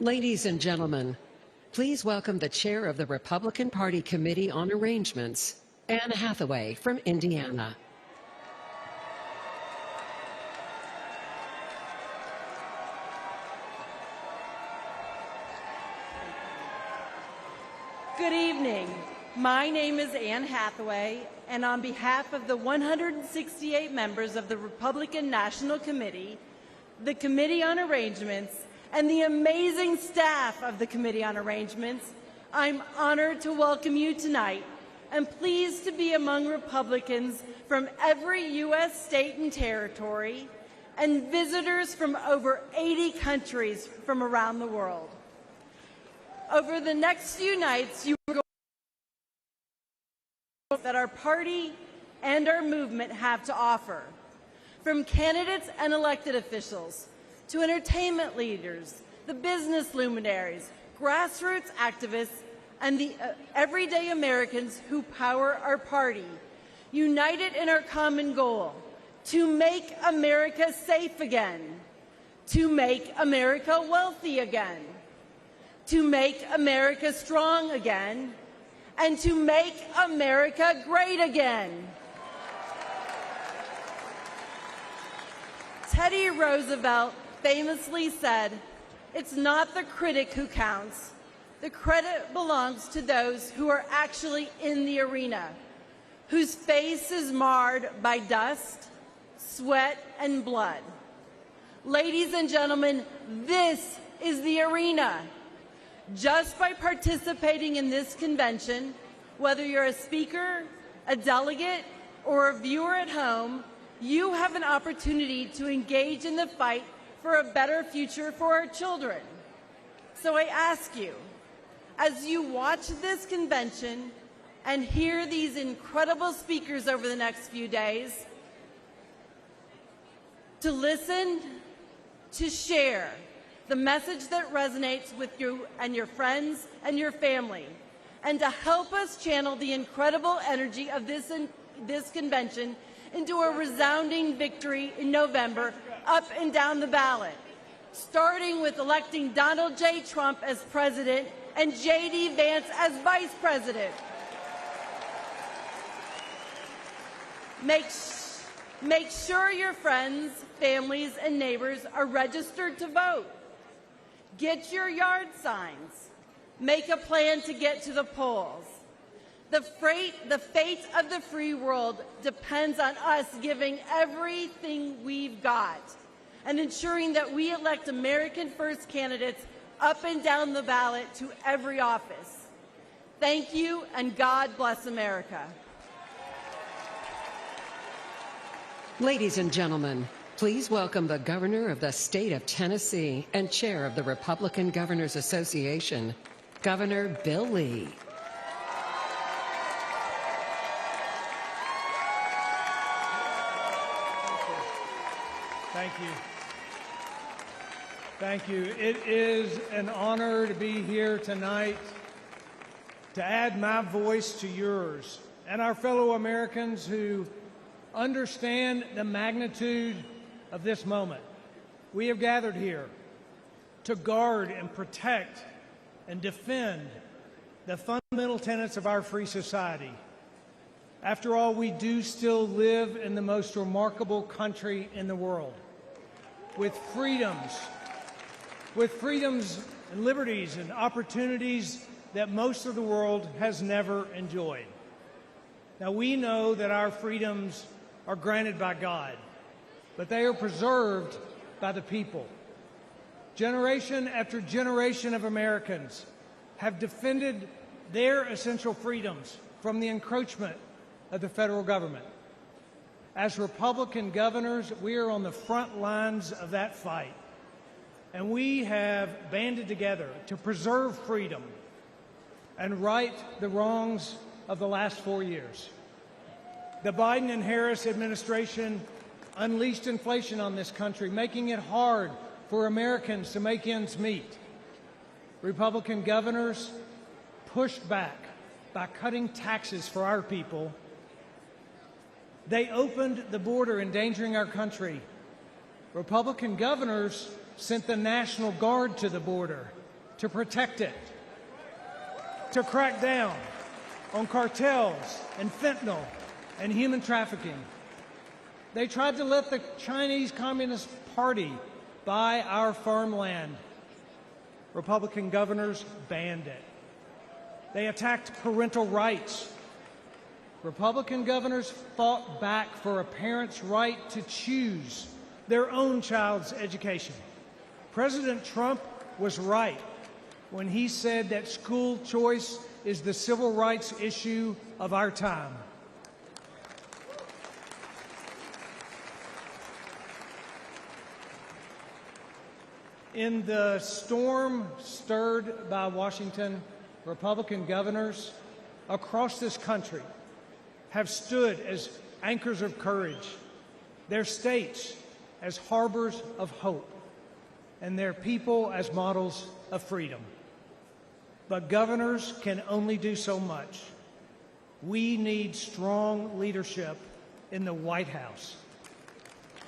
Ladies and gentlemen, please welcome the chair of the Republican Party Committee on Arrangements, Anne Hathaway from Indiana. Good evening. My name is Anne Hathaway, and on behalf of the 168 members of the Republican National Committee, the Committee on Arrangements, and the amazing staff of the Committee on Arrangements, I'm honored to welcome you tonight and pleased to be among Republicans from every U.S. state and territory and visitors from over 80 countries from around the world. Over the next few nights, you are going to hear that our party and our movement have to offer, from candidates and elected officials to entertainment leaders, the business luminaries, grassroots activists, and the everyday Americans who power our party, united in our common goal to make America safe again, to make America wealthy again, to make America strong again, and to make America great again. Teddy Roosevelt famously said, "It's not the critic who counts. The credit belongs to those who are actually in the arena, whose face is marred by dust, sweat, and blood." Ladies and gentlemen, this is the arena. Just by participating in this convention, whether you're a speaker, a delegate, or a viewer at home, you have an opportunity to engage in the fight for a better future for our children. So I ask you, as you watch this convention and hear these incredible speakers over the next few days, to listen, to share the message that resonates with you and your friends and your family, and to help us channel the incredible energy of this convention into a resounding victory in November up and down the ballot, starting with electing Donald J. Trump as president and J.D. Vance as vice president. Make sure your friends, families, and neighbors are registered to vote. Get your yard signs. Make a plan to get to the polls. The fate of the free world depends on us giving everything we've got and ensuring that we elect American first candidates up and down the ballot to every office. Thank you, and God bless America. Ladies and gentlemen, please welcome the Governor of the State of Tennessee and Chair of the Republican Governors Association, Governor Bill Lee. Thank you. Thank you. It is an honor to be here tonight to add my voice to yours and our fellow Americans who understand the magnitude of this moment. We have gathered here to guard and protect and defend the fundamental tenets of our free society. After all, we do still live in the most remarkable country in the world, with freedoms and liberties and opportunities that most of the world has never enjoyed. Now, we know that our freedoms are granted by God, but they are preserved by the people. Generation after generation of Americans have defended their essential freedoms from the encroachment of the federal government. As Republican governors, we are on the front lines of that fight, and we have banded together to preserve freedom and right the wrongs of the last 4 years. The Biden and Harris administration unleashed inflation on this country, making it hard for Americans to make ends meet. Republican governors pushed back by cutting taxes for our people. They opened the border, endangering our country. Republican governors sent the National Guard to the border, to protect it, to crack down on cartels and fentanyl and human trafficking. They tried to let the Chinese Communist Party buy our farmland. Republican governors banned it. They attacked parental rights. Republican governors fought back for a parent's right to choose their own child's education. President Trump was right when he said that school choice is the civil rights issue of our time. In the storm stirred by Washington, Republican governors across this country have stood as anchors of courage, their states as harbors of hope, and their people as models of freedom. But governors can only do so much. We need strong leadership in the White House.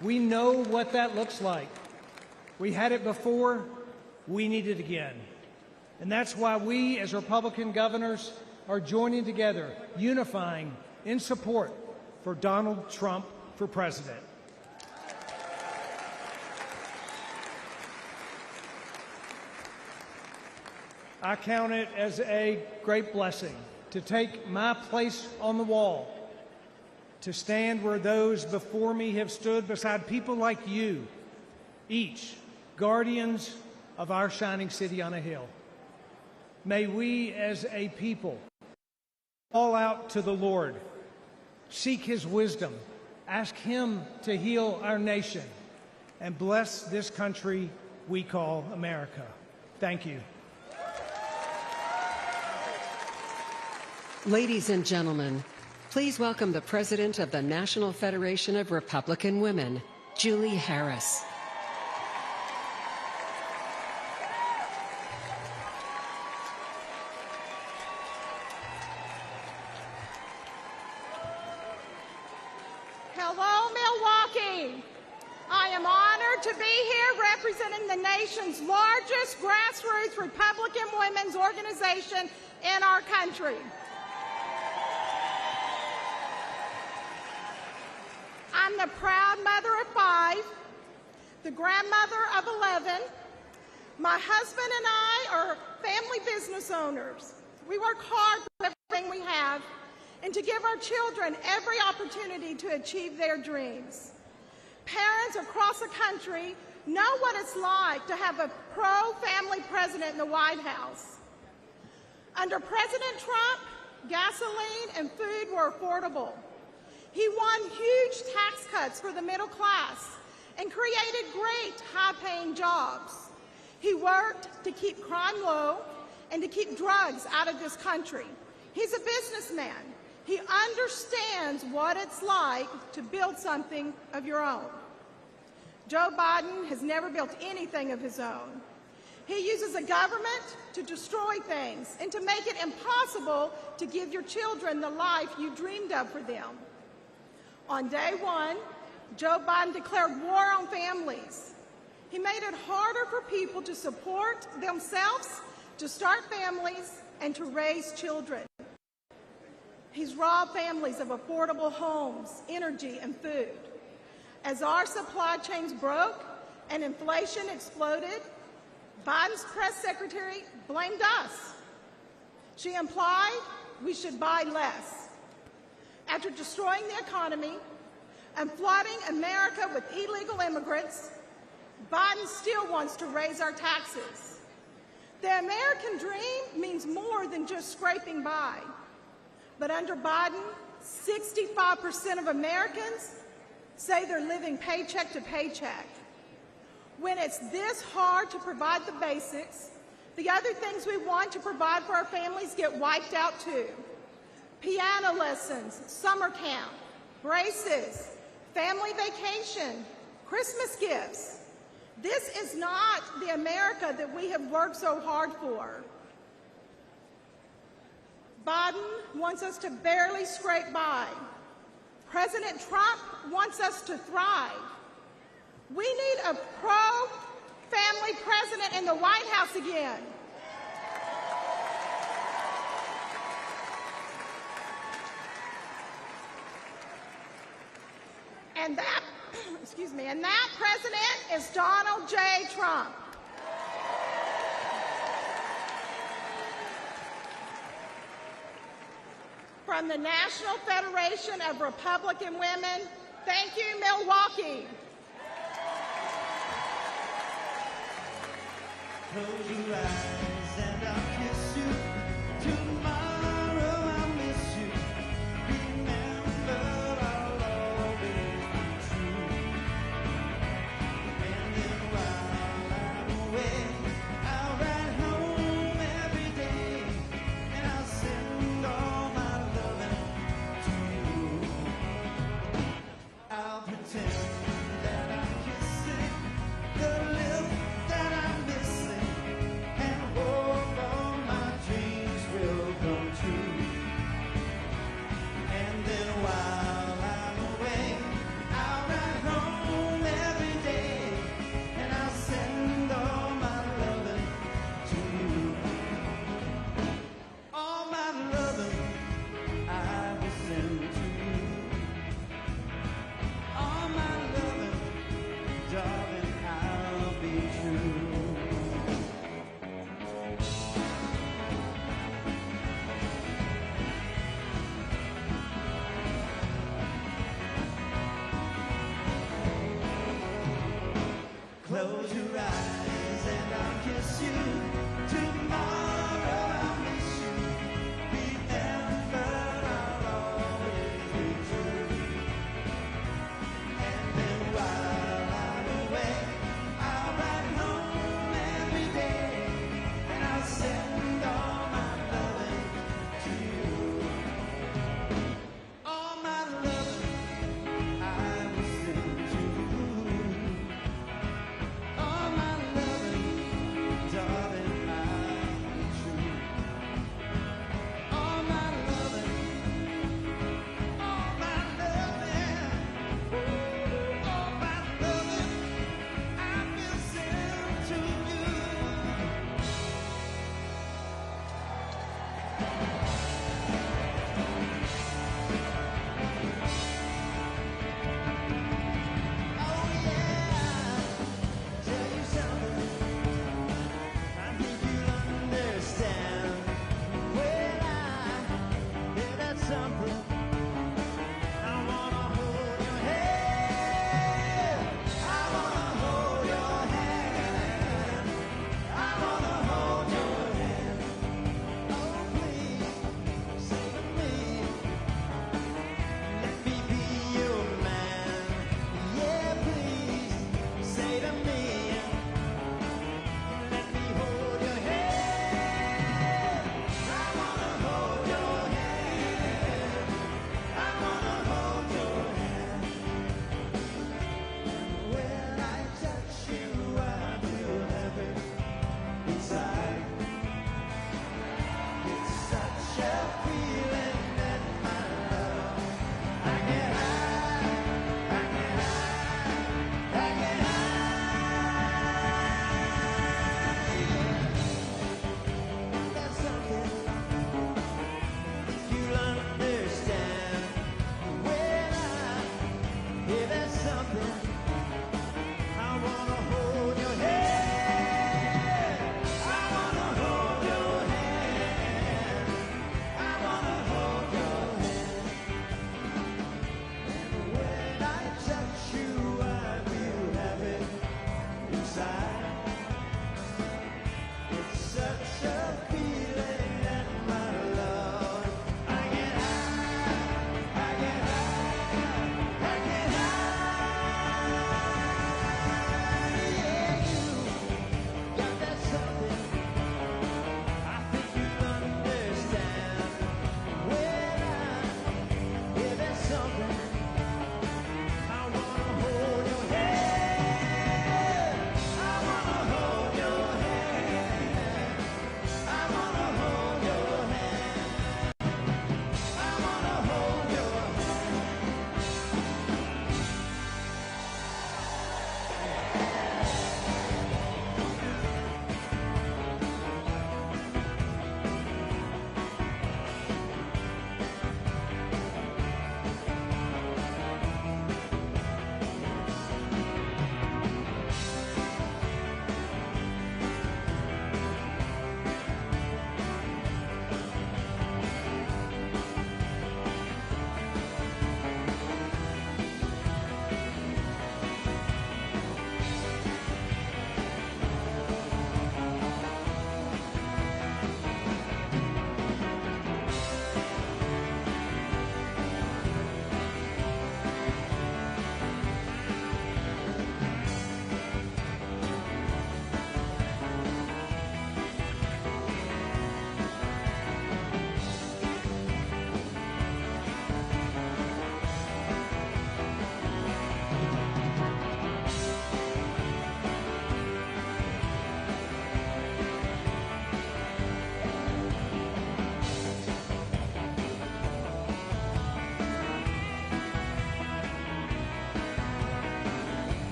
We know what that looks like. We had it before, we need it again. And that's why we, as Republican governors, are joining together, unifying in support for Donald Trump for president. I count it as a great blessing to take my place on the wall, to stand where those before me have stood beside people like you, each guardians of our shining city on a hill. May we as a people call out to the Lord, seek his wisdom, ask him to heal our nation, and bless this country we call America. Thank you. Ladies and gentlemen, please welcome the President of the National Federation of Republican Women, Julie Harris. Hello, Milwaukee. I am honored to be here representing the nation's largest grassroots Republican women's organization in our country. I'm the proud mother of 5, the grandmother of 11. My husband and I are family business owners. We work hard for everything we have and to give our children every opportunity to achieve their dreams. Parents across the country know what it's like to have a pro-family president in the White House. Under President Trump, gasoline and food were affordable. He won huge tax cuts for the middle class and created great high-paying jobs. He worked to keep crime low and to keep drugs out of this country. He's a businessman. He understands what it's like to build something of your own. Joe Biden has never built anything of his own. He uses a government to destroy things and to make it impossible to give your children the life you dreamed of for them. On day one, Joe Biden declared war on families. He made it harder for people to support themselves, to start families, and to raise children. He's robbed families of affordable homes, energy, and food. As our supply chains broke and inflation exploded, Biden's press secretary blamed us. She implied we should buy less. After destroying the economy and flooding America with illegal immigrants, Biden still wants to raise our taxes. The American dream means more than just scraping by. But under Biden, 65% of Americans say they're living paycheck to paycheck. When it's this hard to provide the basics, the other things we want to provide for our families get wiped out too. Piano lessons, summer camp, braces, family vacation, Christmas gifts. This is not the America that we have worked so hard for. Biden wants us to barely scrape by. President Trump wants us to thrive. We need a pro-family president in the White House again. And that, excuse me, and that president is Donald J. Trump. From the National Federation of Republican Women, thank you, Milwaukee. Close your eyes and I'll kiss you. Tomorrow I'll miss you. Remember, I'll always be true. And then while I'm away, I'll ride home every day, and I'll send all my loving to you. I'll pretend that I'm kissing the lip that I'm missing, and hope all my dreams will come true. And then while I'm away, I'll ride home every day, and I'll send all my loving to you. All my loving I will send to you. All my loving, darling, I'll be true. Close your eyes and I'll kiss you. Tomorrow I'll miss you. Remember, I'll always be true. And then while I'm away, I'll ride home every day, and I'll send all my loving to you. All my loving I will send to you. All my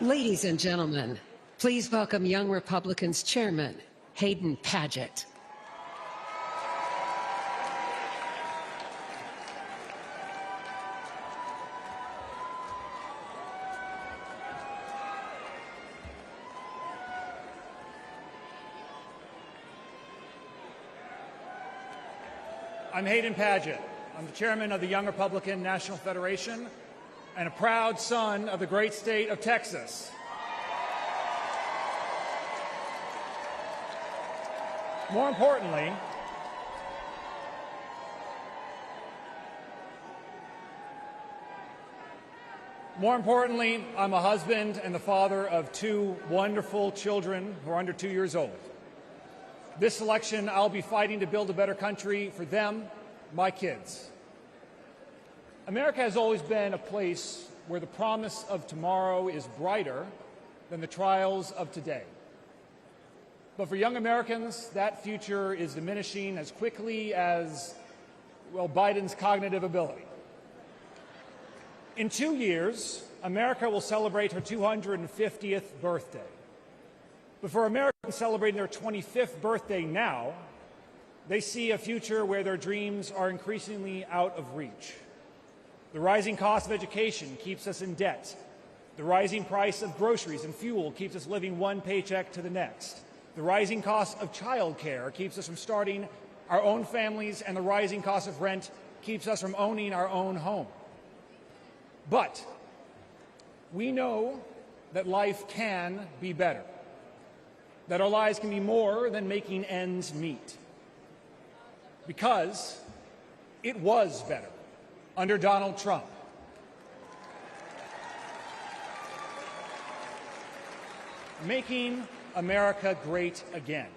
Ladies and gentlemen, please welcome Young Republicans Chairman Hayden Padet. I'm Hayden Padet. I'm the chairman of the Young Republican National Federation and a proud son of the great state of Texas. More importantly, I'm a husband and the father of two wonderful children who are under 2 years old. This election, I'll be fighting to build a better country for them, my kids. America has always been a place where the promise of tomorrow is brighter than the trials of today. But for young Americans, that future is diminishing as quickly as, well, Biden's cognitive ability. In 2 years, America will celebrate her 250th birthday. But for Americans celebrating their 25th birthday now, they see a future where their dreams are increasingly out of reach. The rising cost of education keeps us in debt. The rising price of groceries and fuel keeps us living one paycheck to the next. The rising cost of childcare keeps us from starting our own families, and the rising cost of rent keeps us from owning our own home. But we know that life can be better, that our lives can be more than making ends meet. Because it was better under Donald Trump. Making America great again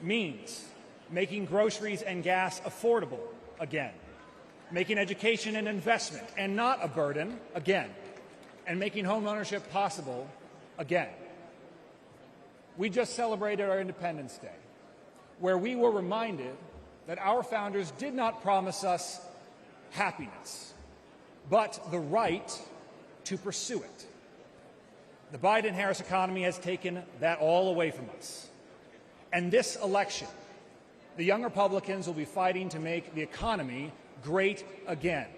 means making groceries and gas affordable again, making education an investment and not a burden again, and making home ownership possible again. We just celebrated our Independence Day, where we were reminded that our founders did not promise us happiness, but the right to pursue it. The Biden-Harris economy has taken that all away from us. And this election, the Young Republicans will be fighting to make the economy great again.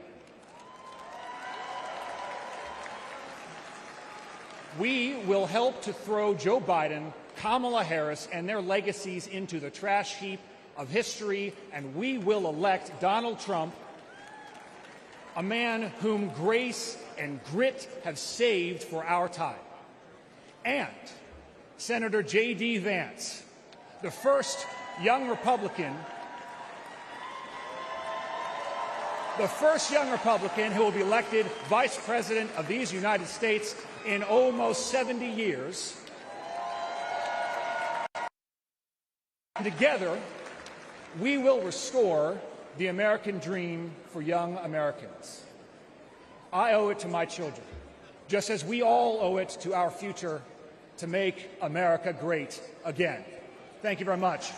We will help to throw Joe Biden, Kamala Harris, and their legacies into the trash heap of history, and we will elect Donald Trump, a man whom grace and grit have saved for our time, and Senator J.D. Vance, the first young Republican who will be elected Vice President of these United States in almost 70 years. Together, we will restore the American dream for young Americans. I owe it to my children, just as we all owe it to our future, to make America great again. Thank you very much.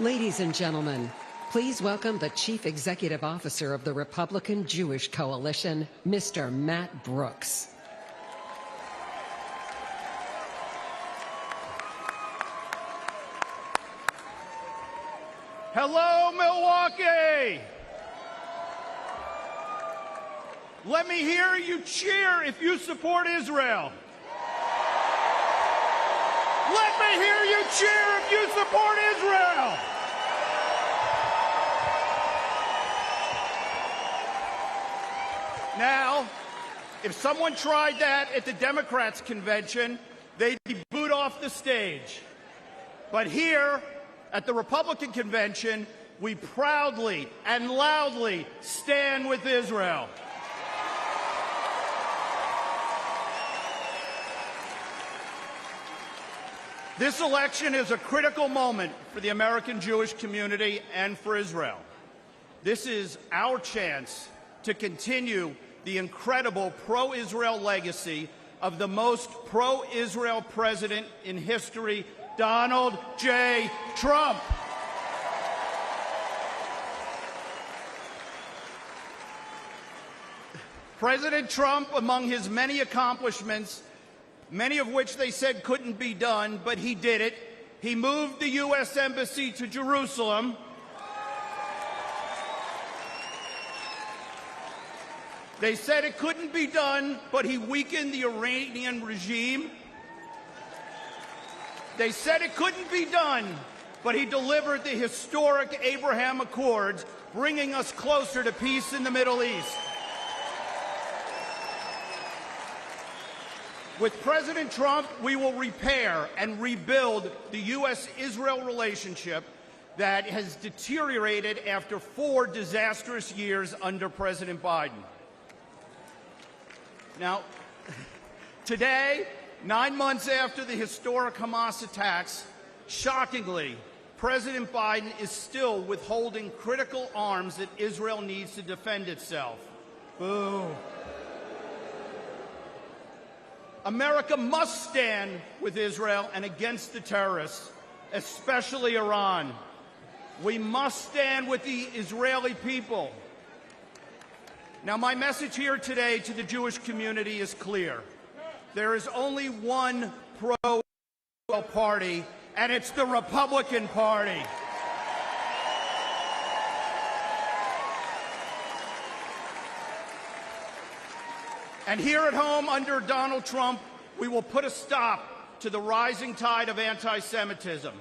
Ladies and gentlemen, please welcome the Chief Executive Officer of the Republican Jewish Coalition, Mr. Matt Brooks. Hello, Milwaukee! Let me hear you cheer if you support Israel. Let me hear you cheer if you support Israel. Now, if someone tried that at the Democrats' convention, they'd be booed off the stage. But here, at the Republican convention, we proudly and loudly stand with Israel. This election is a critical moment for the American Jewish community and for Israel. This is our chance to continue the incredible pro-Israel legacy of the most pro-Israel president in history, Donald J. Trump. President Trump, among his many accomplishments, many of which they said couldn't be done, but he did it. He moved the U.S. Embassy to Jerusalem. They said it couldn't be done, but he weakened the Iranian regime. They said it couldn't be done, but he delivered the historic Abraham Accords, bringing us closer to peace in the Middle East. With President Trump, we will repair and rebuild the U.S.-Israel relationship that has deteriorated after 4 disastrous years under President Biden. Now, today, 9 months after the historic Hamas attacks, shockingly, President Biden is still withholding critical arms that Israel needs to defend itself. Boo. America must stand with Israel and against the terrorists, especially Iran. We must stand with the Israeli people. Now, my message here today to the Jewish community is clear. There is only one pro-Israel party, and it's the Republican Party. And here at home, under Donald Trump, we will put a stop to the rising tide of anti-Semitism.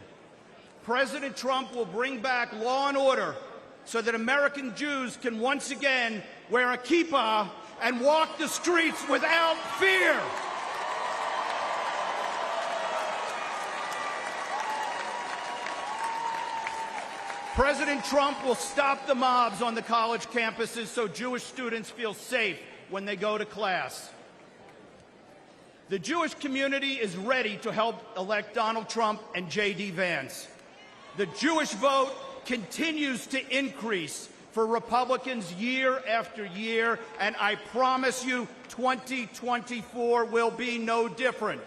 President Trump will bring back law and order so that American Jews can once again wear a kippah and walk the streets without fear. President Trump will stop the mobs on the college campuses so Jewish students feel safe when they go to class. The Jewish community is ready to help elect Donald Trump and J.D. Vance. The Jewish vote continues to increase for Republicans year after year, and I promise you 2024 will be no different.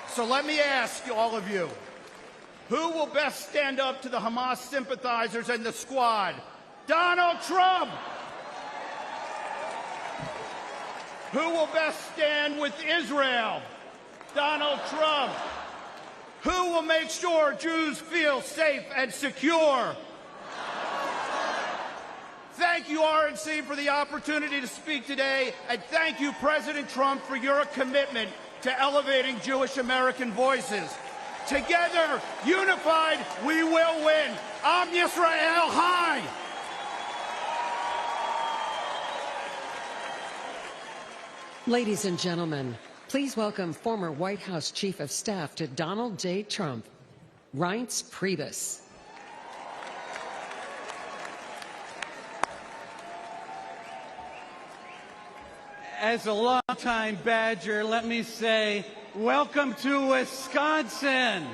So let me ask all of you, who will best stand up to the Hamas sympathizers and the squad? Donald Trump! Who will best stand with Israel? Donald Trump! Who will make sure Jews feel safe and secure? Thank you, RNC, for the opportunity to speak today, and thank you, President Trump, for your commitment to elevating Jewish American voices. Together, unified, we will win. Am Yisrael Chai! Ladies and gentlemen, please welcome former White House Chief of Staff to Donald J. Trump, Reince Priebus. As a longtime Badger, let me say, welcome to Wisconsin.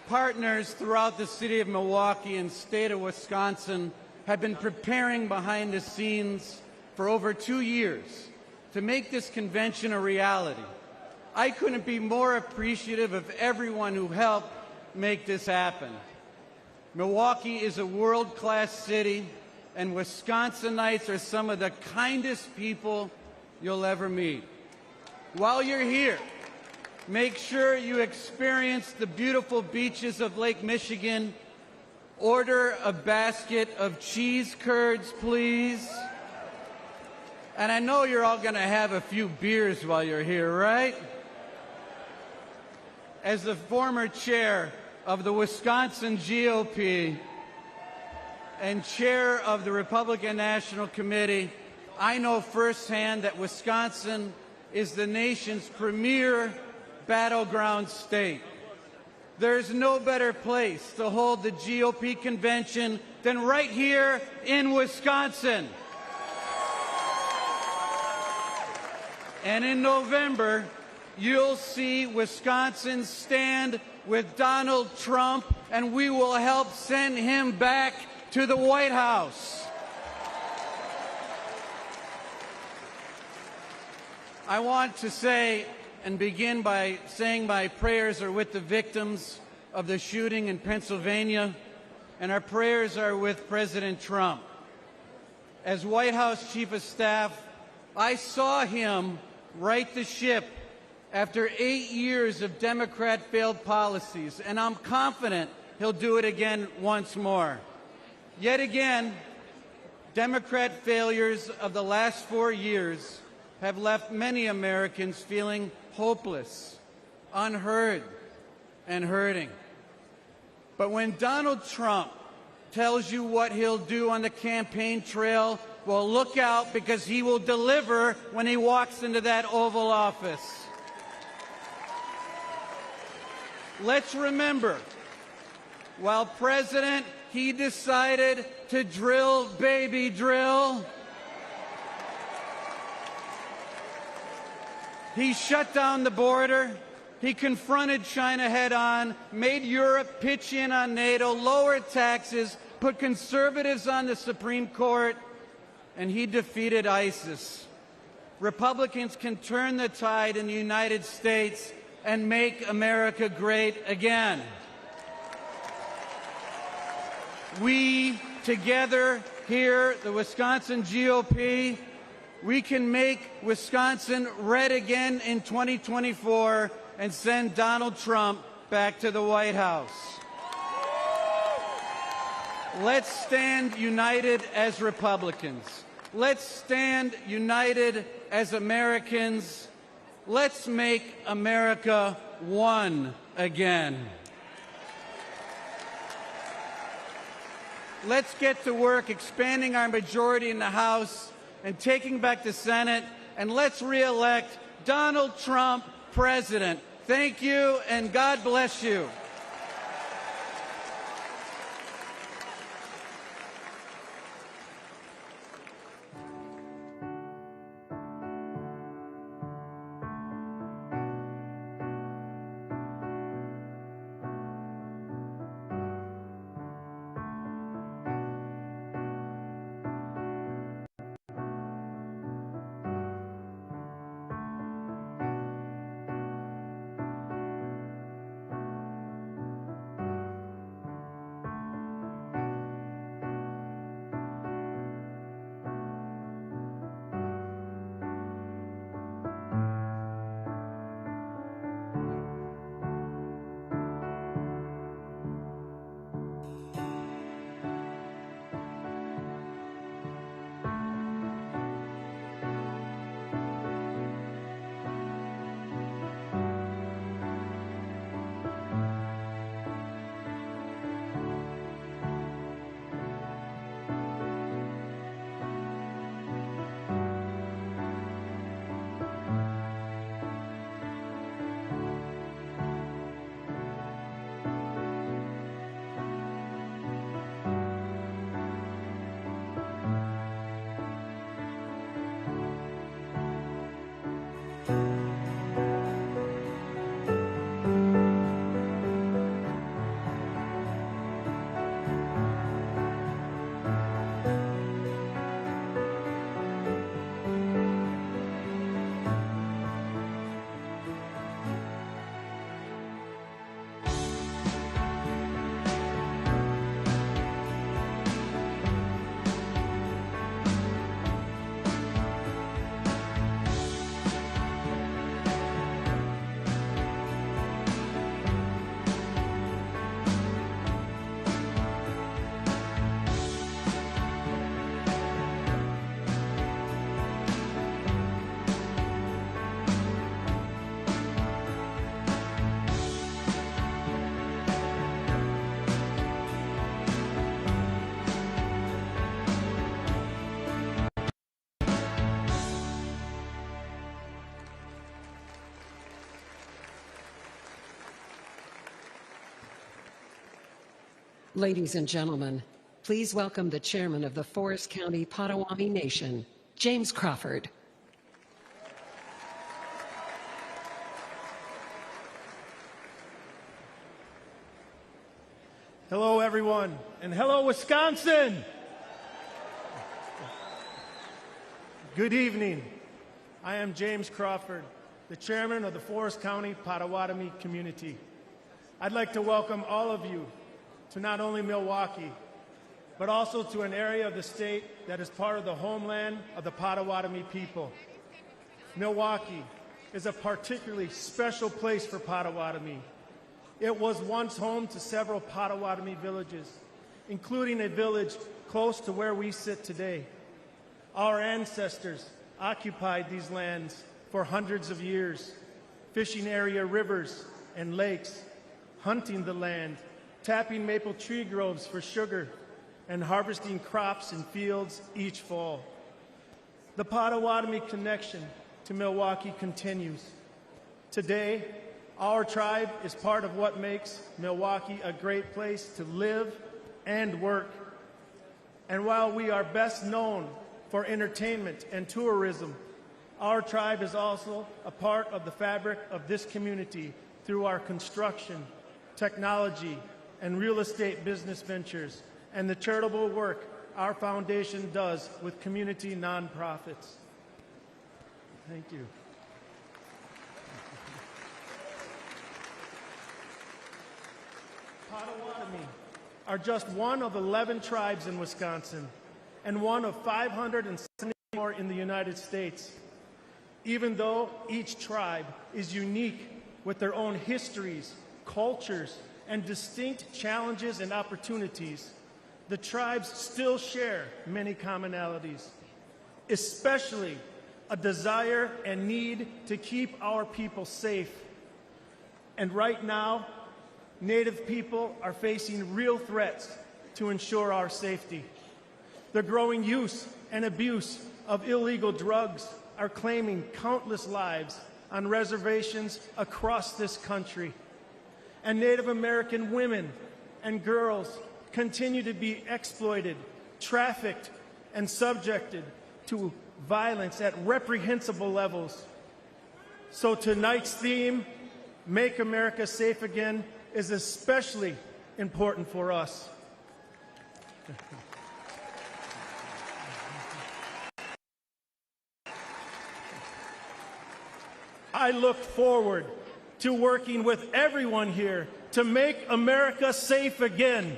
Partners throughout the city of Milwaukee and state of Wisconsin have been preparing behind the scenes for over 2 years to make this convention a reality. I couldn't be more appreciative of everyone who helped make this happen. Milwaukee is a world-class city, and Wisconsinites are some of the kindest people you'll ever meet. While you're here, make sure you experience the beautiful beaches of Lake Michigan. Order a basket of cheese curds, please. And I know you're all going to have a few beers while you're here, right? As the former chair of the Wisconsin GOP and chair of the Republican National Committee, I know firsthand that Wisconsin is the nation's premier battleground state. There's no better place to hold the GOP convention than right here in Wisconsin. And in November, you'll see Wisconsin stand with Donald Trump, and we will help send him back to the White House. I want to say and begin by saying my prayers are with the victims of the shooting in Pennsylvania, and our prayers are with President Trump. As White House Chief of Staff, I saw him right the ship after 8 years of Democrat failed policies, and I'm confident he'll do it again once more. Yet again, Democrat failures of the last 4 years have left many Americans feeling hopeless, unheard, and hurting. But when Donald Trump tells you what he'll do on the campaign trail, well, look out, because he will deliver when he walks into that Oval Office. Let's remember, while president, he decided to drill, baby, drill. He shut down the border. He confronted China head-on, made Europe pitch in on NATO, lowered taxes, put conservatives on the Supreme Court, and he defeated ISIS. Republicans can turn the tide in the United States and make America great again. We, together here, the Wisconsin GOP, we can make Wisconsin red again in 2024 and send Donald Trump back to the White House. Let's stand united as Republicans. Let's stand united as Americans. Let's make America one again. Let's get to work expanding our majority in the House and taking back the Senate, and let's re-elect Donald Trump president. Thank you, and God bless you. Ladies and gentlemen, please welcome the chairman of the Forest County Potawatomi Nation, James Crawford. Hello, everyone, and hello, Wisconsin. Good evening. I am James Crawford, the chairman of the Forest County Potawatomi community. I'd like to welcome all of you to not only Milwaukee, but also to an area of the state that is part of the homeland of the Potawatomi people. Milwaukee is a particularly special place for Potawatomi. It was once home to several Potawatomi villages, including a village close to where we sit today. Our ancestors occupied these lands for hundreds of years, fishing area rivers and lakes, hunting the land, tapping maple tree groves for sugar, and harvesting crops in fields each fall. The Potawatomi connection to Milwaukee continues. Today, our tribe is part of what makes Milwaukee a great place to live and work. And while we are best known for entertainment and tourism, our tribe is also a part of the fabric of this community through our construction, technology, and real estate business ventures, and the charitable work our foundation does with community nonprofits. Thank you. Potawatomi are just one of 11 tribes in Wisconsin and one of 570 more in the United States. Even though each tribe is unique with their own histories, cultures, and distinct challenges and opportunities, the tribes still share many commonalities, especially a desire and need to keep our people safe. And right now, Native people are facing real threats to ensure our safety. The growing use and abuse of illegal drugs are claiming countless lives on reservations across this country. And Native American women and girls continue to be exploited, trafficked, and subjected to violence at reprehensible levels. So tonight's theme, Make America Safe Again, is especially important for us. I look forward to working with everyone here to make America safe again.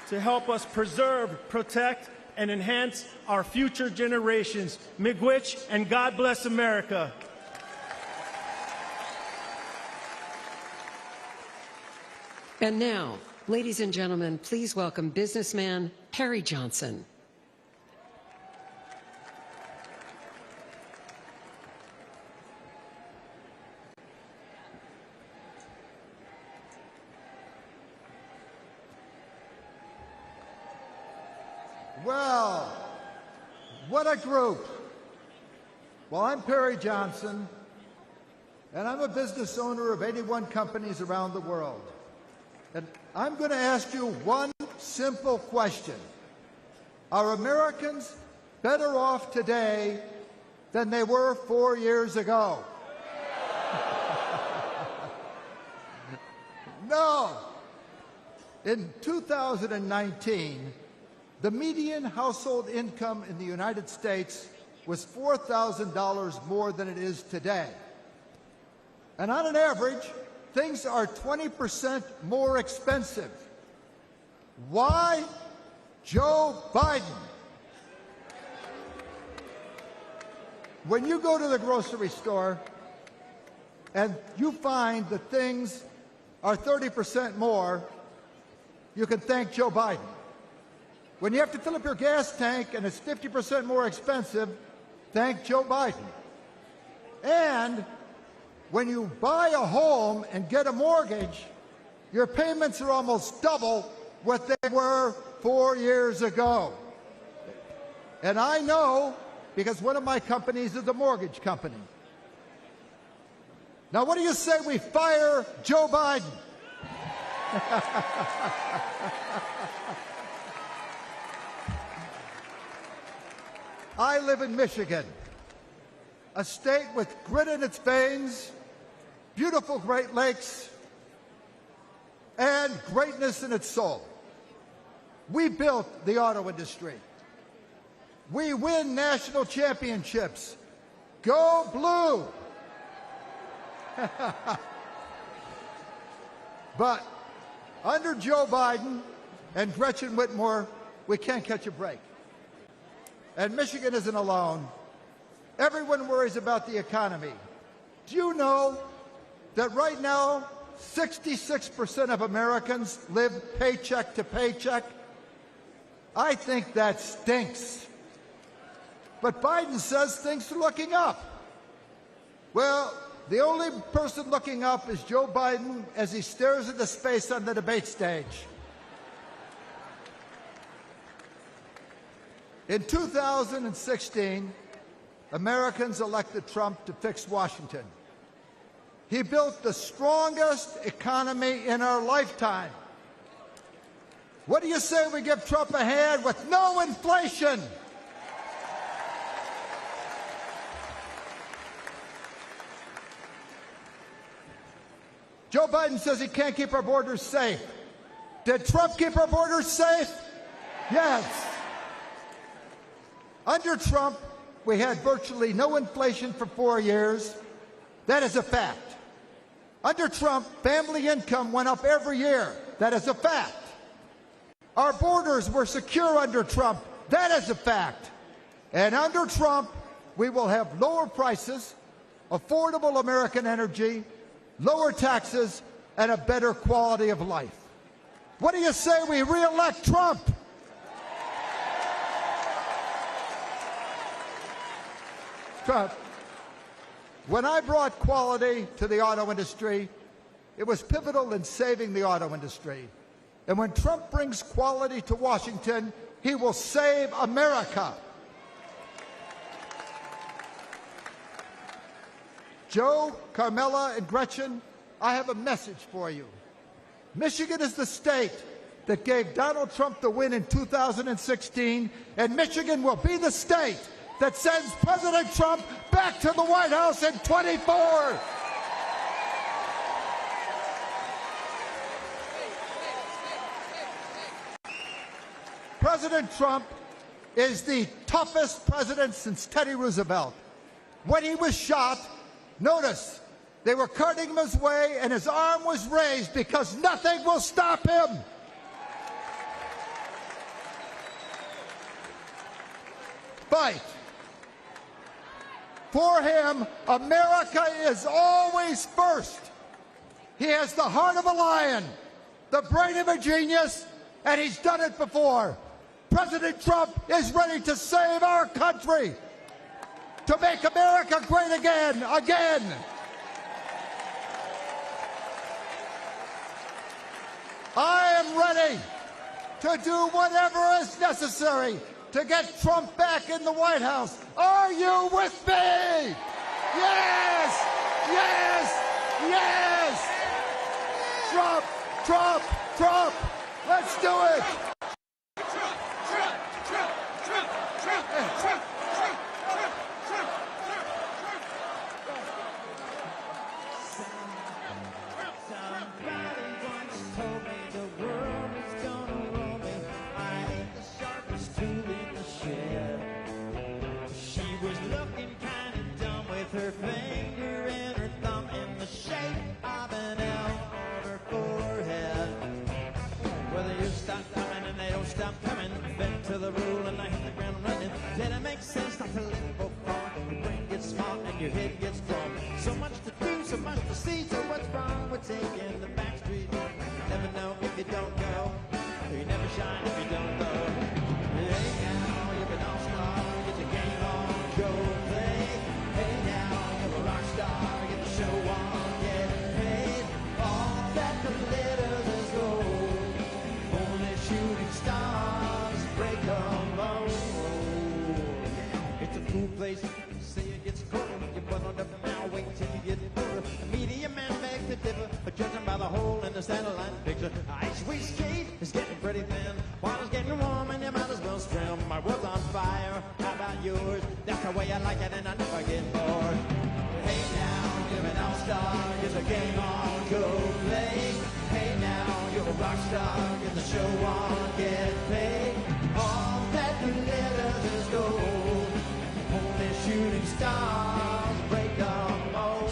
To help us preserve, protect, and enhance our future generations. Miigwech, and God bless America. And now, ladies and gentlemen, please welcome businessman Harry Johnson. Well, what a group. Well, I'm Perry Johnson, and I'm a business owner of 81 companies around the world. And I'm going to ask you one simple question. Are Americans better off today than they were 4 years ago? No. In 2019, the median household income in the United States was $4,000 more than it is today. And on an average, things are 20% more expensive. Why? Joe Biden. When you go to the grocery store and you find that things are 30% more, you can thank Joe Biden. When you have to fill up your gas tank and it's 50% more expensive, thank Joe Biden. And when you buy a home and get a mortgage, your payments are almost double what they were 4 years ago. And I know because one of my companies is a mortgage company. Now, what do you say we fire Joe Biden? I live in Michigan, a state with grit in its veins, beautiful Great Lakes, and greatness in its soul. We built the auto industry. We win national championships. Go Blue! But under Joe Biden and Gretchen Whitmer, we can't catch a break. And Michigan isn't alone. Everyone worries about the economy. Do you know that right now, 66% of Americans live paycheck to paycheck? I think that stinks. But Biden says things are looking up. Well, the only person looking up is Joe Biden as he stares into space on the debate stage. In 2016, Americans elected Trump to fix Washington. He built the strongest economy in our lifetime. What do you say we give Trump a hand with no inflation? Joe Biden says he can't keep our borders safe. Did Trump keep our borders safe? Yes. Under Trump, we had virtually no inflation for 4 years. That is a fact. Under Trump, family income went up every year. That is a fact. Our borders were secure under Trump. That is a fact. And under Trump, we will have lower prices, affordable American energy, lower taxes, and a better quality of life. What do you say we re-elect Trump? Trump, when I brought quality to the auto industry, it was pivotal in saving the auto industry. And when Trump brings quality to Washington, he will save America. Joe, Carmela, and Gretchen, I have a message for you. Michigan is the state that gave Donald Trump the win in 2016, and Michigan will be the state that sends President Trump back to the White House in 24. President Trump is the toughest president since Teddy Roosevelt. When he was shot, notice, they were carting him his way and his arm was raised because nothing will stop him. Fight. For him, America is always first. He has the heart of a lion, the brain of a genius, and he's done it before. President Trump is ready to save our country, to make America great again. I am ready to do whatever is necessary to get Trump back in the White House. Are you with me? Yes! Yes! Yes! Trump! Trump! Trump! Let's do it! Her finger and her thumb in the shape of an L on her forehead. Well, they just stop coming and they don't stop coming. Bend to the rule and I hit the ground running. Did it make sense not to live before? Your brain gets smart and your head gets strong. So much to do, so much to see. So what's wrong with taking the back street? You never know if you don't go. You never shine if you don't go. Hey now, you're an all-star. Get the game on, go play. Hey now, you're a rock star. Get the show on, get paid. All that glitters is gold. Only shooting stars break the mold. It's a cool place. Say it gets cold. You put on up now, wait till you get older. The media man begs to differ, judging by the hole in the satellite picture. Ice we skate is getting pretty thin. Water's getting warm and you might as well swim. My world's on fire. How about yours? That's the way I like it and I never get bored. Hey now, you're an all-star. Get the game on, go play. Hey now, you're a rock star. Get the show on, get paid. All that glitters is gold. Only shooting stars break the mold.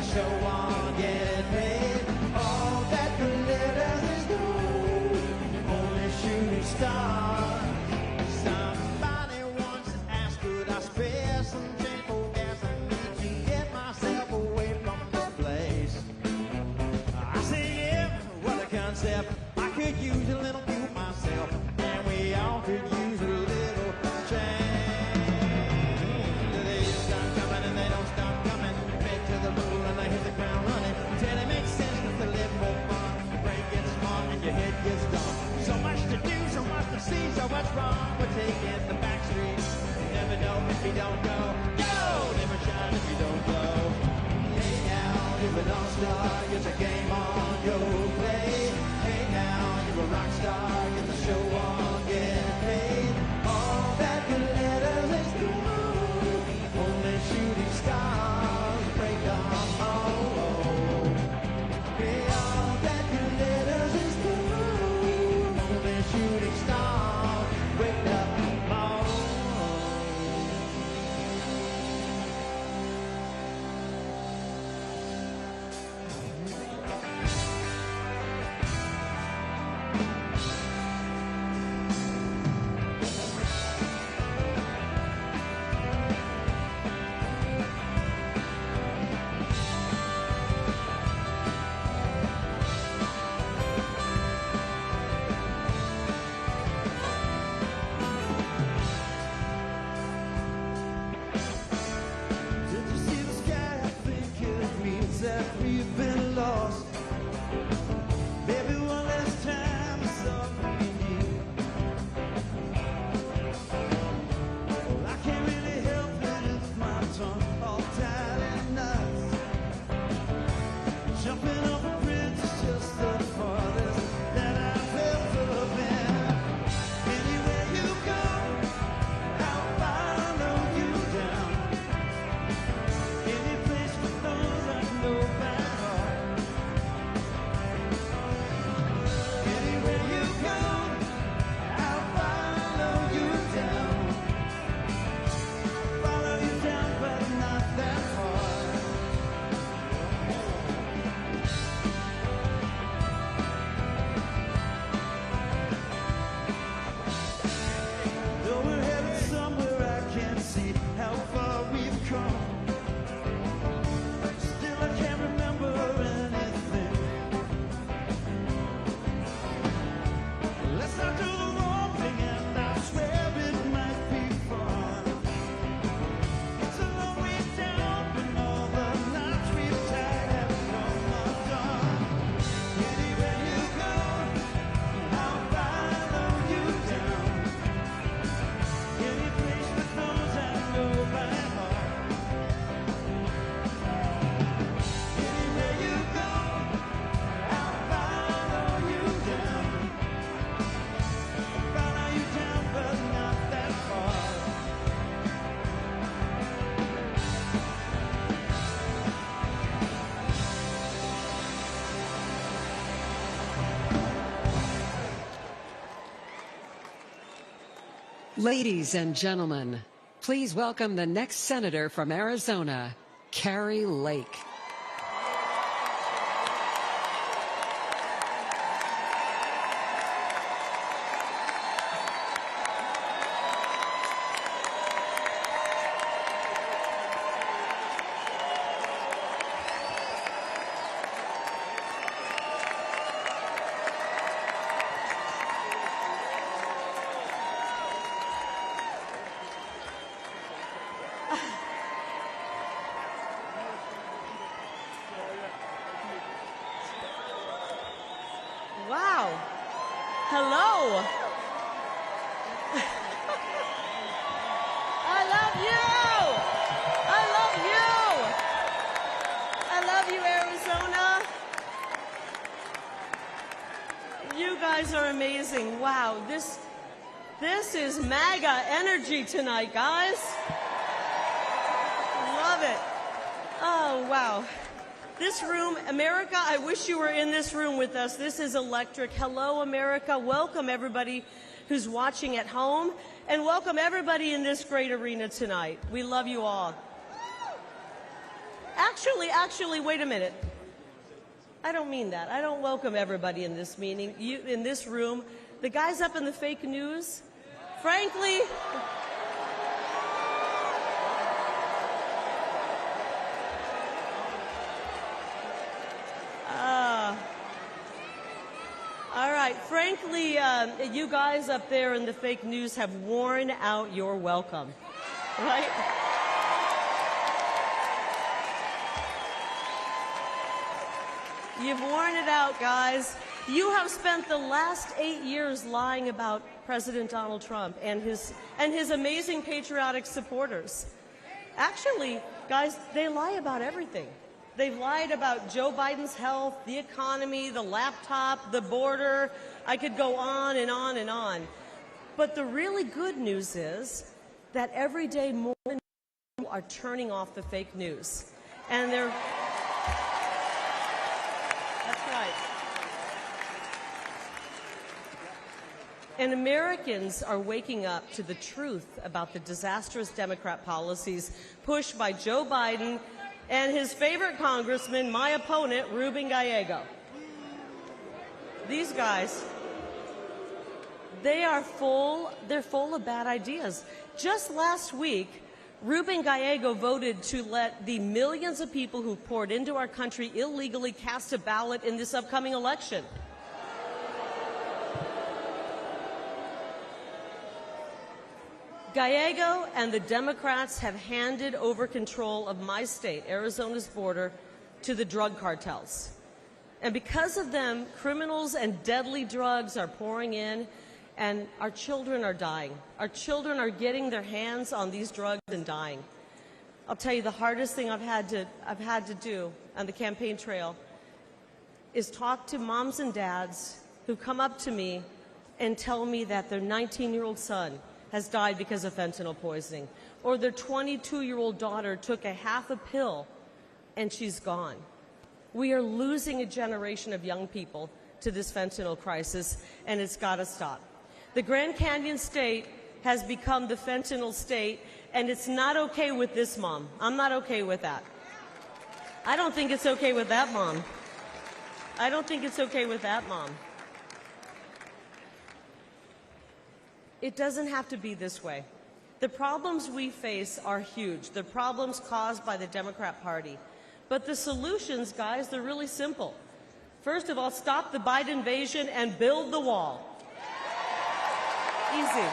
the show on getting paid. All that glitters is gold, only shooting star. Somebody once asked, could I spare some change for gas? I need to get myself away from this place. I say, yeah, what a concept. I could use a little fuel myself, and we all could use a little change. They stop coming and they don't stop coming. Back to the rule and they hit the ground running. Till it makes sense to live more fun. Your brain gets smart and your head gets dumb. So much to do, so much to see, so what's wrong with taking the back streets? Never know if you don't go. Go! Never shine if you don't glow. Hey now, you're an all-star, it's a game on, go play. Hey now, you're a rock star, get the show on, get paid. All that glitters is gold, only shooting stars break down. Oh, hey, all that glitters is gold, only shooting stars break down. Did you see the sky? I think it means that we've been lost. Baby, one last time I saw you. Well, I can't really help it if my tongue all tied in knots. Jumping off a bridge is just the farthest that I've ever been. Anywhere you go, I'll follow you down. Any place with those I know by heart. Anywhere you go, I'll follow you down. Follow you down, but not that far. Though we're headed somewhere I can't see how far we've come. Still I can't remember anything. Let's not do the wrong thing, and I swear it might be fun. It's a long way down when all the knots we've tied have come undone. Anywhere you go, I'll follow you down. Any place with those I know by heart. Anywhere you go, I'll follow you down. Follow you down, but not that far. Ladies and gentlemen, please welcome the next senator from Arizona, Kari Lake. Wow. Hello. I love you. I love you. I love you, Arizona. You guys are amazing. Wow. This is MAGA energy tonight, guys. Love it. Oh, wow. This room, America, I wish you were in this room with us. This is electric. Hello, America. Welcome, everybody who's watching at home, and welcome everybody in this great arena tonight. We love you all. Actually, wait a minute. I don't mean that. I don't welcome everybody in this meeting, in this room. The guys up in the fake news, frankly, all right, frankly, you guys up there in the fake news have worn out your welcome, right? You've worn it out, guys. You have spent the last 8 years lying about President Donald Trump and his amazing patriotic supporters. Actually, guys, they lie about everything. They've lied about Joe Biden's health, the economy, the laptop, the border. I could go on and on and on. But the really good news is that every day more and more people are turning off the fake news. And they're... That's right. And Americans are waking up to the truth about the disastrous Democrat policies pushed by Joe Biden and his favorite congressman, my opponent, Ruben Gallego. These guys, they're full of bad ideas. Just last week, Ruben Gallego voted to let the millions of people who poured into our country illegally cast a ballot in this upcoming election. Gallego and the Democrats have handed over control of my state, Arizona's border, to the drug cartels. And because of them, criminals and deadly drugs are pouring in, and our children are dying. Our children are getting their hands on these drugs and dying. I'll tell you, the hardest thing I've had to do on the campaign trail is talk to moms and dads who come up to me and tell me that their 19-year-old son has died because of fentanyl poisoning, or their 22-year-old daughter took a half a pill and she's gone. We are losing a generation of young people to this fentanyl crisis, and it's got to stop. The Grand Canyon State has become the fentanyl state, and it's not okay with this mom. I'm not okay with that. I don't think it's okay with that mom. I don't think it's okay with that mom. It doesn't have to be this way. The problems we face are huge, the problems caused by the Democrat Party. But the solutions, guys, they're really simple. First of all, stop the Biden invasion and build the wall. Easy.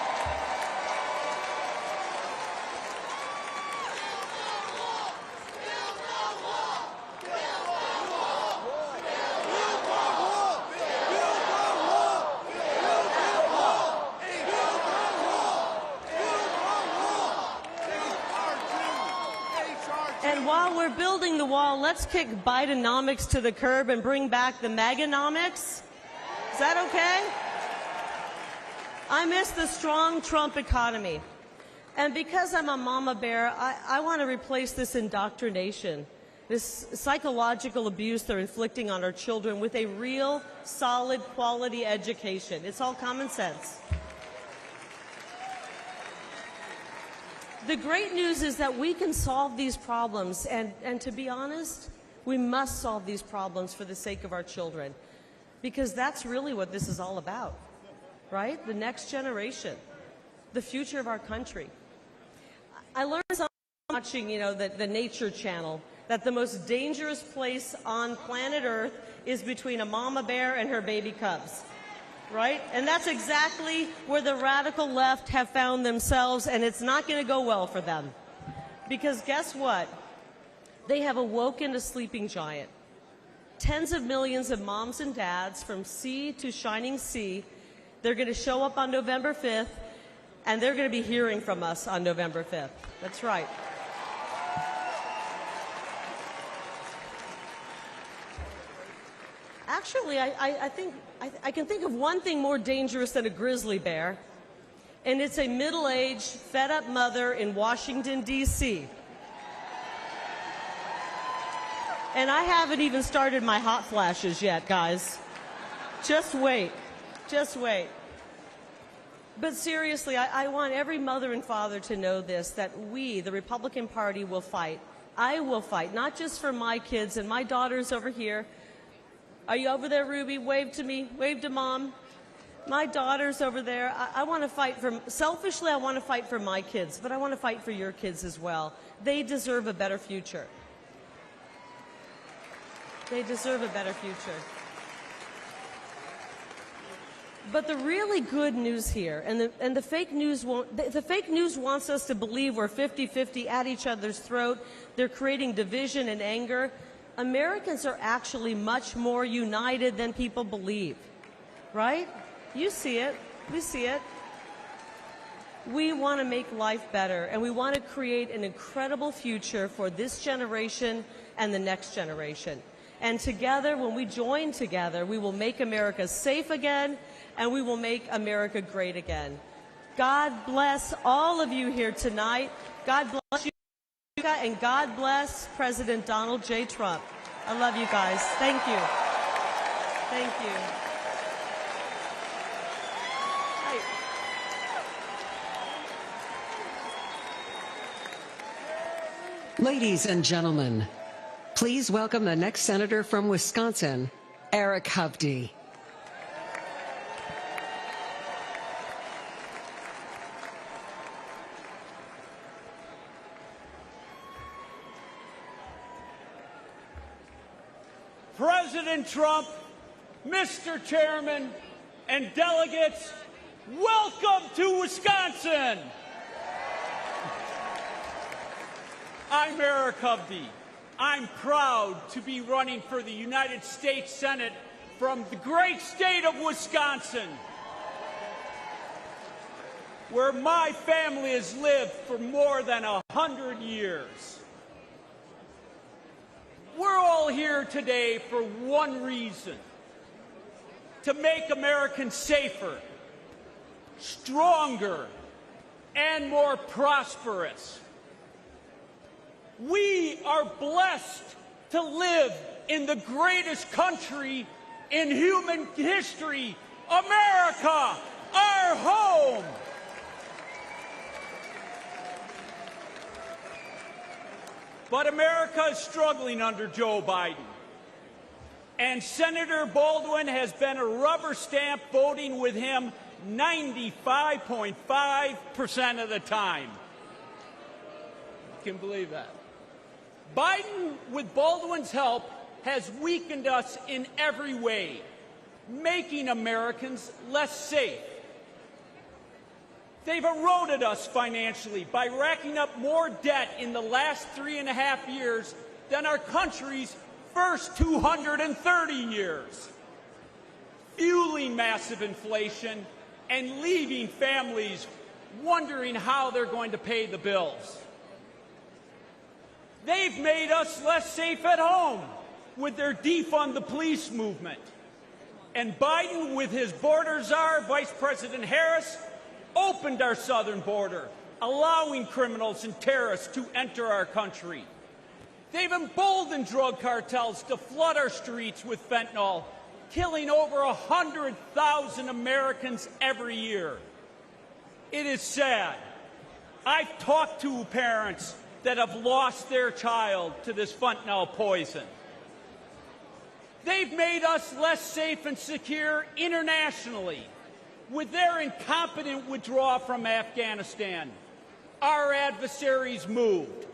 And while we're building the wall, let's kick Bidenomics to the curb and bring back the MAGAnomics. Is that okay? I miss the strong Trump economy. And because I'm a mama bear, I want to replace this indoctrination, this psychological abuse they're inflicting on our children with a real, solid, quality education. It's all common sense. The great news is that we can solve these problems, and to be honest, we must solve these problems for the sake of our children, because that's really what this is all about, right? The next generation, the future of our country. I learned something watching, the Nature Channel, that the most dangerous place on planet Earth is between a mama bear and her baby cubs. Right? And that's exactly where the radical left have found themselves, and it's not going to go well for them. Because guess what? They have awoken a sleeping giant. Tens of millions of moms and dads from sea to shining sea, they're going to show up on November 5th, and they're going to be hearing from us on November 5th. That's right. Actually, I can think of one thing more dangerous than a grizzly bear, and it's a middle-aged, fed-up mother in Washington, D.C. And I haven't even started my hot flashes yet, guys. Just wait. Just wait. But seriously, I want every mother and father to know this, that we, the Republican Party, will fight I will fight, not just for my kids and my daughters over here. Are you over there, Ruby? Wave to me. Wave to Mom. My daughter's over there. I want to fight for, selfishly, I want to fight for my kids, but I want to fight for your kids as well. They deserve a better future. They deserve a better future. But the really good news here, and the fake news the fake news wants us to believe we're 50-50 at each other's throat. They're creating division and anger. Americans are actually much more united than people believe, right? You see it. We see it. We want to make life better, and we want to create an incredible future for this generation and the next generation. And together, when we join together, we will make America safe again, and we will make America great again. God bless all of you here tonight. God bless you, and God bless President Donald J. Trump. I love you guys. Thank you. Thank you. Ladies and gentlemen, please welcome the next senator from Wisconsin, Eric Hovde. President Trump, Mr. Chairman, and delegates, welcome to Wisconsin. I'm Eric Hovde. I'm proud to be running for the United States Senate from the great state of Wisconsin, where my family has lived for more than 100 years. We're all here today for one reason: to make Americans safer, stronger, and more prosperous. We are blessed to live in the greatest country in human history, America, our home. But America is struggling under Joe Biden. And Senator Baldwin has been a rubber stamp voting with him 95.5% of the time. You can believe that. Biden, with Baldwin's help, has weakened us in every way, making Americans less safe. They've eroded us financially by racking up more debt in the last 3.5 years than our country's first 230 years, fueling massive inflation and leaving families wondering how they're going to pay the bills. They've made us less safe at home with their defund the police movement. And Biden, with his border czar, Vice President Harris, opened our southern border, allowing criminals and terrorists to enter our country. They've emboldened drug cartels to flood our streets with fentanyl, killing over 100,000 Americans every year. It is sad. I've talked to parents that have lost their child to this fentanyl poison. They've made us less safe and secure internationally with their incompetent withdrawal from Afghanistan. Our adversaries moved.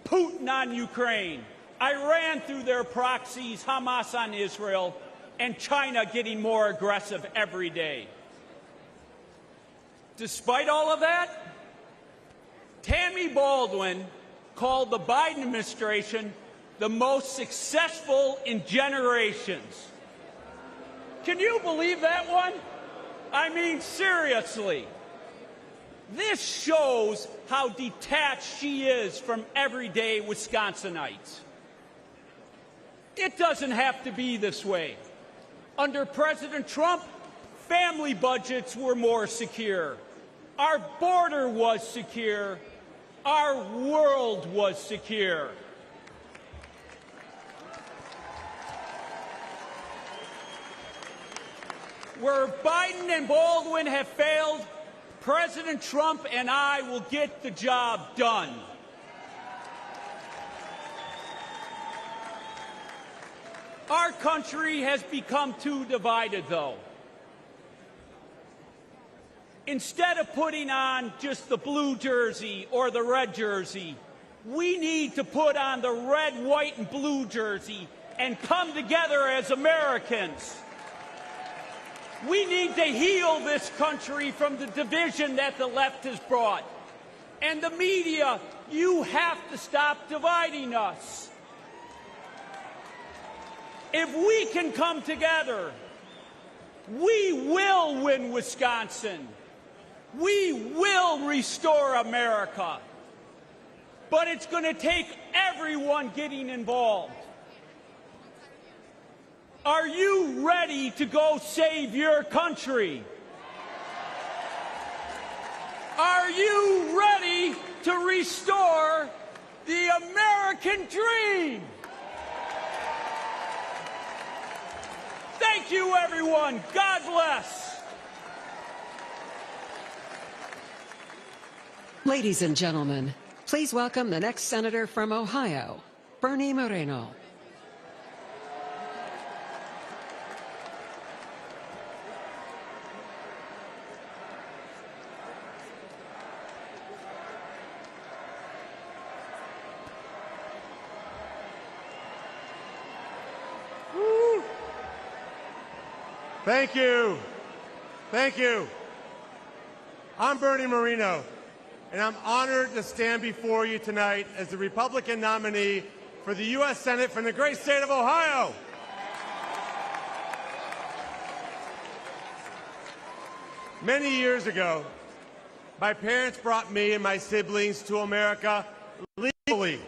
Putin on Ukraine, Iran through their proxies, Hamas on Israel, and China getting more aggressive every day. Despite all of that, Tammy Baldwin called the Biden administration the most successful in generations. Can you believe that one? I mean, seriously. This shows how detached she is from everyday Wisconsinites. It doesn't have to be this way. Under President Trump, family budgets were more secure. Our border was secure. Our world was secure. Where Biden and Baldwin have failed, President Trump and I will get the job done. Our country has become too divided, though. Instead of putting on just the blue jersey or the red jersey, we need to put on the red, white, and blue jersey and come together as Americans. We need to heal this country from the division that the left has brought. And the media, you have to stop dividing us. If we can come together, we will win Wisconsin. We will restore America. But it's going to take everyone getting involved. Are you ready to go save your country? Are you ready to restore the American dream? Thank you, everyone. God bless. Ladies and gentlemen, please welcome the next senator from Ohio, Bernie Moreno. Thank you. Thank you. I'm Bernie Moreno, and I'm honored to stand before you tonight as the Republican nominee for the U.S. Senate from the great state of Ohio. Many years ago, my parents brought me and my siblings to America legally.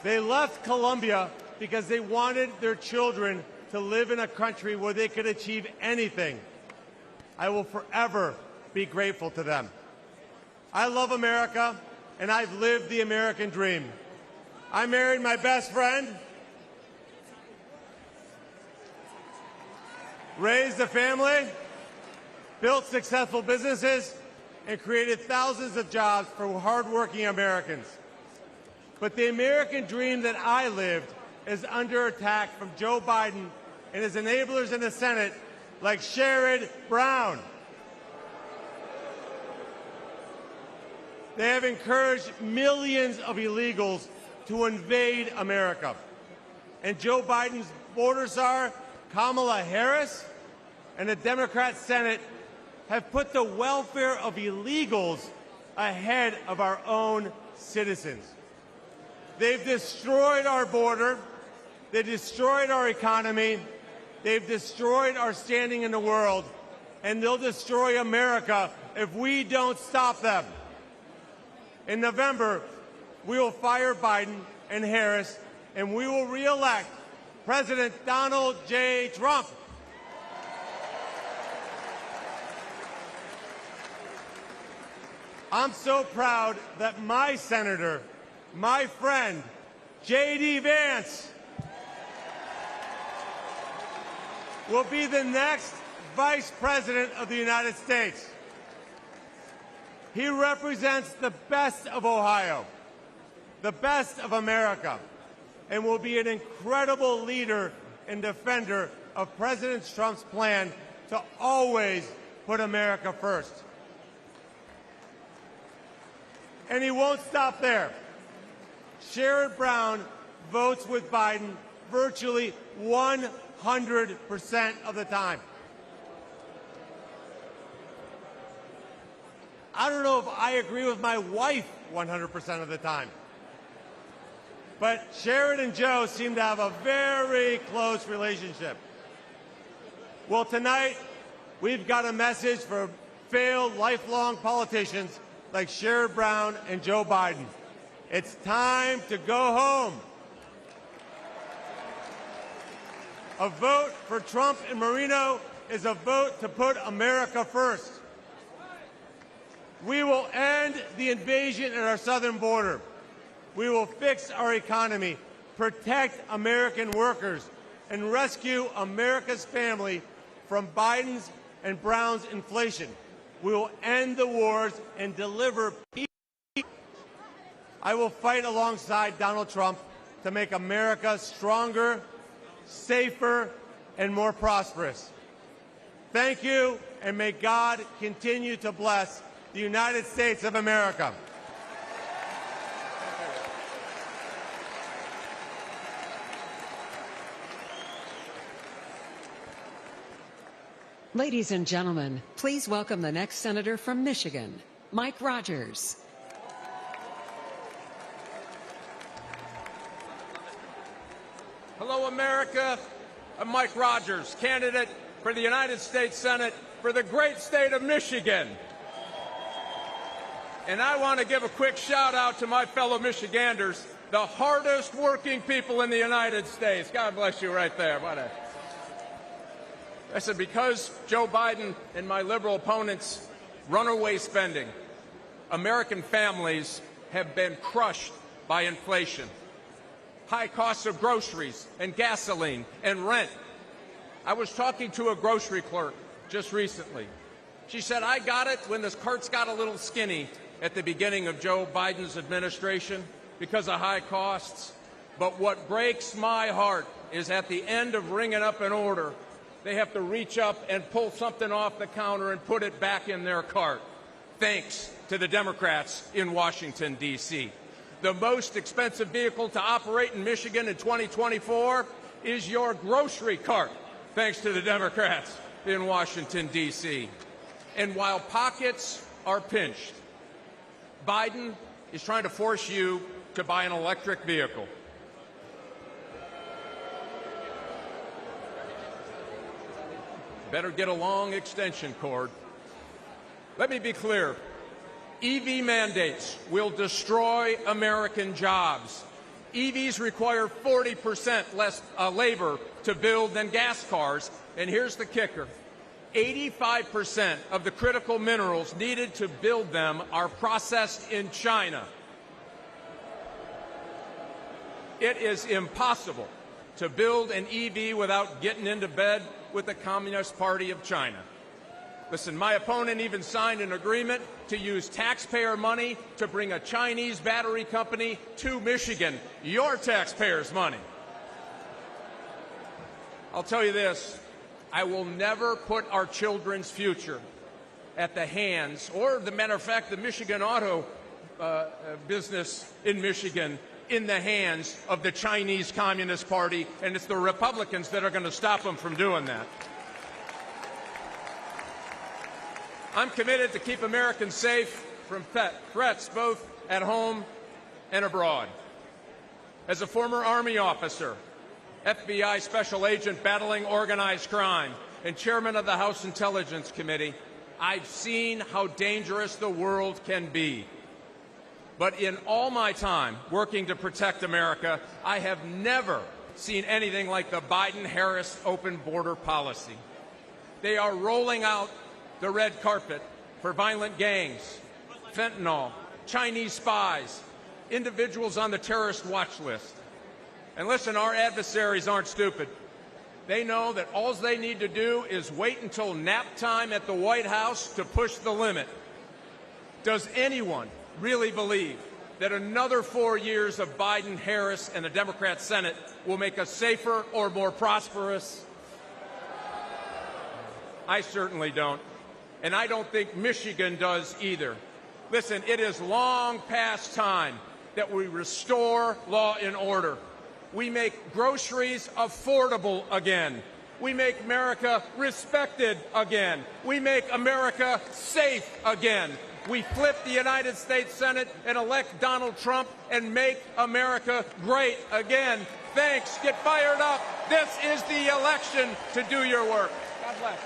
They left Colombia because they wanted their children to live in a country where they could achieve anything. I will forever be grateful to them. I love America, and I've lived the American dream. I married my best friend, raised a family, built successful businesses, and created thousands of jobs for hardworking Americans. But the American dream that I lived is under attack from Joe Biden and his enablers in the Senate like Sherrod Brown. They have encouraged millions of illegals to invade America. And Joe Biden's border czar, Kamala Harris, and the Democrat Senate have put the welfare of illegals ahead of our own citizens. They've destroyed our border. They destroyed our economy. They've destroyed our standing in the world. And they'll destroy America if we don't stop them. In November, we will fire Biden and Harris, and we will re-elect President Donald J. Trump. I'm so proud that my senator, my friend, J.D. Vance, will be the next Vice President of the United States. He represents the best of Ohio, the best of America, and will be an incredible leader and defender of President Trump's plan to always put America first. And he won't stop there. Sherrod Brown votes with Biden virtually 100% of the time. I don't know if I agree with my wife 100% of the time. But Sherrod and Joe seem to have a very close relationship. Well, tonight, we've got a message for failed lifelong politicians like Sherrod Brown and Joe Biden. It's time to go home. A vote for Trump and Moreno is a vote to put America first. We will end the invasion at our southern border. We will fix our economy, protect American workers, and rescue America's family from Biden's and Brown's inflation. We will end the wars and deliver peace. I will fight alongside Donald Trump to make America stronger, safer, and more prosperous. Thank you, and may God continue to bless the United States of America. Ladies and gentlemen, please welcome the next senator from Michigan, Mike Rogers. Hello, America. I'm Mike Rogers, candidate for the United States Senate for the great state of Michigan. And I want to give a quick shout out to my fellow Michiganders, the hardest working people in the United States. God bless you right there. I said, because Joe Biden and my liberal opponents' runaway spending, American families have been crushed by inflation. High costs of groceries and gasoline and rent. I was talking to a grocery clerk just recently. She said, I got it when this carts got a little skinny at the beginning of Joe Biden's administration because of high costs. But what breaks my heart is at the end of ringing up an order, they have to reach up and pull something off the counter and put it back in their cart, thanks to the Democrats in Washington, D.C. The most expensive vehicle to operate in Michigan in 2024 is your grocery cart, thanks to the Democrats in Washington, D.C. And while pockets are pinched, Biden is trying to force you to buy an electric vehicle. Better get a long extension cord. Let me be clear. EV mandates will destroy American jobs. EVs require 40% less labor to build than gas cars. And here's the kicker. 85% of the critical minerals needed to build them are processed in China. It is impossible to build an EV without getting into bed with the Communist Party of China. Listen, my opponent even signed an agreement to use taxpayer money to bring a Chinese battery company to Michigan, your taxpayers' money. I'll tell you this, I will never put our children's future at the hands, or the matter of fact, the Michigan auto business in Michigan, in the hands of the Chinese Communist Party, and it's the Republicans that are going to stop them from doing that. I'm committed to keep Americans safe from threats both at home and abroad. As a former Army officer, FBI special agent battling organized crime, and chairman of the House Intelligence Committee, I've seen how dangerous the world can be. But in all my time working to protect America, I have never seen anything like the Biden-Harris open border policy. They are rolling out the red carpet for violent gangs, fentanyl, Chinese spies, individuals on the terrorist watch list. And listen, our adversaries aren't stupid. They know that all they need to do is wait until nap time at the White House to push the limit. Does anyone really believe that another 4 years of Biden, Harris, and the Democrat Senate will make us safer or more prosperous? I certainly don't. And I don't think Michigan does either. Listen, it is long past time that we restore law and order. We make groceries affordable again. We make America respected again. We make America safe again. We flip the United States Senate and elect Donald Trump and make America great again. Thanks. Get fired up. This is the election to do your work. God bless.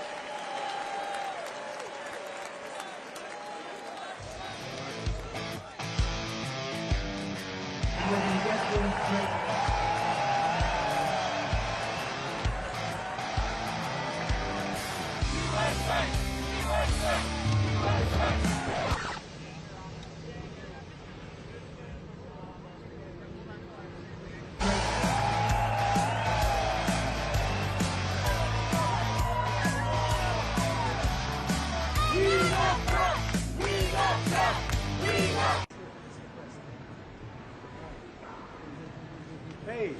Hey.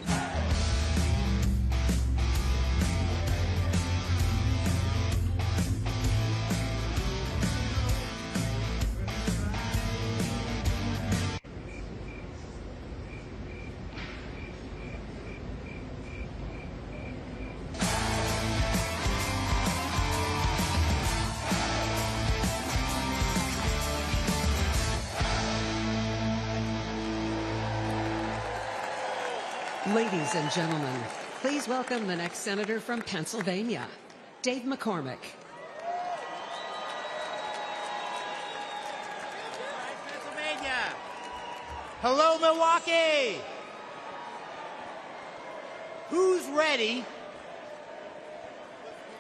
Ladies and gentlemen, please welcome the next senator from Pennsylvania, Dave McCormick. Pennsylvania. Hello, Milwaukee. Who's ready?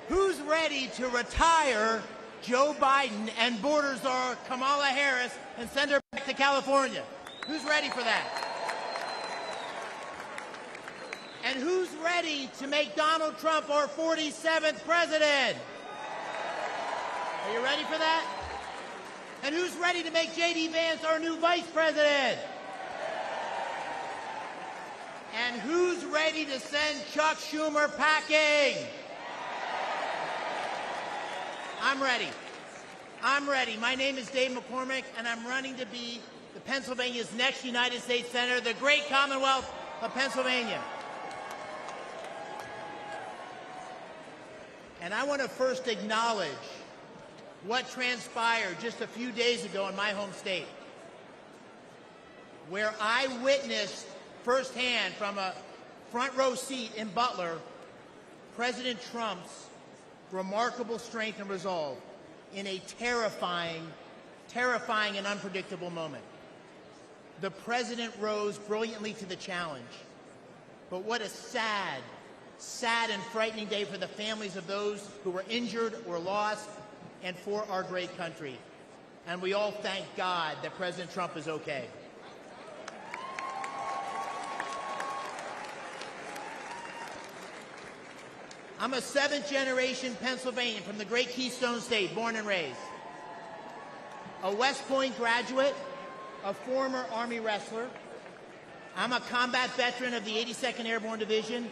Who's ready to retire Joe Biden and border czar Kamala Harris and send her back to California? Who's ready for that? And who's ready to make Donald Trump our 47th president? Are you ready for that? And who's ready to make J.D. Vance our new vice president? And who's ready to send Chuck Schumer packing? I'm ready. I'm ready. My name is Dave McCormick, and I'm running to be the Pennsylvania's next United States Senator, the great Commonwealth of Pennsylvania. And I want to first acknowledge what transpired just a few days ago in my home state, where I witnessed firsthand from a front row seat in Butler President Trump's remarkable strength and resolve in a terrifying and unpredictable moment. The president rose brilliantly to the challenge, but what a sad and frightening day for the families of those who were injured or lost and for our great country. And we all thank God that President Trump is okay. I'm a seventh-generation Pennsylvanian from the great Keystone State, born and raised. A West Point graduate, a former Army wrestler. I'm a combat veteran of the 82nd Airborne Division.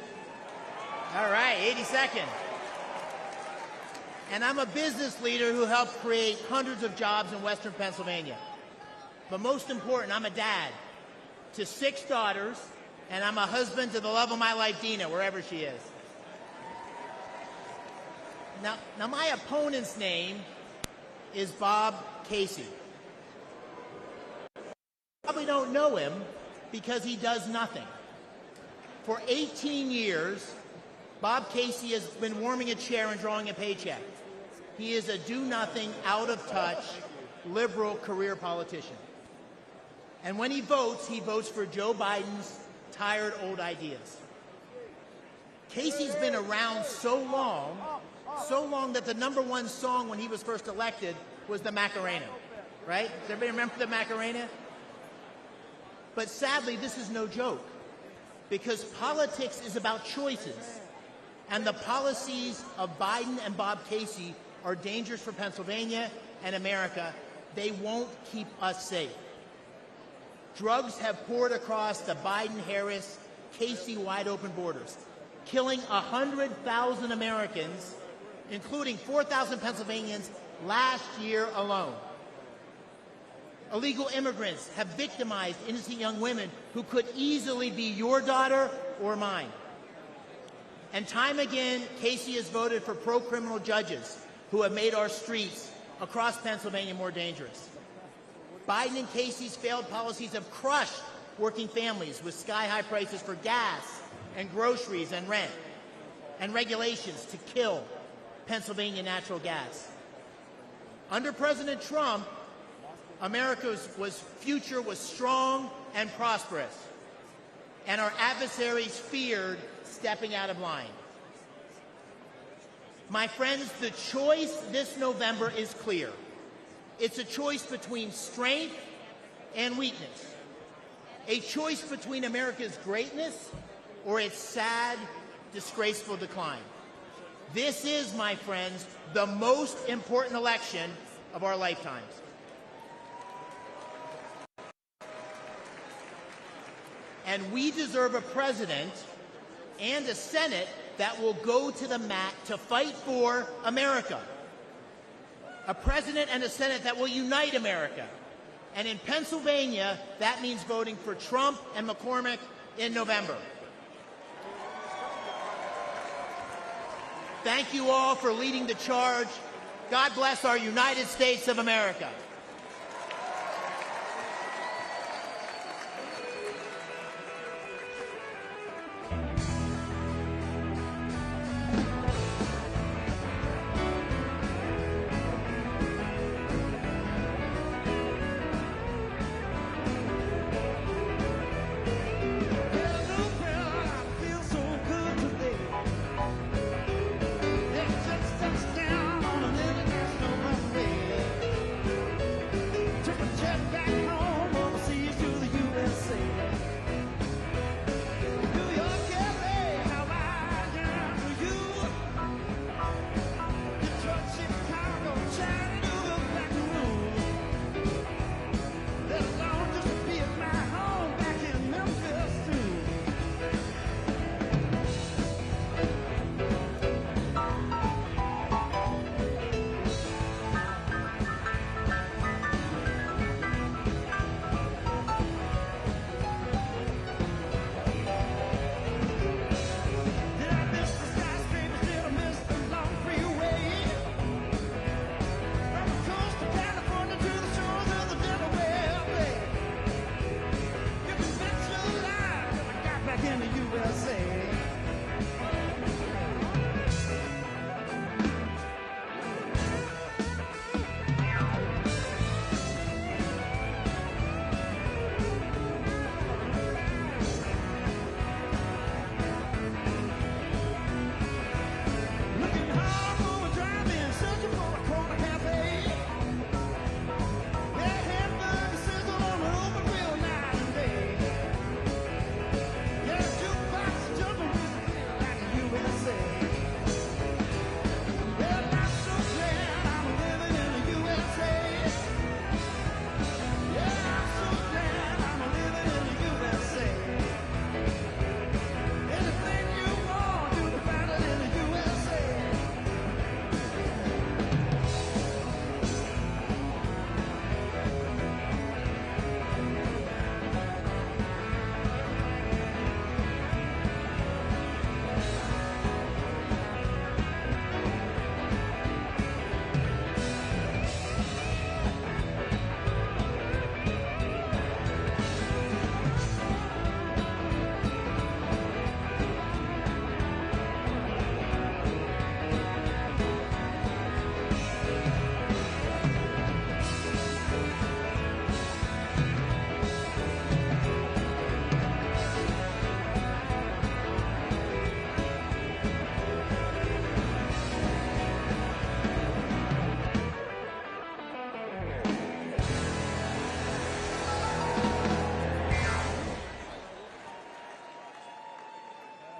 All right, 82nd. And I'm a business leader who helped create hundreds of jobs in Western Pennsylvania. But most important, I'm a dad to 6 daughters, and I'm a husband to the love of my life, Dina, wherever she is. Now my opponent's name is Bob Casey. You probably don't know him because he does nothing. For 18 years, Bob Casey has been warming a chair and drawing a paycheck. He is a do-nothing, out-of-touch, liberal career politician. And when he votes for Joe Biden's tired old ideas. Casey's been around so long that the #1 song when he was first elected was the Macarena, right? Does everybody remember the Macarena? But sadly, this is no joke, because politics is about choices. And the policies of Biden and Bob Casey are dangerous for Pennsylvania and America. They won't keep us safe. Drugs have poured across the Biden-Harris, Casey wide-open borders, killing 100,000 Americans, including 4,000 Pennsylvanians last year alone. Illegal immigrants have victimized innocent young women who could easily be your daughter or mine. And time again, Casey has voted for pro-criminal judges who have made our streets across Pennsylvania more dangerous. Biden and Casey's failed policies have crushed working families with sky-high prices for gas and groceries and rent, and regulations to kill Pennsylvania natural gas. Under President Trump, America's future was strong and prosperous, and our adversaries feared stepping out of line. My friends, the choice this November is clear. It's a choice between strength and weakness, a choice between America's greatness or its sad, disgraceful decline. This is, my friends, the most important election of our lifetimes. And we deserve a president and a Senate that will go to the mat to fight for America. A president and a Senate that will unite America. And in Pennsylvania, that means voting for Trump and McCormick in November. Thank you all for leading the charge. God bless our United States of America.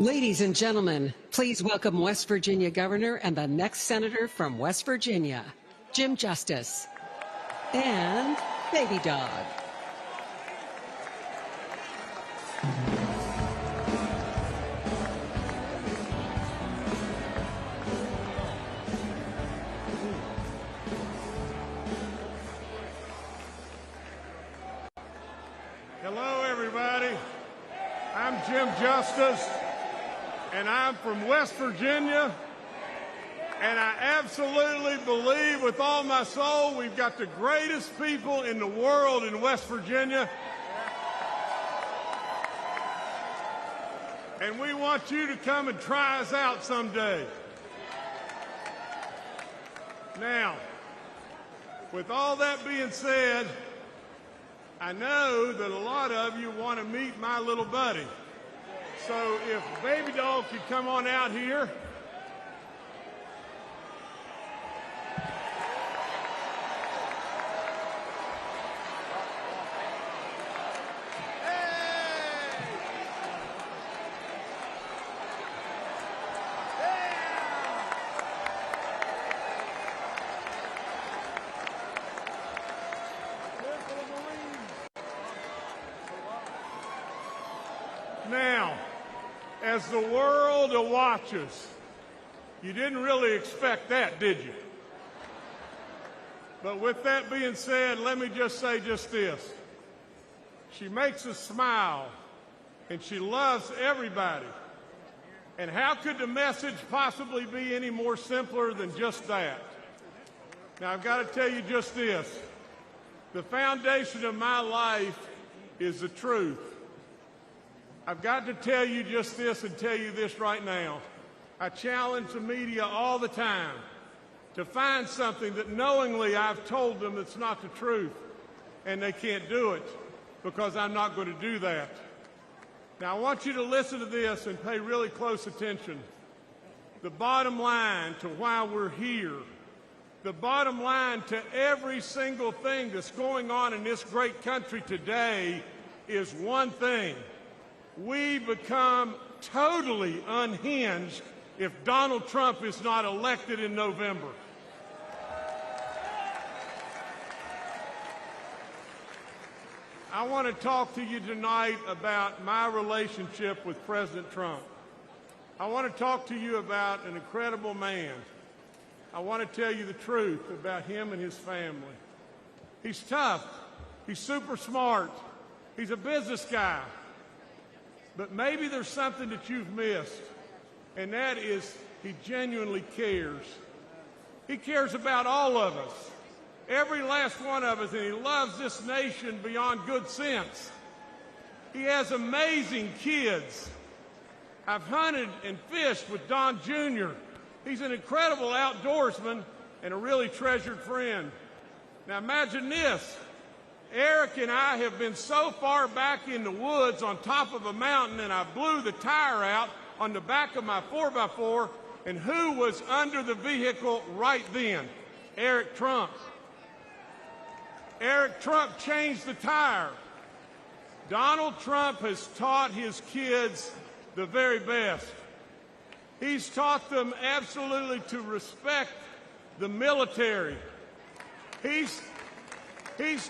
Ladies and gentlemen, please welcome West Virginia Governor and the next Senator from West Virginia, Jim Justice, and Baby Dog. Hello, everybody. I'm Jim Justice, and I'm from West Virginia, and I absolutely believe with all my soul we've got the greatest people in the world in West Virginia. And we want you to come and try us out someday. Now, with all that being said, I know that a lot of you want to meet my little buddy. So if Baby Dog could come on out here. as the world watches. You didn't really expect that, did you? But with that being said, let me just say just this. She makes us smile, and she loves everybody. And how could the message possibly be any more simpler than just that? Now, I've got to tell you just this. The foundation of my life is the truth. I've got to tell you just this and tell you this right now. I challenge the media all the time to find something that knowingly I've told them it's not the truth, and they can't do it because I'm not going to do that. Now, I want you to listen to this and pay really close attention. The bottom line to why we're here, the bottom line to every single thing that's going on in this great country today is one thing. We become totally unhinged if Donald Trump is not elected in November. I want to talk to you tonight about my relationship with President Trump. I want to talk to you about an incredible man. I want to tell you the truth about him and his family. He's tough. He's super smart. He's a business guy. But maybe there's something that you've missed, and that is he genuinely cares. He cares about all of us, every last one of us, and he loves this nation beyond good sense. He has amazing kids. I've hunted and fished with Don Jr. He's an incredible outdoorsman and a really treasured friend. Now imagine this. Eric and I have been so far back in the woods on top of a mountain, and I blew the tire out on the back of my 4x4, and who was under the vehicle right then? Eric Trump. Eric Trump changed the tire. Donald Trump has taught his kids the very best. He's taught them absolutely to respect the military. He's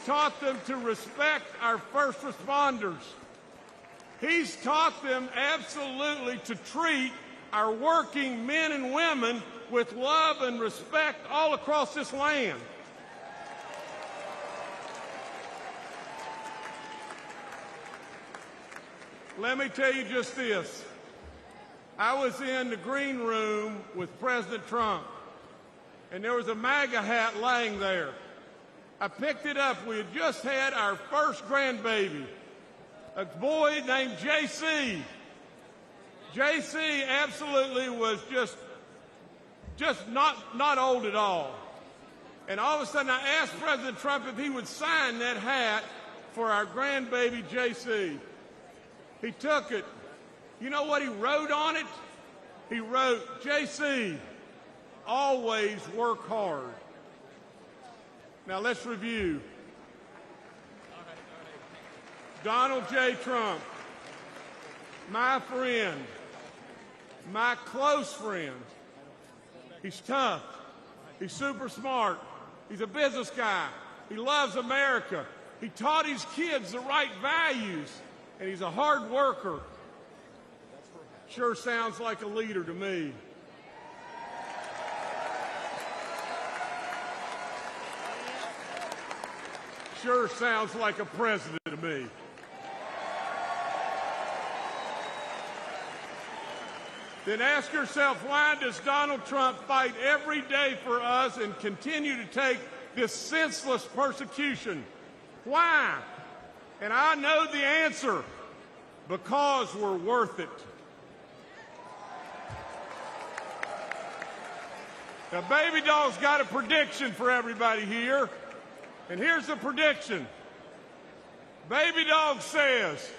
taught them to respect our first responders. He's taught them absolutely to treat our working men and women with love and respect all across this land. Let me tell you just this. I was in the green room with President Trump, and there was a MAGA hat laying there. I picked it up. We had just had our first grandbaby, a boy named J.C. J.C. absolutely was just not old at all. And all of a sudden, I asked President Trump if he would sign that hat for our grandbaby J.C. He took it. You know what he wrote on it? He wrote, J.C., always work hard. Now let's review. Donald J. Trump, my friend, my close friend. He's tough. He's super smart. He's a business guy. He loves America. He taught his kids the right values, and he's a hard worker. Sure sounds like a leader to me. Sure sounds like a president to me. Then ask yourself, why does Donald Trump fight every day for us and continue to take this senseless persecution? Why? And I know the answer. Because we're worth it. Now, Baby Doll's got a prediction for everybody here. And here's the prediction. Baby Dog says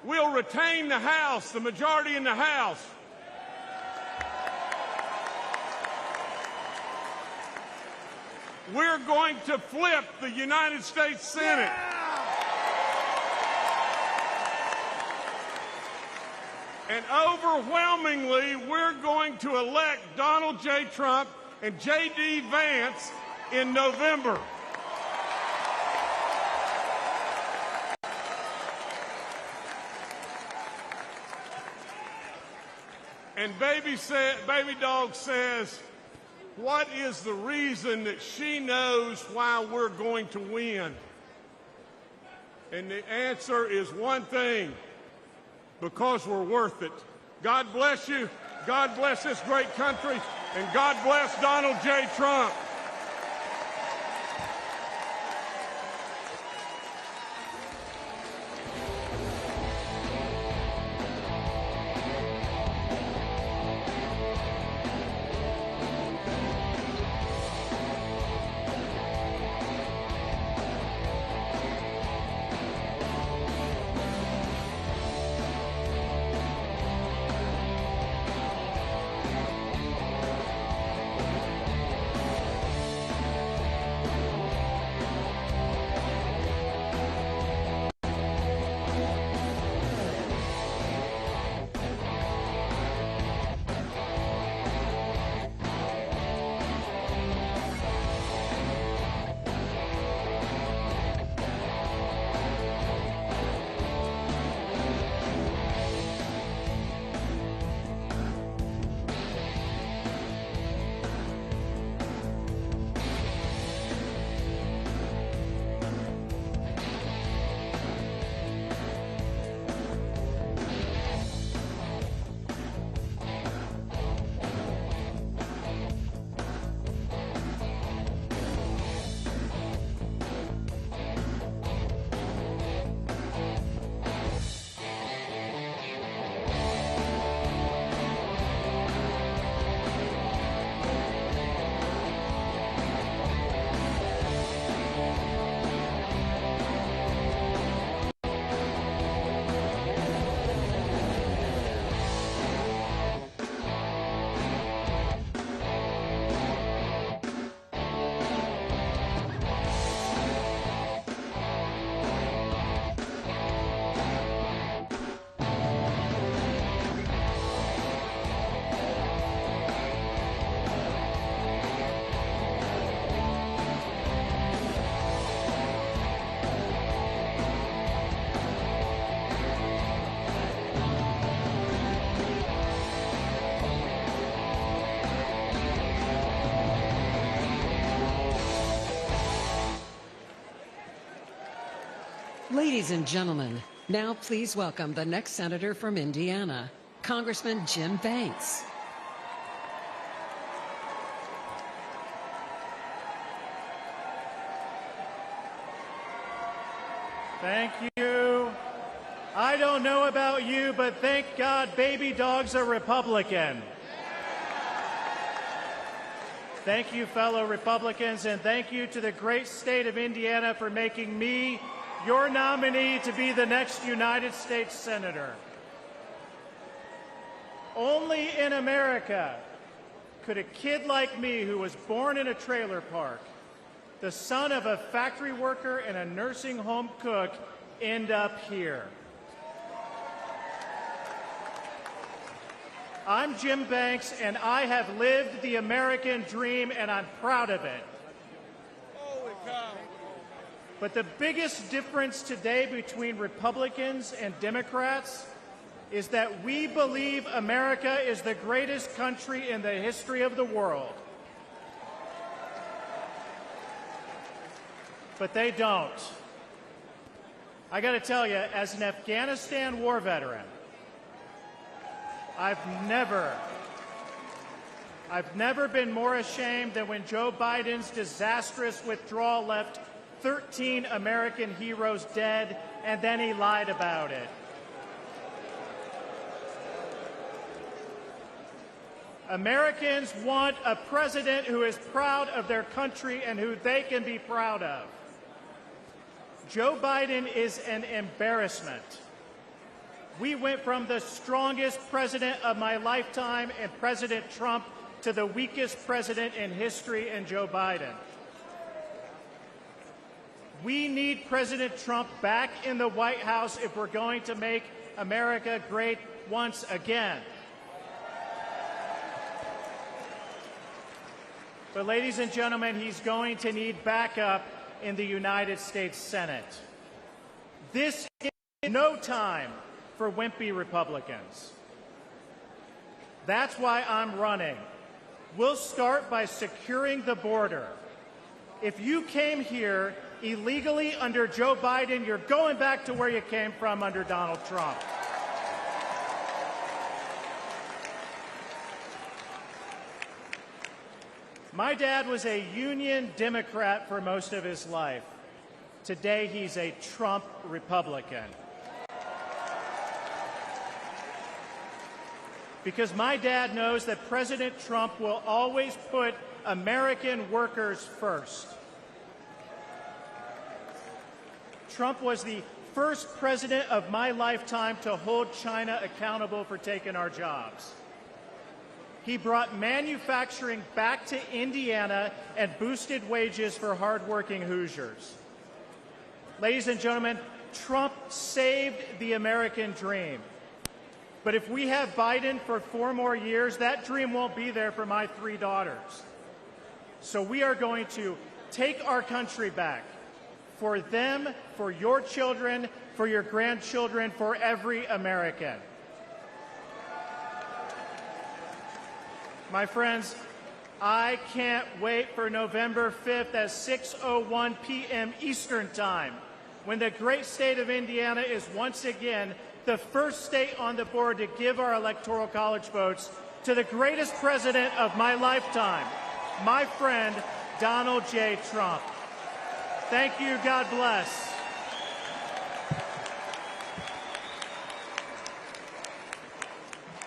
we'll retain the House, the majority in the House. We're going to flip the United States Senate. And overwhelmingly, we're going to elect Donald J. Trump and J.D. Vance in November. And baby dog says, what is the reason that she knows why we're going to win? And the answer is one thing: because we're worth it. God bless you. God bless this great country. And God bless Donald J. Trump. Ladies and gentlemen, now please welcome the next senator from Indiana, Congressman Jim Vance. Thank you. I don't know about you, but thank God baby dogs are Republican. Thank you, fellow Republicans, and thank you to the great state of Indiana for making me your nominee to be the next United States Senator. Only in America could a kid like me, who was born in a trailer park, the son of a factory worker and a nursing home cook, end up here. I'm Jim Banks, and I have lived the American dream, and I'm proud of it. Holy cow. But the biggest difference today between Republicans and Democrats is that we believe America is the greatest country in the history of the world. But they don't. I got to tell you, as an Afghanistan war veteran, I've never been more ashamed than when Joe Biden's disastrous withdrawal left 13 American heroes dead, and then he lied about it. Americans want a president who is proud of their country and who they can be proud of. Joe Biden is an embarrassment. We went from the strongest president of my lifetime in President Trump to the weakest president in history in Joe Biden. We need President Trump back in the White House if we're going to make America great once again. But ladies and gentlemen, he's going to need backup in the United States Senate. This is no time for wimpy Republicans. That's why I'm running. We'll start by securing the border. If you came here illegally under Joe Biden, you're going back to where you came from under Donald Trump. My dad was a Union Democrat for most of his life. Today, he's a Trump Republican. Because my dad knows that President Trump will always put American workers first. Trump was the first president of my lifetime to hold China accountable for taking our jobs. He brought manufacturing back to Indiana and boosted wages for hardworking Hoosiers. Ladies and gentlemen, Trump saved the American dream. But if we have Biden for 4 more years, that dream won't be there for my 3 daughters. So we are going to take our country back for them, for your children, for your grandchildren, for every American. My friends, I can't wait for November 5th at 6:01 p.m. Eastern Time, when the great state of Indiana is once again the first state on the board to give our Electoral College votes to the greatest president of my lifetime, my friend, Donald J. Trump. Thank you. God bless.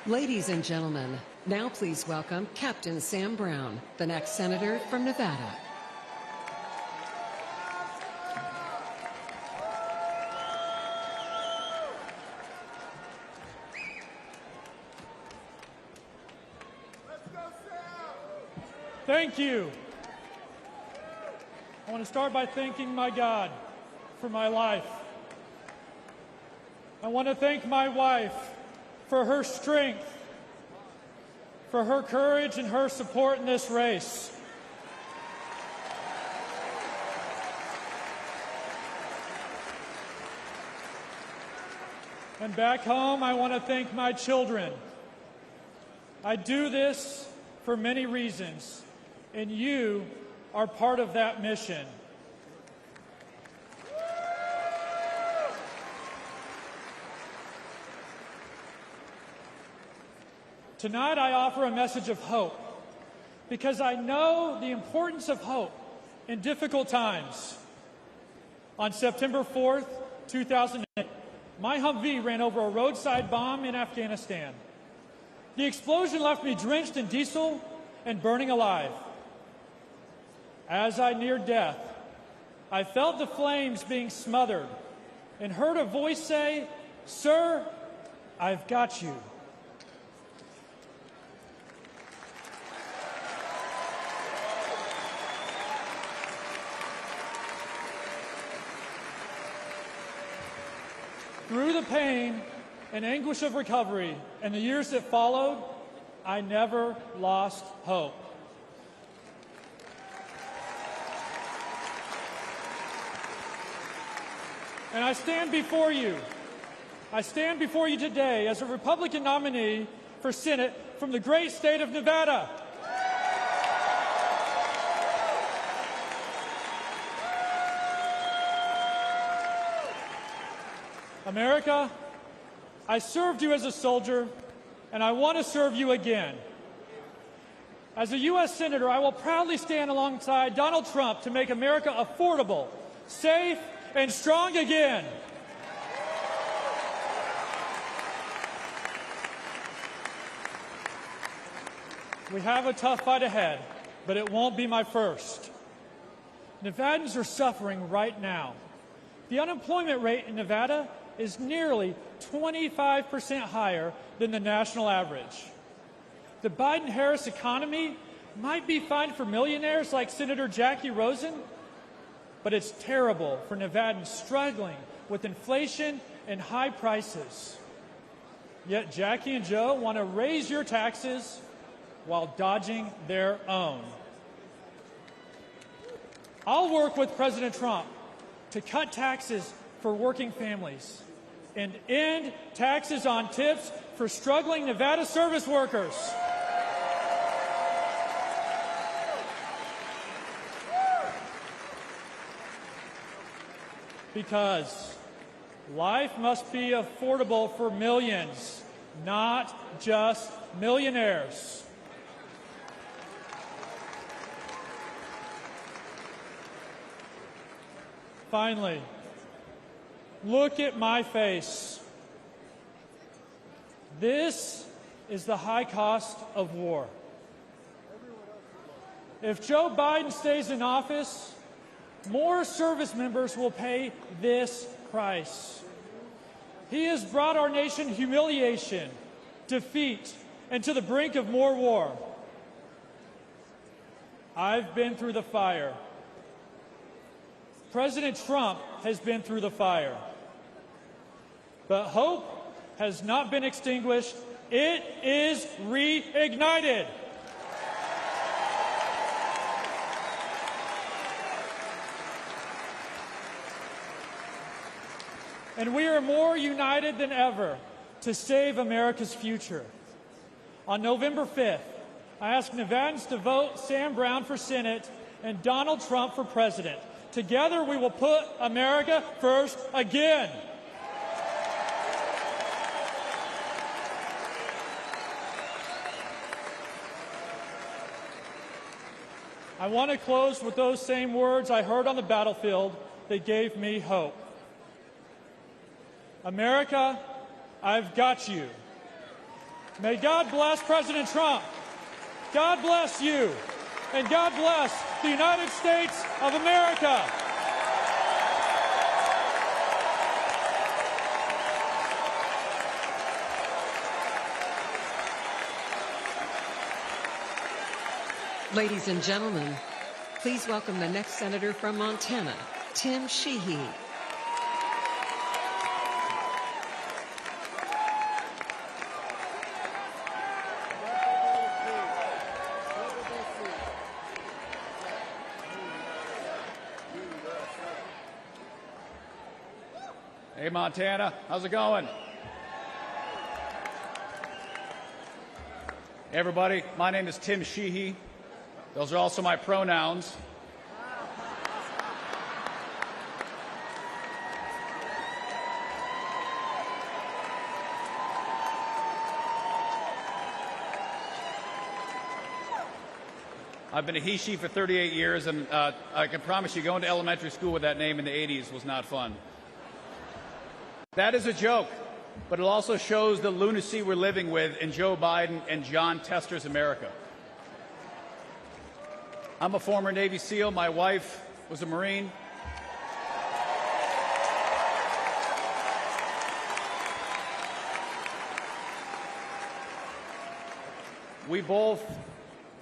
Ladies and gentlemen, now please welcome Captain Sam Brown, the next senator from Nevada. Thank you. I want to start by thanking my God for my life. I want to thank my wife for her strength, for her courage and her support in this race. And back home, I want to thank my children. I do this for many reasons, and you are part of that mission. Tonight, I offer a message of hope, because I know the importance of hope in difficult times. On September 4th, 2008, my Humvee ran over a roadside bomb in Afghanistan. The explosion left me drenched in diesel and burning alive. As I neared death, I felt the flames being smothered and heard a voice say, "Sir, I've got you." Through the pain and anguish of recovery and the years that followed, I never lost hope. And I stand before you. I stand before you today as a Republican nominee for Senate from the great state of Nevada. America, I served you as a soldier, and I want to serve you again. As a U.S. Senator, I will proudly stand alongside Donald Trump to make America affordable, safe, and strong again. We have a tough fight ahead, but it won't be my first. Nevadans are suffering right now. The unemployment rate in Nevada is nearly 25% higher than the national average. The Biden-Harris economy might be fine for millionaires like Senator Jackie Rosen, but it's terrible for Nevadans struggling with inflation and high prices. Yet Jackie and Joe want to raise your taxes while dodging their own. I'll work with President Trump to cut taxes for working families and end taxes on tips for struggling Nevada service workers. Because life must be affordable for millions, not just millionaires. Finally, look at my face. This is the high cost of war. If Joe Biden stays in office, more service members will pay this price. He has brought our nation humiliation, defeat, and to the brink of more war. I've been through the fire. President Trump has been through the fire. But hope has not been extinguished. It is reignited. And we are more united than ever to save America's future. On November 5th, I asked Nevadans to vote Sam Brown for Senate and Donald Trump for President. Together, we will put America first again. I want to close with those same words I heard on the battlefield that gave me hope. America, I've got you. May God bless President Trump. God bless you. And God bless the United States of America. Ladies and gentlemen, please welcome the next senator from Montana, Tim Sheehy. Hey, Montana, how's it going? Hey, everybody, my name is Tim Sheehy. Those are also my pronouns. I've been a he-she for 38 years, and I can promise you going to elementary school with that name in the 80s was not fun. That is a joke, but it also shows the lunacy we're living with in Joe Biden and John Tester's America. I'm a former Navy SEAL. My wife was a Marine. We both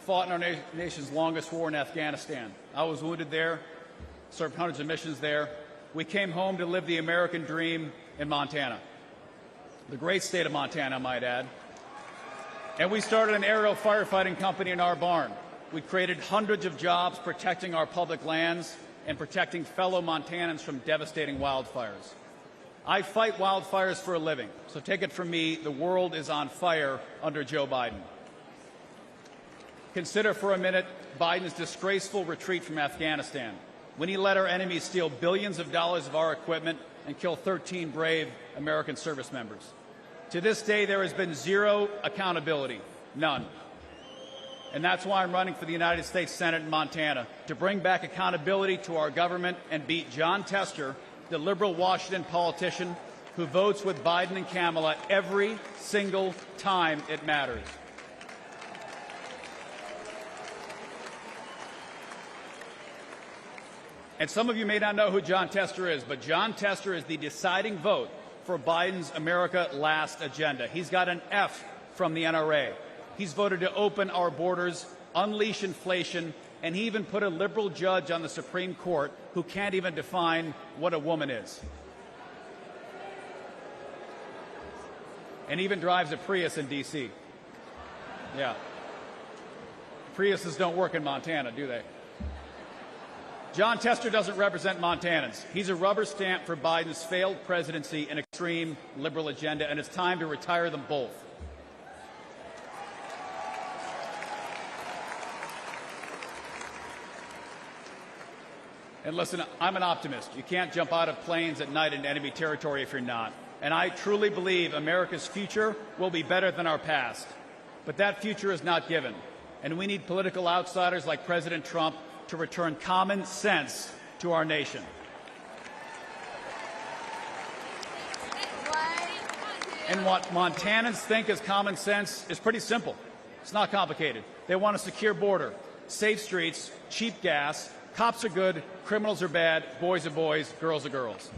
fought in our nation's longest war in Afghanistan. I was wounded there, served hundreds of missions there. We came home to live the American dream in Montana, the great state of Montana, I might add. And we started an aerial firefighting company in our barn. We created hundreds of jobs protecting our public lands and protecting fellow Montanans from devastating wildfires. I fight wildfires for a living, so take it from me, the world is on fire under Joe Biden. Consider for a minute Biden's disgraceful retreat from Afghanistan, when he let our enemies steal billions of dollars of our equipment and kill 13 brave American service members. To this day, there has been zero accountability, none. And that's why I'm running for the United States Senate in Montana, to bring back accountability to our government and beat John Tester, the liberal Washington politician who votes with Biden and Kamala every single time it matters. And some of you may not know who John Tester is, but John Tester is the deciding vote for Biden's America Last agenda. He's got an F from the NRA. He's voted to open our borders, unleash inflation, and he even put a liberal judge on the Supreme Court who can't even define what a woman is. And even drives a Prius in D.C. Yeah. Priuses don't work in Montana, do they? John Tester doesn't represent Montanans. He's a rubber stamp for Biden's failed presidency and extreme liberal agenda, and it's time to retire them both. And listen, I'm an optimist. You can't jump out of planes at night into enemy territory if you're not. And I truly believe America's future will be better than our past. But that future is not given. And we need political outsiders like President Trump to return common sense to our nation. And what Montanans think is common sense is pretty simple. It's not complicated. They want a secure border, safe streets, cheap gas, cops are good, criminals are bad, boys are boys, girls are girls.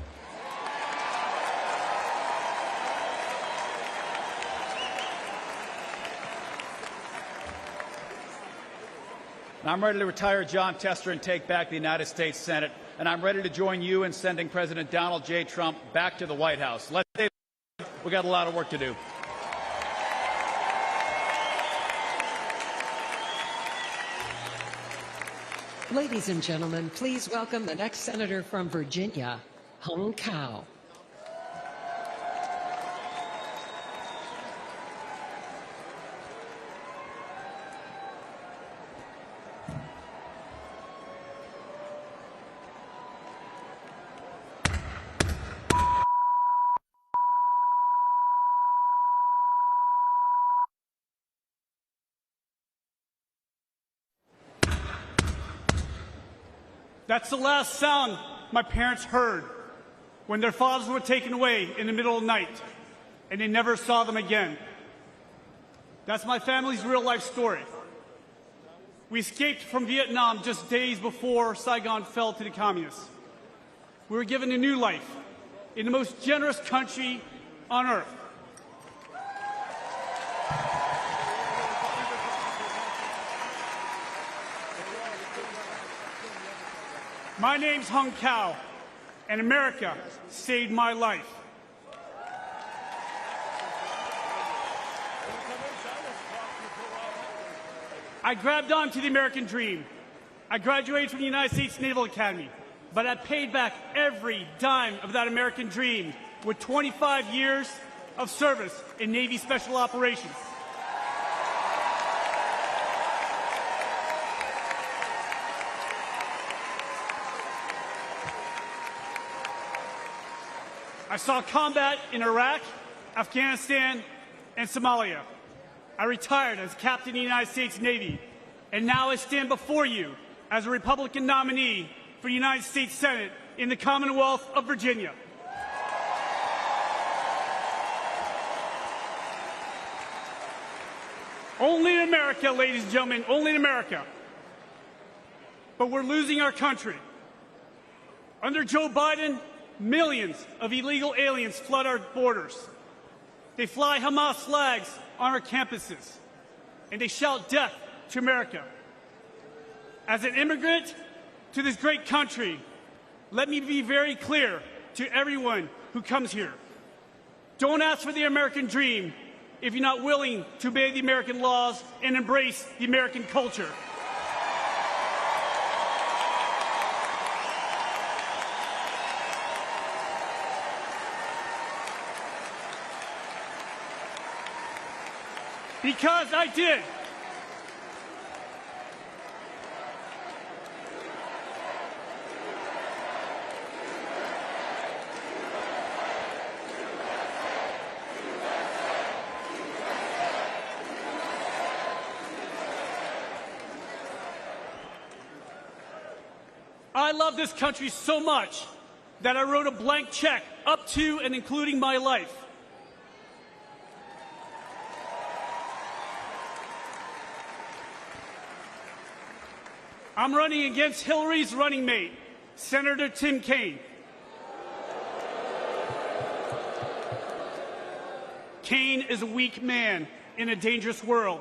And I'm ready to retire John Tester and take back the United States Senate. And I'm ready to join you in sending President Donald J. Trump back to the White House. Let's stay. We got a lot of work to do. Ladies and gentlemen, please welcome the next senator from Virginia, Hung Cao. That's the last sound my parents heard when their fathers were taken away in the middle of the night, and they never saw them again. That's my family's real-life story. We escaped from Vietnam just days before Saigon fell to the communists. We were given a new life in the most generous country on earth. My name's Hung Cao, and America saved my life. I grabbed onto the American dream. I graduated from the United States Naval Academy, but I paid back every dime of that American dream with 25 years of service in Navy Special Operations. I saw combat in Iraq, Afghanistan, and Somalia. I retired as captain of the United States Navy, and now I stand before you as a Republican nominee for the United States Senate in the Commonwealth of Virginia. Only in America, ladies and gentlemen, only in America. But we're losing our country. Under Joe Biden, millions of illegal aliens flood our borders. They fly Hamas flags on our campuses, and they shout death to America. As an immigrant to this great country, let me be very clear to everyone who comes here. Don't ask for the American dream if you're not willing to obey the American laws and embrace the American culture. Because I did. I love this country so much that I wrote a blank check up to and including my life. I'm running against Hillary's running mate, Senator Tim Kaine. Kaine is a weak man in a dangerous world.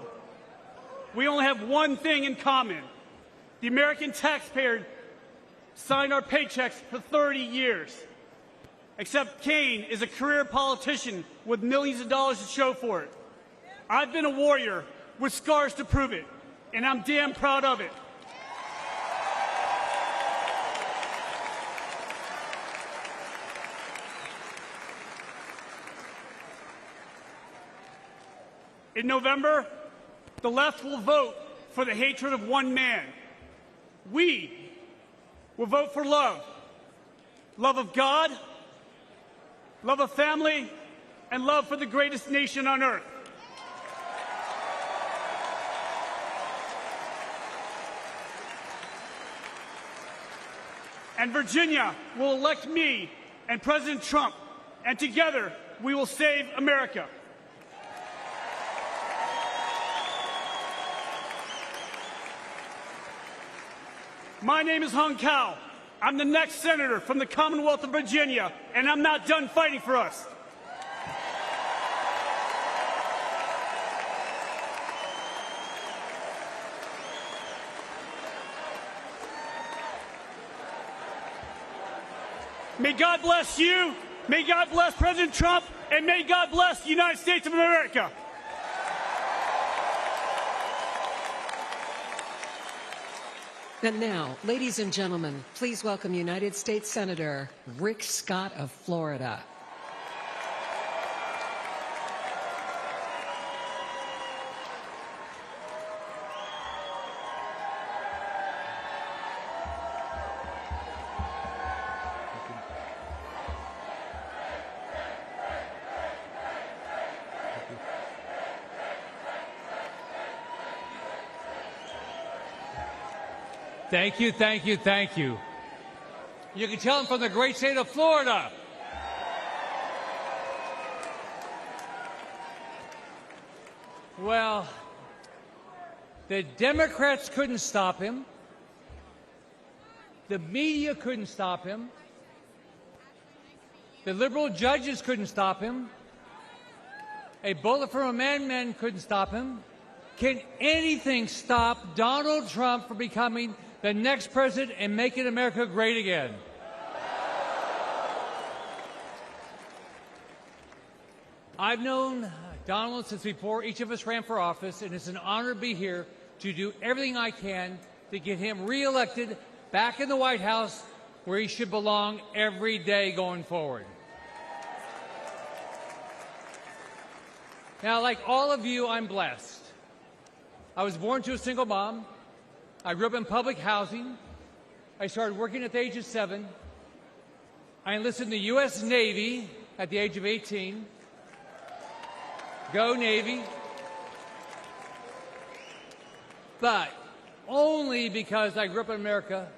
We only have one thing in common. The American taxpayer signed our paychecks for 30 years. Except Kaine is a career politician with millions of dollars to show for it. I've been a warrior with scars to prove it, and I'm damn proud of it. In November, the left will vote for the hatred of one man. We will vote for love. Love of God, love of family, and love for the greatest nation on earth. And Virginia will elect me and President Trump, and together we will save America. My name is Hung Cao. I'm the next senator from the Commonwealth of Virginia, and I'm not done fighting for us. May God bless you, may God bless President Trump, and may God bless the United States of America. And now, ladies and gentlemen, please welcome United States Senator Rick Scott of Florida. Thank you, thank you, thank you. You can tell I'm from the great state of Florida. Well, the Democrats couldn't stop him. The media couldn't stop him. The liberal judges couldn't stop him. A bullet from a madman couldn't stop him. Can anything stop Donald Trump from becoming the next president and making America great again? I've known Donald since before each of us ran for office, and it's an honor to be here to do everything I can to get him reelected back in the White House where he should belong every day going forward. Now, like all of you, I'm blessed. I was born to a single mom. I grew up in public housing. I started working at the age of 7. I enlisted in the U.S. Navy at the age of 18. Go Navy. But only because I grew up in America,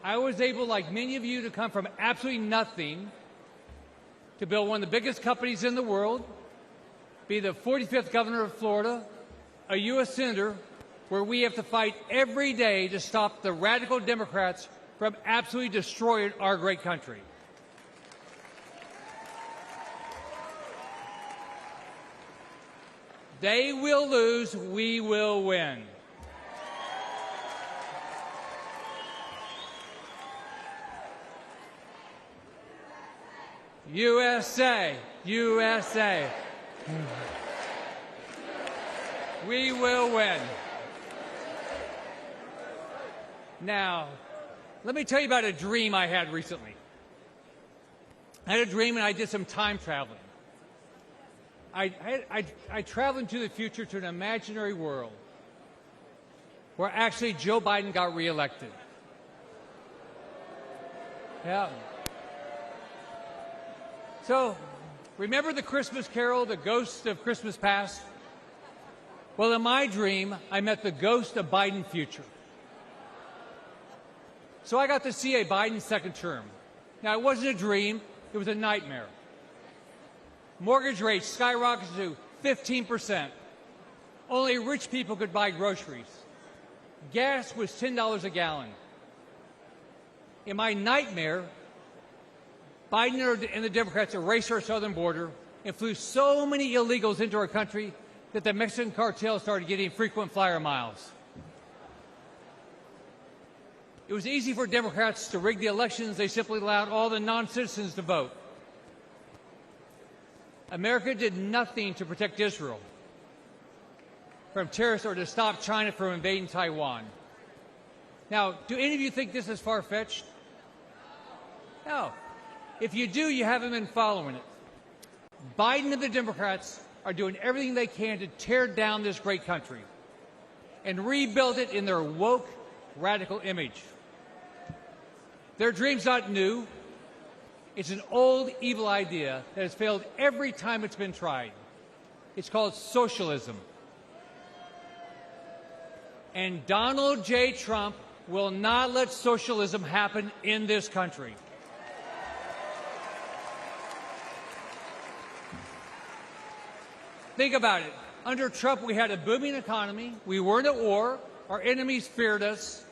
I was able, like many of you, to come from absolutely nothing to build one of the biggest companies in the world, be the 45th governor of Florida, a U.S. senator, where we have to fight every day to stop the radical Democrats from absolutely destroying our great country. They will lose, we will win. USA, USA. We will win. Now, let me tell you about a dream I had recently. I had a dream and I did some time traveling. I traveled into the future to an imaginary world where actually Joe Biden got reelected. Yeah. So, remember the Christmas Carol, the ghost of Christmas past? Well, in my dream, I met the ghost of Biden's future. So I got to see a Biden second term. Now, it wasn't a dream, it was a nightmare. Mortgage rates skyrocketed to 15%. Only rich people could buy groceries. Gas was $10 a gallon. In my nightmare, Biden and the Democrats erased our southern border and flew so many illegals into our country that the Mexican cartel started getting frequent flyer miles. It was easy for Democrats to rig the elections. They simply allowed all the non-citizens to vote. America did nothing to protect Israel from terrorists or to stop China from invading Taiwan. Now, do any of you think this is far-fetched? No. If you do, you haven't been following it. Biden and the Democrats are doing everything they can to tear down this great country and rebuild it in their woke, radical image. Their dream's not new. It's an old, evil idea that has failed every time it's been tried. It's called socialism. And Donald J. Trump will not let socialism happen in this country. Think about it. Under Trump, we had a booming economy. We weren't at war. Our enemies feared us.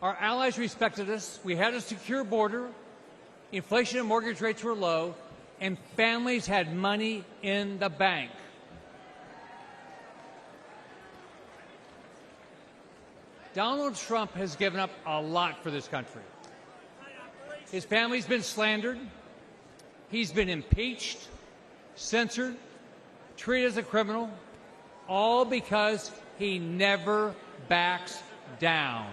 Our allies respected us. We had a secure border. Inflation and mortgage rates were low. And families had money in the bank. Donald Trump has given up a lot for this country. His family's been slandered. He's been impeached, censored, treated as a criminal, all because he never backs down.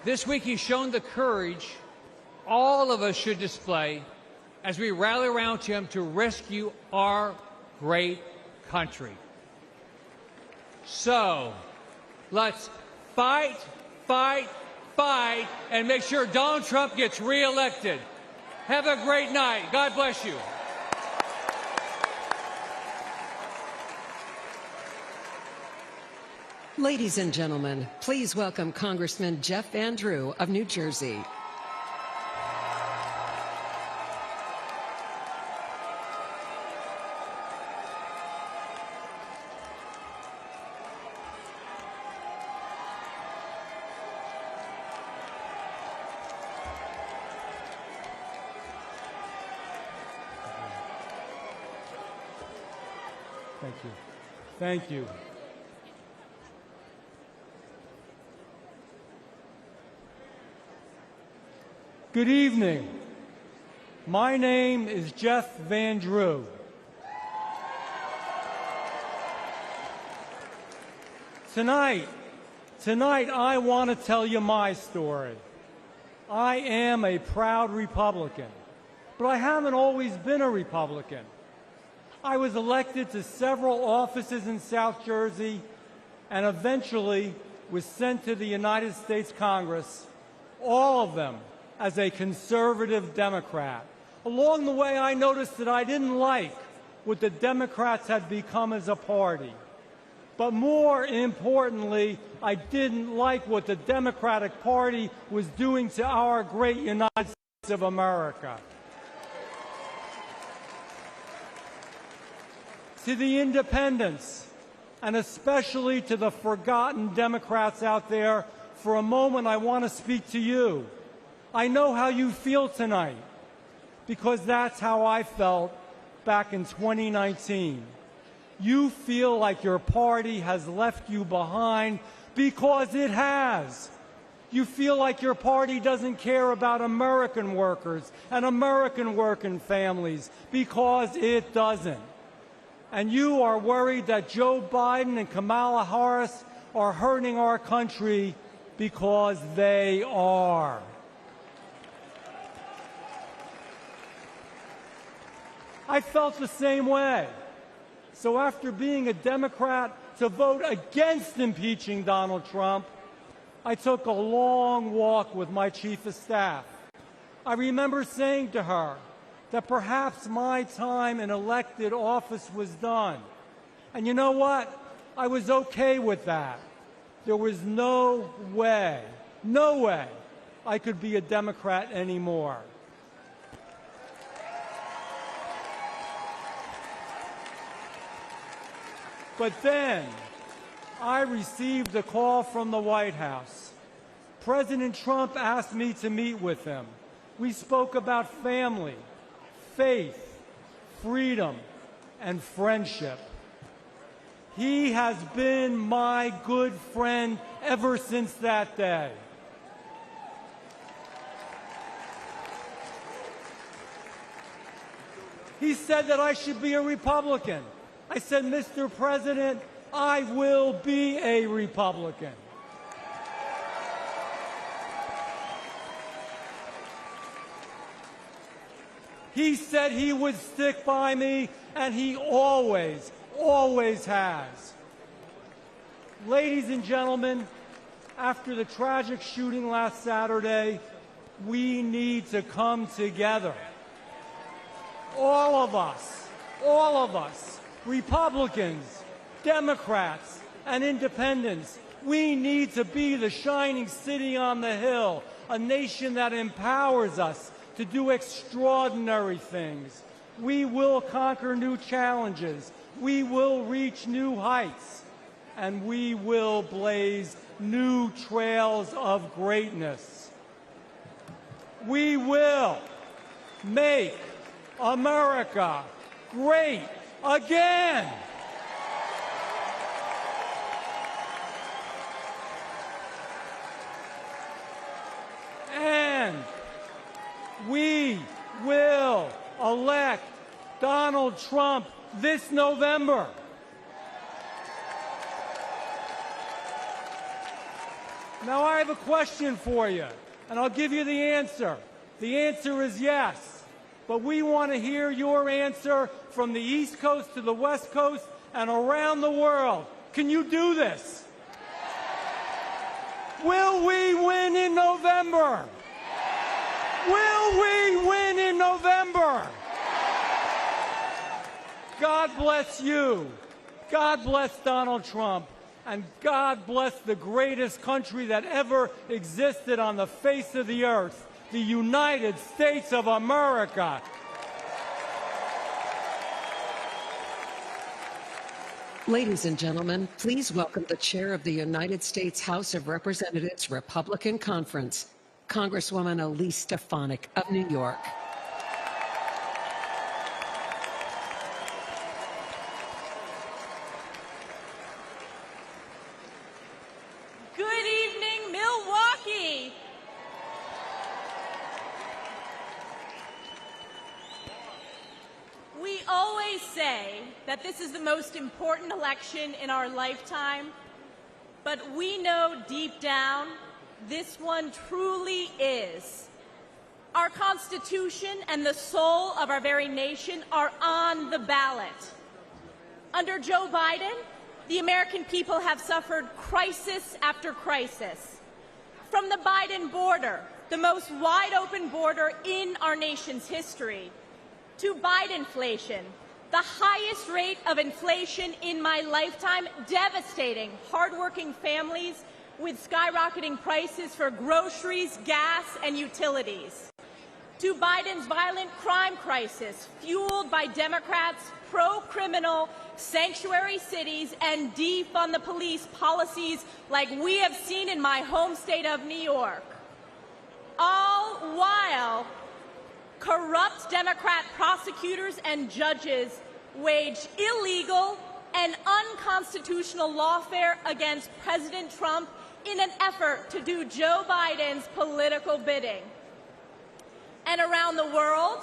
This week he's shown the courage all of us should display as we rally around him to rescue our great country. So, let's fight, fight, fight, and make sure Donald Trump gets reelected. Have a great night. God bless you. Ladies and gentlemen, please welcome Congressman Jeff Van Drew of New Jersey. Thank you. Thank you. Good evening. My name is Jeff Van Drew. Tonight I want to tell you my story. I am a proud Republican, but I haven't always been a Republican. I was elected to several offices in South Jersey and eventually was sent to the United States Congress, all of them as a conservative Democrat. Along the way, I noticed that I didn't like what the Democrats had become as a party. But more importantly, I didn't like what the Democratic Party was doing to our great United States of America. To the independents, and especially to the forgotten Democrats out there, for a moment I want to speak to you. I know how you feel tonight, because that's how I felt back in 2019. You feel like your party has left you behind, because it has. You feel like your party doesn't care about American workers and American working families, because it doesn't. And you are worried that Joe Biden and Kamala Harris are hurting our country, because they are. I felt the same way. So after being a Democrat to vote against impeaching Donald Trump, I took a long walk with my chief of staff. I remember saying to her that perhaps my time in elected office was done. And you know what? I was okay with that. There was no way I could be a Democrat anymore. But then I received a call from the White House. President Trump asked me to meet with him. We spoke about family, faith, freedom, and friendship. He has been my good friend ever since that day. He said that I should be a Republican. I said, Mr. President, I will be a Republican. He said he would stick by me, and he always, always has. Ladies and gentlemen, after the tragic shooting last Saturday, we need to come together. All of us, Republicans, Democrats, and independents, we need to be the shining city on the hill, a nation that empowers us to do extraordinary things. We will conquer new challenges. We will reach new heights. And we will blaze new trails of greatness. We will make America great again. And we will elect Donald Trump this November. Now, I have a question for you, and I'll give you the answer. The answer is yes, but we want to hear your answer from the East Coast to the West Coast and around the world. Can you do this? Will we win in November? Will we win in November? God bless you. God bless Donald Trump. And God bless the greatest country that ever existed on the face of the earth, the United States of America. Ladies and gentlemen, please welcome the chair of the United States House of Representatives Republican Conference, Congresswoman Elise Stefanik of New York. Good evening, Milwaukee. We always say that this is the most important election in our lifetime, but we know deep down this one truly is. Our Constitution and the soul of our very nation are on the ballot. Under Joe Biden, the American people have suffered crisis after crisis. From the Biden border, the most wide-open border in our nation's history, to Bidenflation, the highest rate of inflation in my lifetime, devastating hardworking families with skyrocketing prices for groceries, gas, and utilities. To Biden's violent crime crisis, fueled by Democrats' pro-criminal sanctuary cities and defund the police policies like we have seen in my home state of New York. All while corrupt Democrat prosecutors and judges wage illegal and unconstitutional lawfare against President Trump in an effort to do Joe Biden's political bidding. And around the world,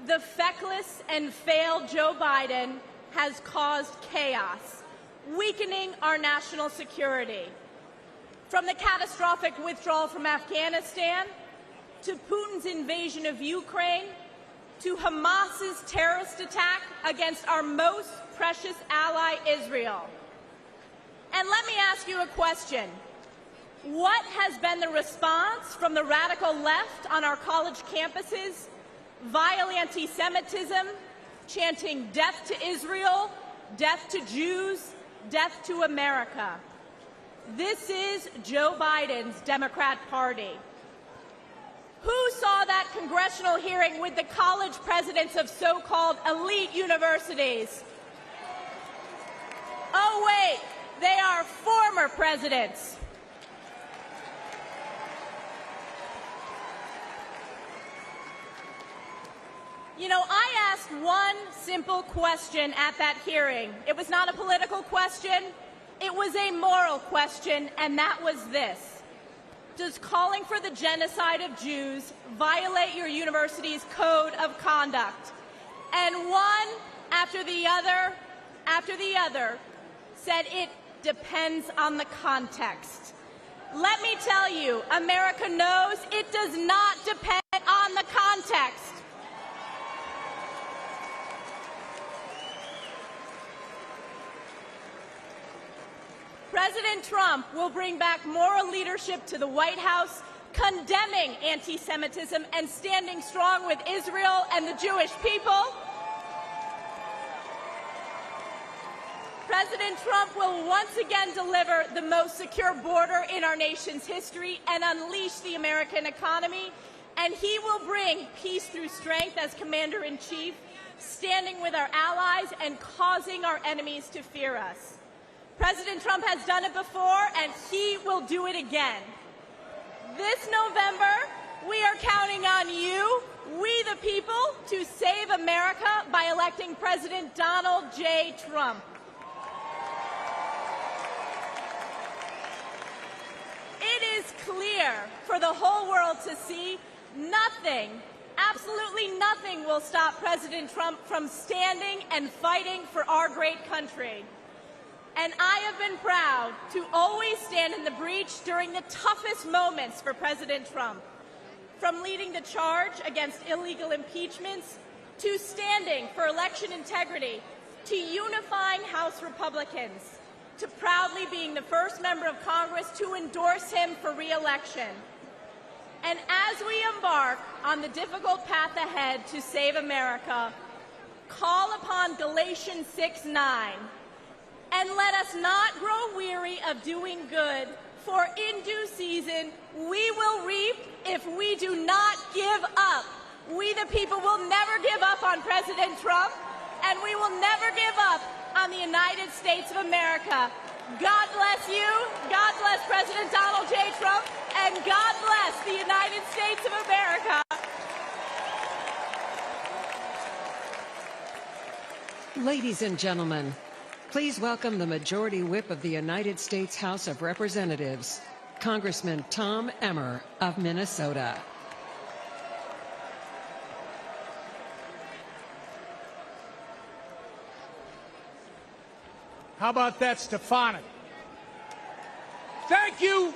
the feckless and failed Joe Biden has caused chaos, weakening our national security. From the catastrophic withdrawal from Afghanistan, to Putin's invasion of Ukraine, to Hamas's terrorist attack against our most precious ally, Israel. And let me ask you a question. What has been the response from the radical left on our college campuses? Vile anti-Semitism, chanting death to Israel, death to Jews, death to America. This is Joe Biden's Democrat Party. Who saw that congressional hearing with the college presidents of so-called elite universities? Oh, wait, they are former presidents. You know, I asked one simple question at that hearing. It was not a political question. It was a moral question, and that was this. Does calling for the genocide of Jews violate your university's code of conduct? And one after the other, said it depends on the context. Let me tell you, America knows it does not depend on the context. President Trump will bring back moral leadership to the White House, condemning anti-Semitism and standing strong with Israel and the Jewish people. President Trump will once again deliver the most secure border in our nation's history and unleash the American economy. And he will bring peace through strength as Commander-in-Chief, standing with our allies and causing our enemies to fear us. President Trump has done it before, and he will do it again. This November, we are counting on you, we the people, to save America by electing President Donald J. Trump. It is clear for the whole world to see nothing, absolutely nothing will stop President Trump from standing and fighting for our great country. And I have been proud to always stand in the breach during the toughest moments for President Trump, from leading the charge against illegal impeachments to standing for election integrity to unifying House Republicans to proudly being the first member of Congress to endorse him for re-election. And as we embark on the difficult path ahead to save America, call upon Galatians 6:9, and let us not grow weary of doing good, for in due season we will reap if we do not give up. We the people will never give up on President Trump, and we will never give up on the United States of America. God bless you, God bless President Donald J. Trump, and God bless the United States of America. Ladies and gentlemen, please welcome the Majority Whip of the United States House of Representatives, Congressman Tom Emmer of Minnesota. How about that, Stefanik? Thank you.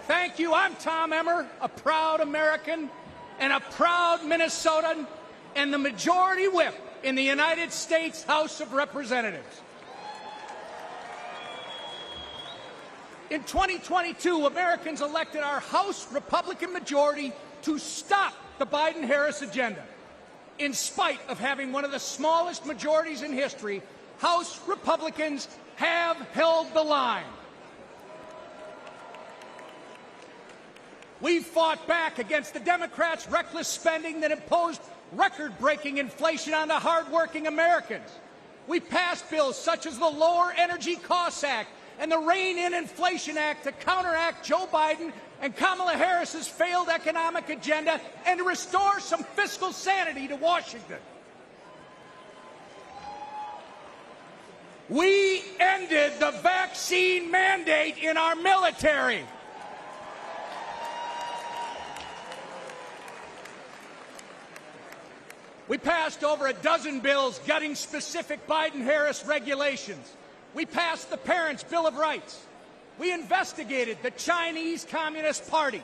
Thank you. I'm Tom Emmer, a proud American and a proud Minnesotan and the Majority Whip in the United States House of Representatives. In 2022, Americans elected our House Republican majority to stop the Biden-Harris agenda. In spite of having one of the smallest majorities in history, House Republicans have held the line. We fought back against the Democrats' reckless spending that imposed record-breaking inflation on the hardworking Americans. We passed bills such as the Lower Energy Costs Act and the Rein-in Inflation Act to counteract Joe Biden and Kamala Harris's failed economic agenda and to restore some fiscal sanity to Washington. We ended the vaccine mandate in our military. We passed over a dozen bills gutting specific Biden-Harris regulations. We passed the Parents' Bill of Rights. We investigated the Chinese Communist Party.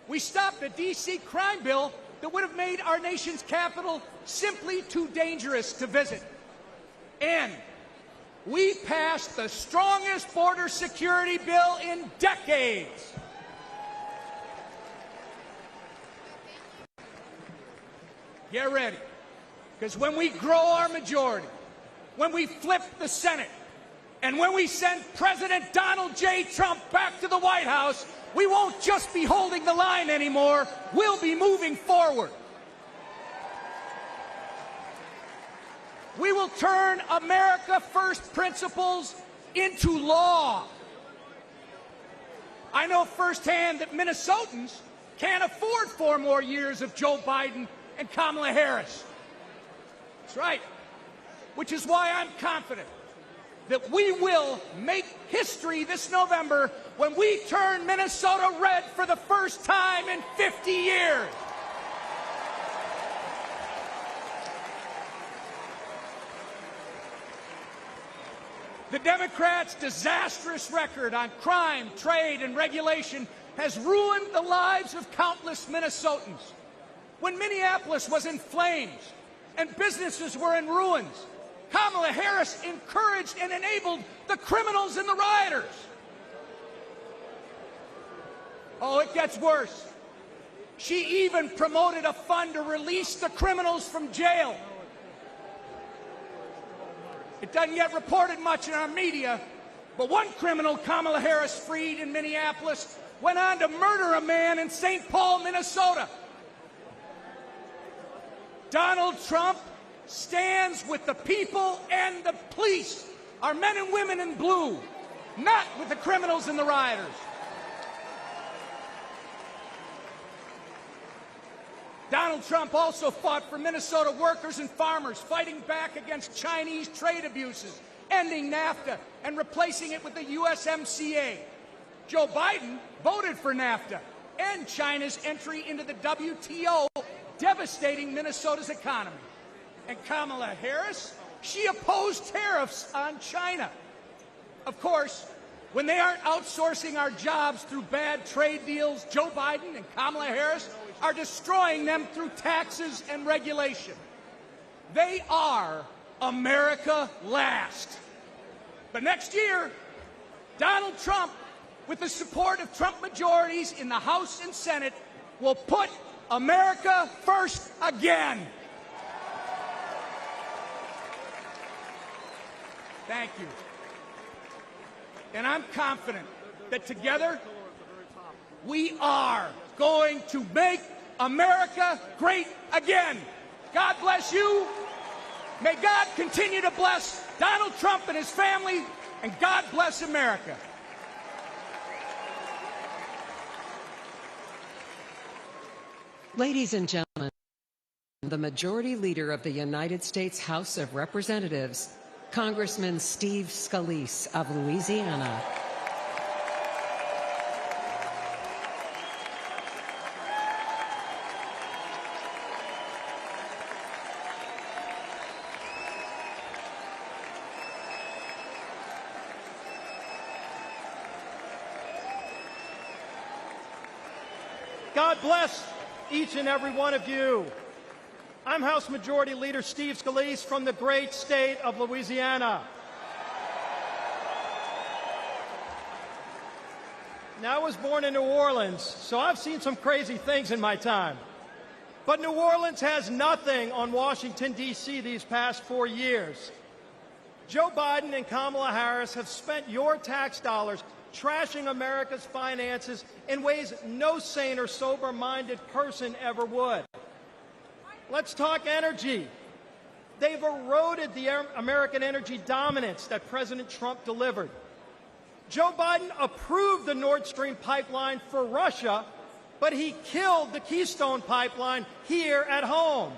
We stopped a D.C. crime bill that would have made our nation's capital simply too dangerous to visit. And we passed the strongest border security bill in decades. Get ready, because when we grow our majority, when we flip the Senate, and when we send President Donald J. Trump back to the White House, we won't just be holding the line anymore, we'll be moving forward. We will turn America First principles into law. I know firsthand that Minnesotans can't afford 4 more years of Joe Biden and Kamala Harris. That's right. Which is why I'm confident that we will make history this November when we turn Minnesota red for the first time in 50 years. The Democrats' disastrous record on crime, trade, and regulation has ruined the lives of countless Minnesotans. When Minneapolis was in flames and businesses were in ruins, Kamala Harris encouraged and enabled the criminals and the rioters. Oh, it gets worse. She even promoted a fund to release the criminals from jail. It doesn't get reported much in our media, but one criminal Kamala Harris freed in Minneapolis went on to murder a man in St. Paul, Minnesota. Donald Trump stands with the people and the police, our men and women in blue, not with the criminals and the rioters. Donald Trump also fought for Minnesota workers and farmers, fighting back against Chinese trade abuses, ending NAFTA, and replacing it with the USMCA. Joe Biden voted for NAFTA and China's entry into the WTO, devastating Minnesota's economy. And Kamala Harris, she opposed tariffs on China. Of course, when they aren't outsourcing our jobs through bad trade deals, Joe Biden and Kamala Harris are destroying them through taxes and regulation. They are America last. But next year, Donald Trump, with the support of Trump majorities in the House and Senate, will put America first again. Thank you. And I'm confident that together we are going to make America great again. God bless you. May God continue to bless Donald Trump and his family, and God bless America. Ladies and gentlemen, the Majority Leader of the United States House of Representatives, Congressman Steve Scalise of Louisiana. God bless each and every one of you. I'm House Majority Leader Steve Scalise from the great state of Louisiana. Now, I was born in New Orleans, so I've seen some crazy things in my time. But New Orleans has nothing on Washington, D.C. these past 4 years. Joe Biden and Kamala Harris have spent your tax dollars trashing America's finances in ways no sane or sober-minded person ever would. Let's talk energy. They've eroded the American energy dominance that President Trump delivered. Joe Biden approved the Nord Stream pipeline for Russia, but he killed the Keystone pipeline here at home.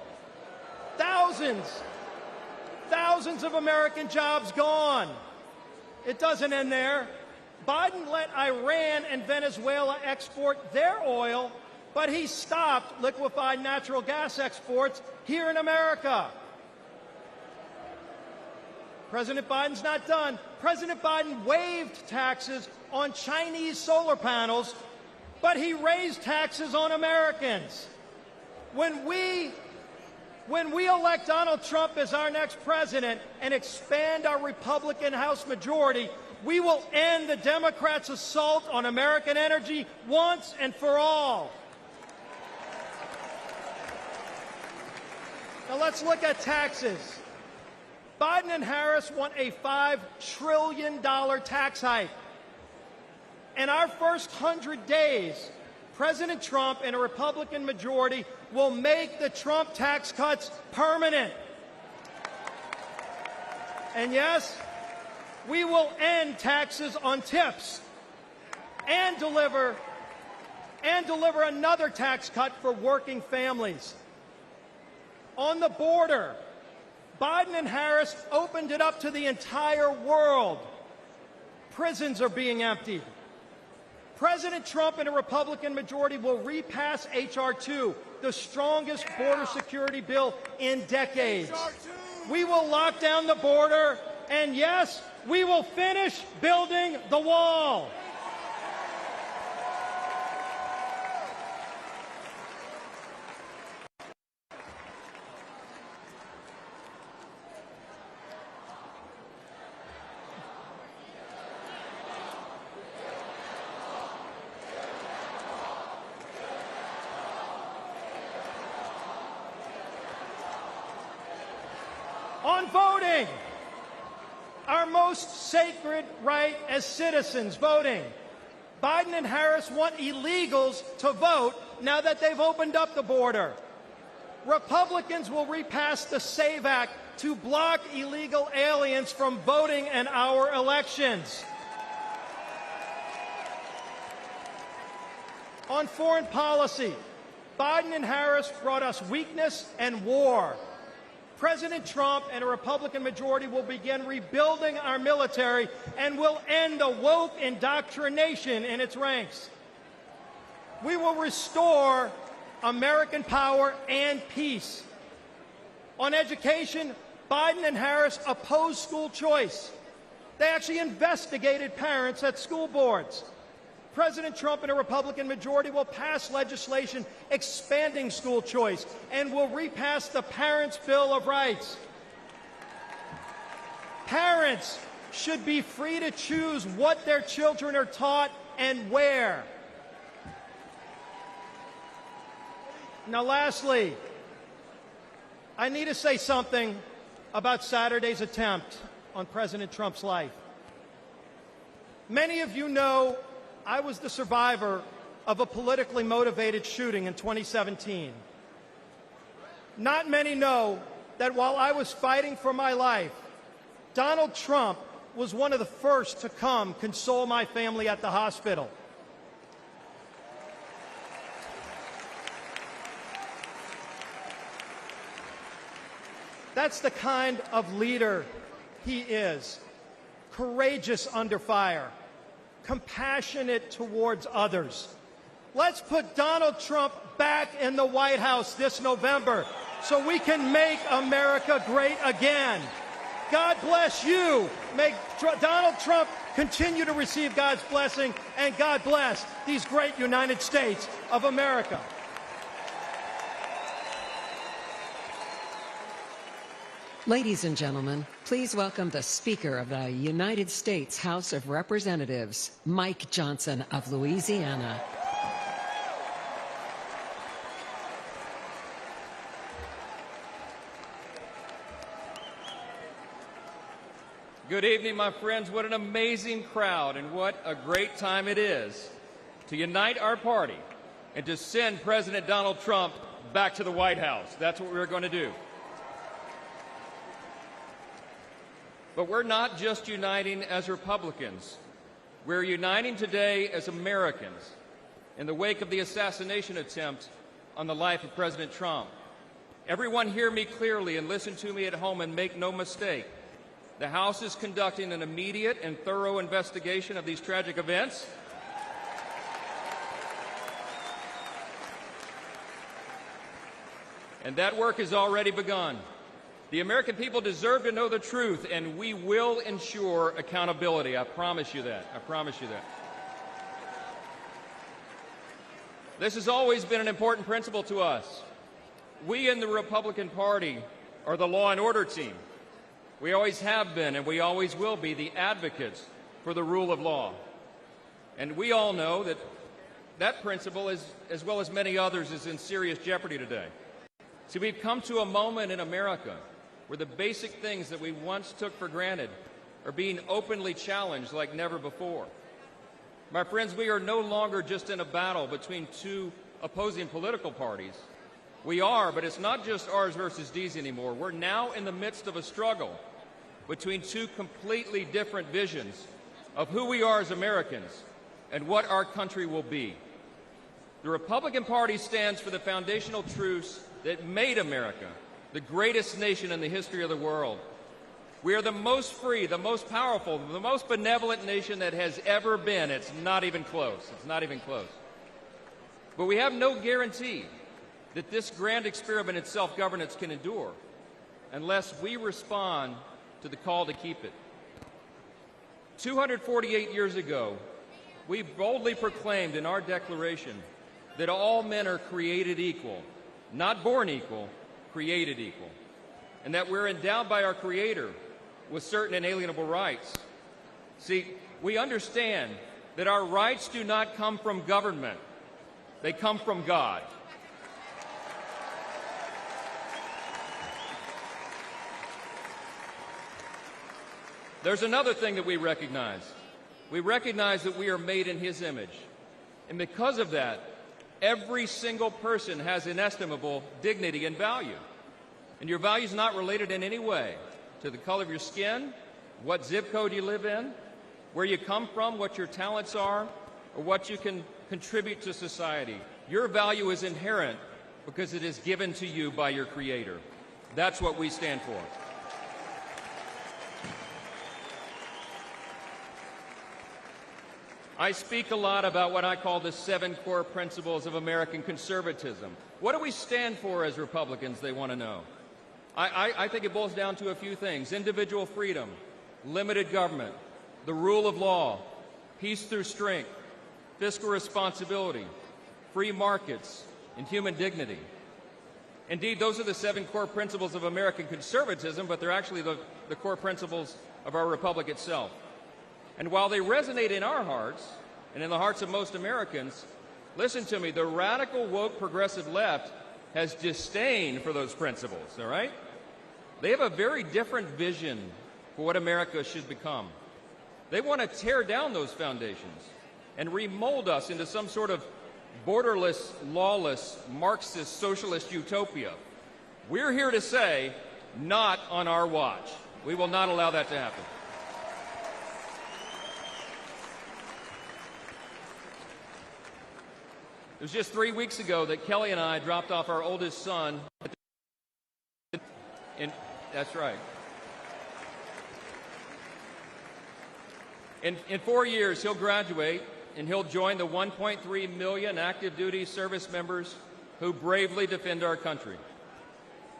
Thousands of American jobs gone. It doesn't end there. Biden let Iran and Venezuela export their oil, but he stopped liquefied natural gas exports here in America. President Biden's not done. President Biden waived taxes on Chinese solar panels, but he raised taxes on Americans. When we elect Donald Trump as our next president and expand our Republican House majority, we will end the Democrats' assault on American energy once and for all. Now let's look at taxes. Biden and Harris want a $5 trillion tax hike. In our first 100 days, President Trump and a Republican majority will make the Trump tax cuts permanent. And yes, we will end taxes on tips and deliver another tax cut for working families. On the border, Biden and Harris opened it up to the entire world. Prisons are being emptied. President Trump and a Republican majority will repass H.R. 2, the strongest border security bill in decades. We will lock down the border, and yes, we will finish building the wall. on voting, our most sacred right as citizens, voting. Biden and Harris want illegals to vote now that they've opened up the border. Republicans will repass the SAVE Act to block illegal aliens from voting in our elections. On foreign policy, Biden and Harris brought us weakness and war. President Trump and a Republican majority will begin rebuilding our military and will end the woke indoctrination in its ranks. We will restore American power and peace. On education, Biden and Harris opposed school choice. They actually investigated parents at school boards. President Trump and a Republican majority will pass legislation expanding school choice and will repass the Parents' Bill of Rights. Parents should be free to choose what their children are taught and where. Now, lastly, I need to say something about Saturday's attempt on President Trump's life. Many of you know I was the survivor of a politically motivated shooting in 2017. Not many know that while I was fighting for my life, Donald Trump was one of the first to come console my family at the hospital. That's the kind of leader he is. Courageous under fire. Compassionate towards others. Let's put Donald Trump back in the White House this November so we can make America great again. God bless you. May Donald Trump continue to receive God's blessing, and God bless these great United States of America. Ladies and gentlemen, please welcome the Speaker of the United States House of Representatives, Mike Johnson of Louisiana. Good evening, my friends. What an amazing crowd, and what a great time it is to unite our party and to send President Donald Trump back to the White House. That's what we're going to do. But we're not just uniting as Republicans. We're uniting today as Americans in the wake of the assassination attempt on the life of President Trump. Everyone hear me clearly and listen to me at home and make no mistake. The House is conducting an immediate and thorough investigation of these tragic events. And that work has already begun. The American people deserve to know the truth, and we will ensure accountability. I promise you that. I promise you that. This has always been an important principle to us. We in the Republican Party are the law and order team. We always have been, and we always will be, the advocates for the rule of law. And we all know that that principle, as well as many others, is in serious jeopardy today. See, we've come to a moment in America where the basic things that we once took for granted are being openly challenged like never before. My friends, we are no longer just in a battle between two opposing political parties. We are, but it's not just ours versus these anymore. We're now in the midst of a struggle between two completely different visions of who we are as Americans and what our country will be. The Republican Party stands for the foundational truths that made America the greatest nation in the history of the world. We are the most free, the most powerful, the most benevolent nation that has ever been. It's not even close. It's not even close. But we have no guarantee that this grand experiment in self-governance can endure unless we respond to the call to keep it. 248 years ago, we boldly proclaimed in our Declaration that all men are created equal, not born equal, created equal, and that we're endowed by our Creator with certain inalienable rights. See, we understand that our rights do not come from government. They come from God. There's another thing that we recognize. We recognize that we are made in his image. And because of that, every single person has inestimable dignity and value. And your value is not related in any way to the color of your skin, what zip code you live in, where you come from, what your talents are, or what you can contribute to society. Your value is inherent because it is given to you by your Creator. That's what we stand for. I speak a lot about what I call the 7 core principles of American conservatism. What do we stand for as Republicans, they want to know? I think it boils down to a few things: individual freedom, limited government, the rule of law, peace through strength, fiscal responsibility, free markets, and human dignity. Indeed, those are the 7 core principles of American conservatism, but they're actually the core principles of our republic itself. And while they resonate in our hearts and in the hearts of most Americans, listen to me, the radical, woke, progressive left has disdain for those principles, all right? They have a very different vision for what America should become. They want to tear down those foundations and remold us into some sort of borderless, lawless, Marxist, socialist utopia. We're here to say, not on our watch. We will not allow that to happen. It was just 3 weeks ago that Kelly and I dropped off our oldest son. That's right. In 4 years, he'll graduate, and he'll join the 1.3 million active duty service members who bravely defend our country.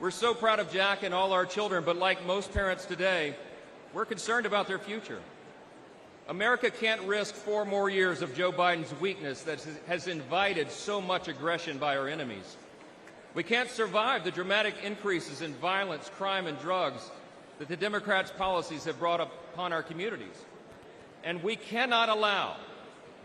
We're so proud of Jack and all our children, but like most parents today, we're concerned about their future. America can't risk 4 more years of Joe Biden's weakness that has invited so much aggression by our enemies. We can't survive the dramatic increases in violence, crime, and drugs that the Democrats' policies have brought upon our communities. And we cannot allow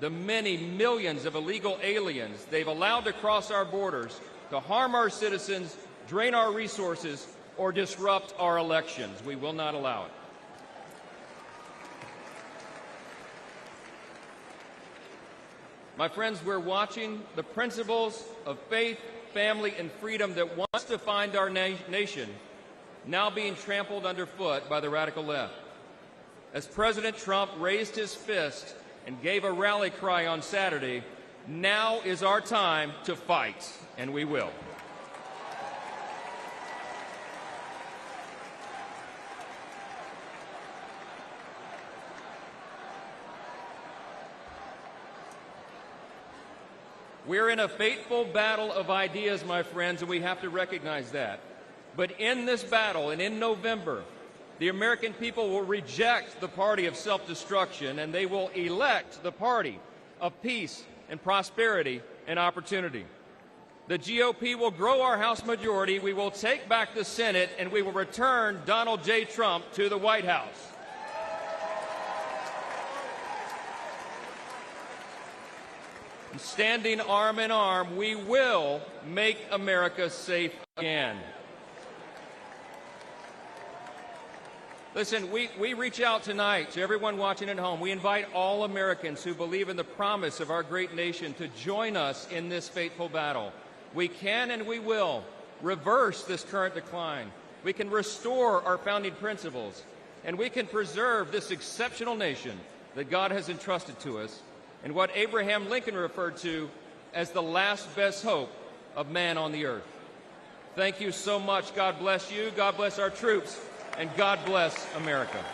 the many millions of illegal aliens they've allowed to cross our borders to harm our citizens, drain our resources, or disrupt our elections. We will not allow it. My friends, we're watching the principles of faith, family, and freedom that once defined our nation now being trampled underfoot by the radical left. As President Trump raised his fist and gave a rally cry on Saturday, now is our time to fight, and we will. We're in a fateful battle of ideas, my friends, and we have to recognize that. But in this battle, and in November, the American people will reject the party of self-destruction, and they will elect the party of peace and prosperity and opportunity. The GOP will grow our House majority, we will take back the Senate, and we will return Donald J. Trump to the White House. Standing arm in arm, we will make America safe again. Listen, we reach out tonight to everyone watching at home. We invite all Americans who believe in the promise of our great nation to join us in this fateful battle. We can and we will reverse this current decline. We can restore our founding principles, and we can preserve this exceptional nation that God has entrusted to us, and what Abraham Lincoln referred to as the last best hope of man on the earth. Thank you so much. God bless you, God bless our troops, and God bless America.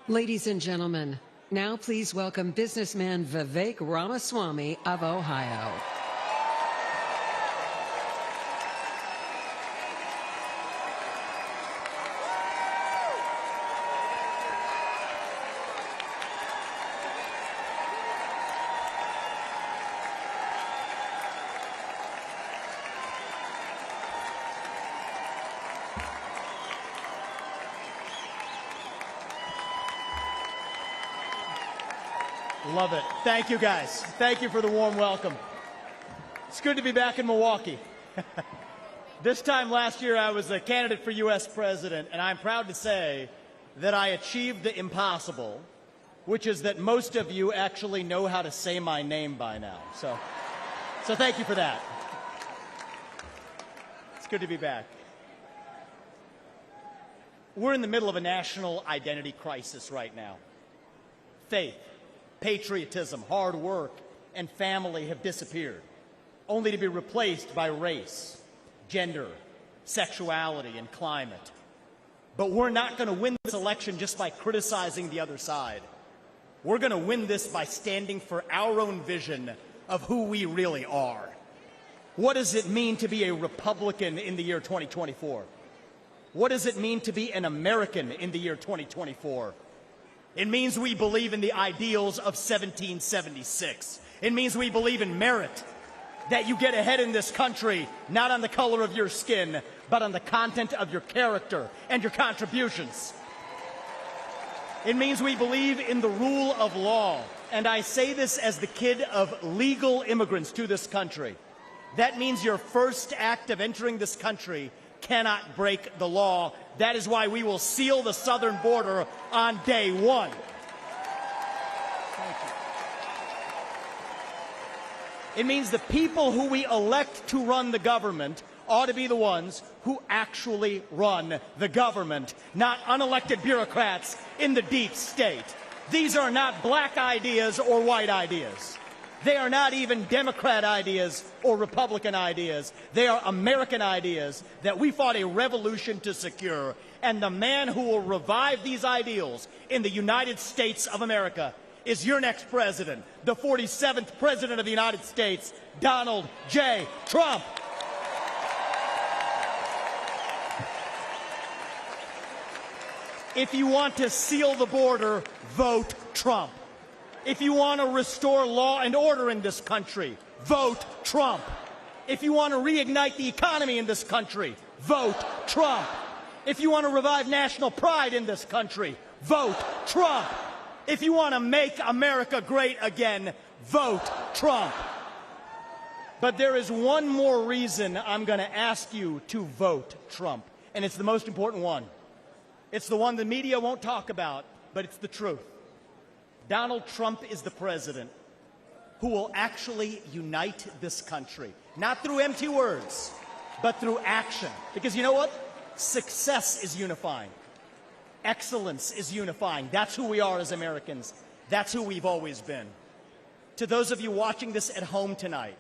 Ladies and gentlemen, now please welcome businessman Vivek Ramaswamy of Ohio. Love it. Thank you, guys. Thank you for the warm welcome. It's good to be back in Milwaukee. This time last year, I was a candidate for U.S. president, and I'm proud to say that I achieved the impossible, which is that most of you actually know how to say my name by now. So thank you for that. It's good to be back. We're in the middle of a national identity crisis right now. Faith, patriotism, hard work, and family have disappeared, only to be replaced by race, gender, sexuality, and climate. But we're not going to win this election just by criticizing the other side. We're going to win this by standing for our own vision of who we really are. What does it mean to be a Republican in the year 2024? What does it mean to be an American in the year 2024? It means we believe in the ideals of 1776. It means we believe in merit, that you get ahead in this country, not on the color of your skin, but on the content of your character and your contributions. It means we believe in the rule of law, and I say this as the kid of legal immigrants to this country. That means your first act of entering this country cannot break the law. That is why we will seal the southern border on day one. Thank you. It means the people who we elect to run the government ought to be the ones who actually run the government, not unelected bureaucrats in the deep state. These are not black ideas or white ideas. They are not even Democrat ideas or Republican ideas. They are American ideas that we fought a revolution to secure. And the man who will revive these ideals in the United States of America is your next president, the 47th president of the United States, Donald J. Trump. If you want to seal the border, vote Trump. If you want to restore law and order in this country, vote Trump. If you want to reignite the economy in this country, vote Trump. If you want to revive national pride in this country, vote Trump. If you want to make America great again, vote Trump. But there is one more reason I'm going to ask you to vote Trump, and it's the most important one. It's the one the media won't talk about, but it's the truth. Donald Trump is the president who will actually unite this country, not through empty words, but through action. Because you know what? Success is unifying. Excellence is unifying. That's who we are as Americans. That's who we've always been. To those of you watching this at home tonight,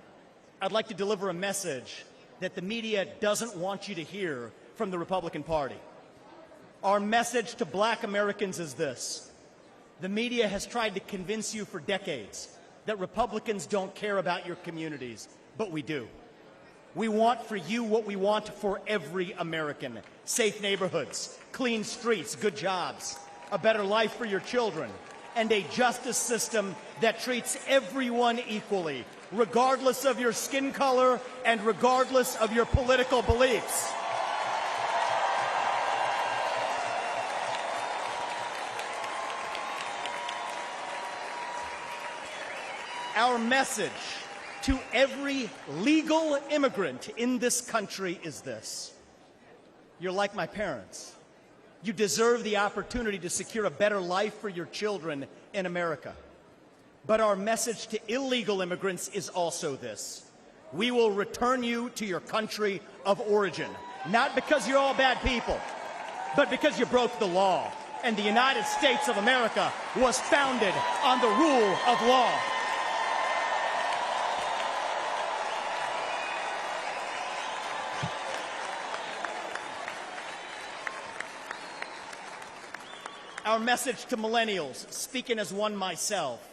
I'd like to deliver a message that the media doesn't want you to hear from the Republican Party. Our message to black Americans is this. The media has tried to convince you for decades that Republicans don't care about your communities, but we do. We want for you what we want for every American. Safe neighborhoods, clean streets, good jobs, a better life for your children, and a justice system that treats everyone equally, regardless of your skin color and regardless of your political beliefs. Our message to every legal immigrant in this country is this. You're like my parents. You deserve the opportunity to secure a better life for your children in America. But our message to illegal immigrants is also this. We will return you to your country of origin, not because you're all bad people, but because you broke the law. And the United States of America was founded on the rule of law. Our message to millennials, speaking as one myself,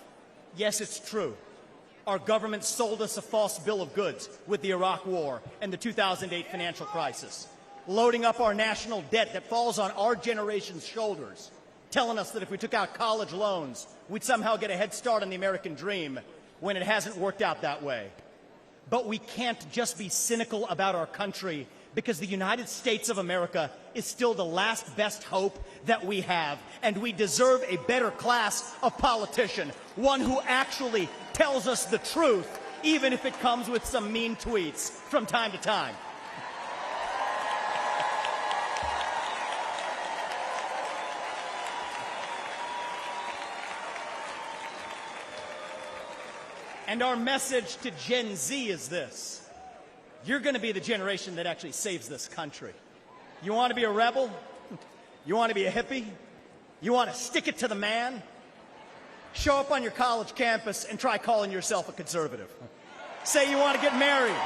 yes, it's true. Our government sold us a false bill of goods with the Iraq War and the 2008 financial crisis, loading up our national debt that falls on our generation's shoulders, telling us that if we took out college loans, we'd somehow get a head start on the American dream when it hasn't worked out that way. But we can't just be cynical about our country because the United States of America is still the last best hope that we have, and we deserve a better class of politician, one who actually tells us the truth, even if it comes with some mean tweets from time to time. And our message to Gen Z is this: you're going to be the generation that actually saves this country. You want to be a rebel? You want to be a hippie? You want to stick it to the man? Show up on your college campus and try calling yourself a conservative. Say you want to get married,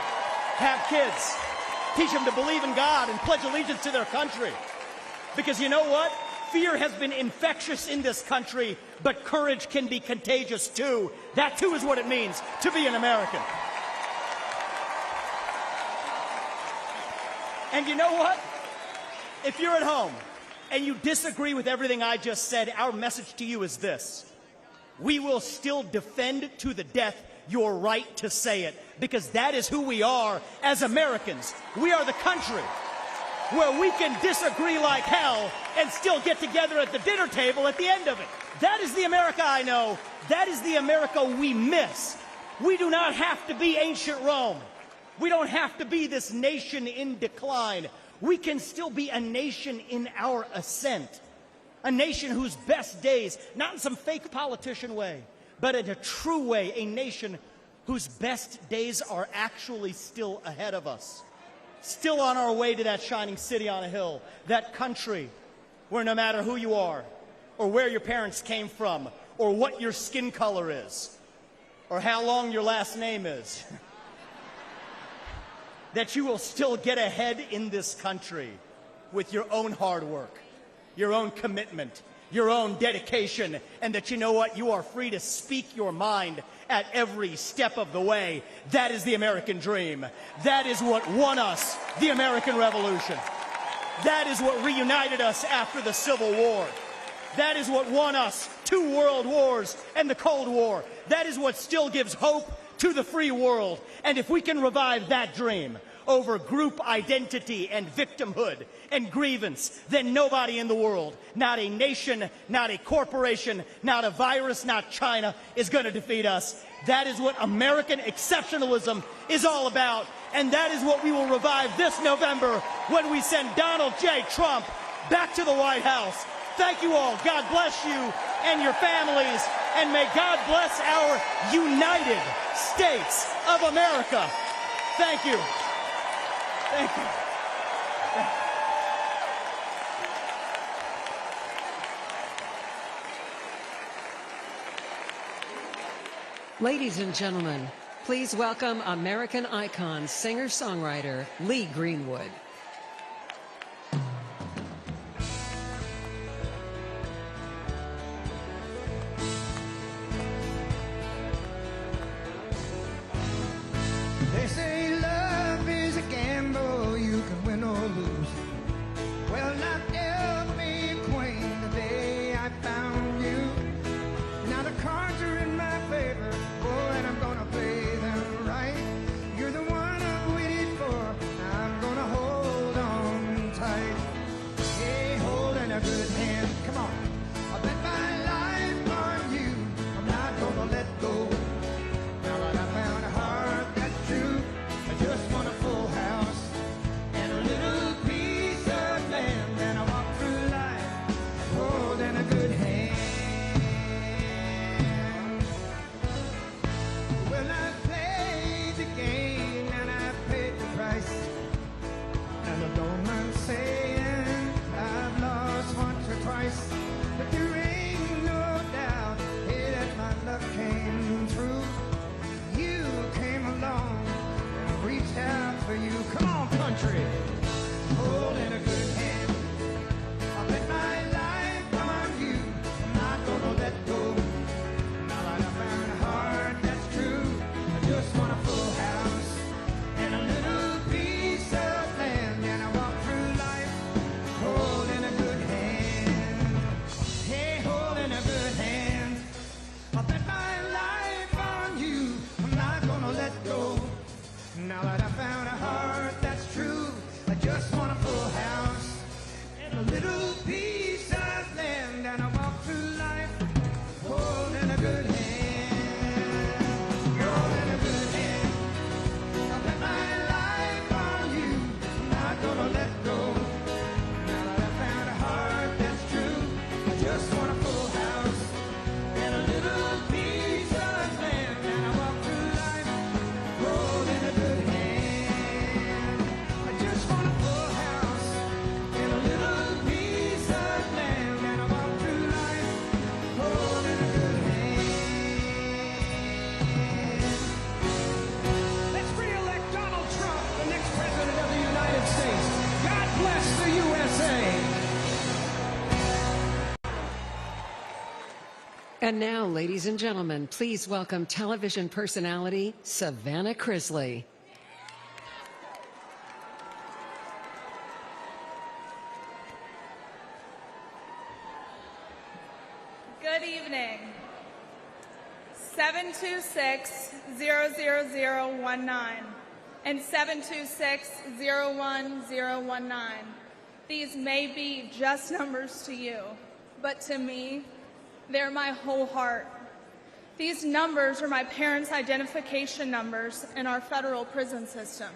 have kids, teach them to believe in God and pledge allegiance to their country. Because you know what? Fear has been infectious in this country, but courage can be contagious too. That too is what it means to be an American. And you know what? If you're at home and you disagree with everything I just said, our message to you is this: we will still defend to the death your right to say it, because that is who we are as Americans. We are the country where we can disagree like hell and still get together at the dinner table at the end of it. That is the America I know. That is the America we miss. We do not have to be ancient Rome. We don't have to be this nation in decline. We can still be a nation in our ascent. A nation whose best days, not in some fake politician way, but in a true way, a nation whose best days are actually still ahead of us. Still on our way to that shining city on a hill, that country where no matter who you are, or where your parents came from, or what your skin color is, or how long your last name is, that you will still get ahead in this country with your own hard work, your own commitment, your own dedication, and that you know what? You are free to speak your mind at every step of the way. That is the American dream. That is what won us the American Revolution. That is what reunited us after the Civil War. That is what won us 2 world wars and the Cold War. That is what still gives hope to the free world. And if we can revive that dream over group identity and victimhood and grievance, then nobody in the world, not a nation, not a corporation, not a virus, not China, is going to defeat us. That is what American exceptionalism is all about. And that is what we will revive this November when we send Donald J. Trump back to the White House. Thank you all. God bless you and your families. And may God bless our United States of America. Thank you. Thank you. Ladies and gentlemen, please welcome American icon, singer-songwriter Lee Greenwood. They say love is a gamble, you can win or lose. Well, not ever been queen the day I found you. Now the cards are in my favor, boy, and I'm gonna play them right. You're the one I waited for, I'm gonna hold on tight. Hey, holding a good hand, come on. I bet my life on you, I'm not gonna let go. Now that I found a heart that's true, And now, ladies and gentlemen, please welcome television personality Savannah Chrisley. Good evening. 726-00019 and 726-01019. These may be just numbers to you, but to me, they're my whole heart. These numbers are my parents' identification numbers in our federal prison system.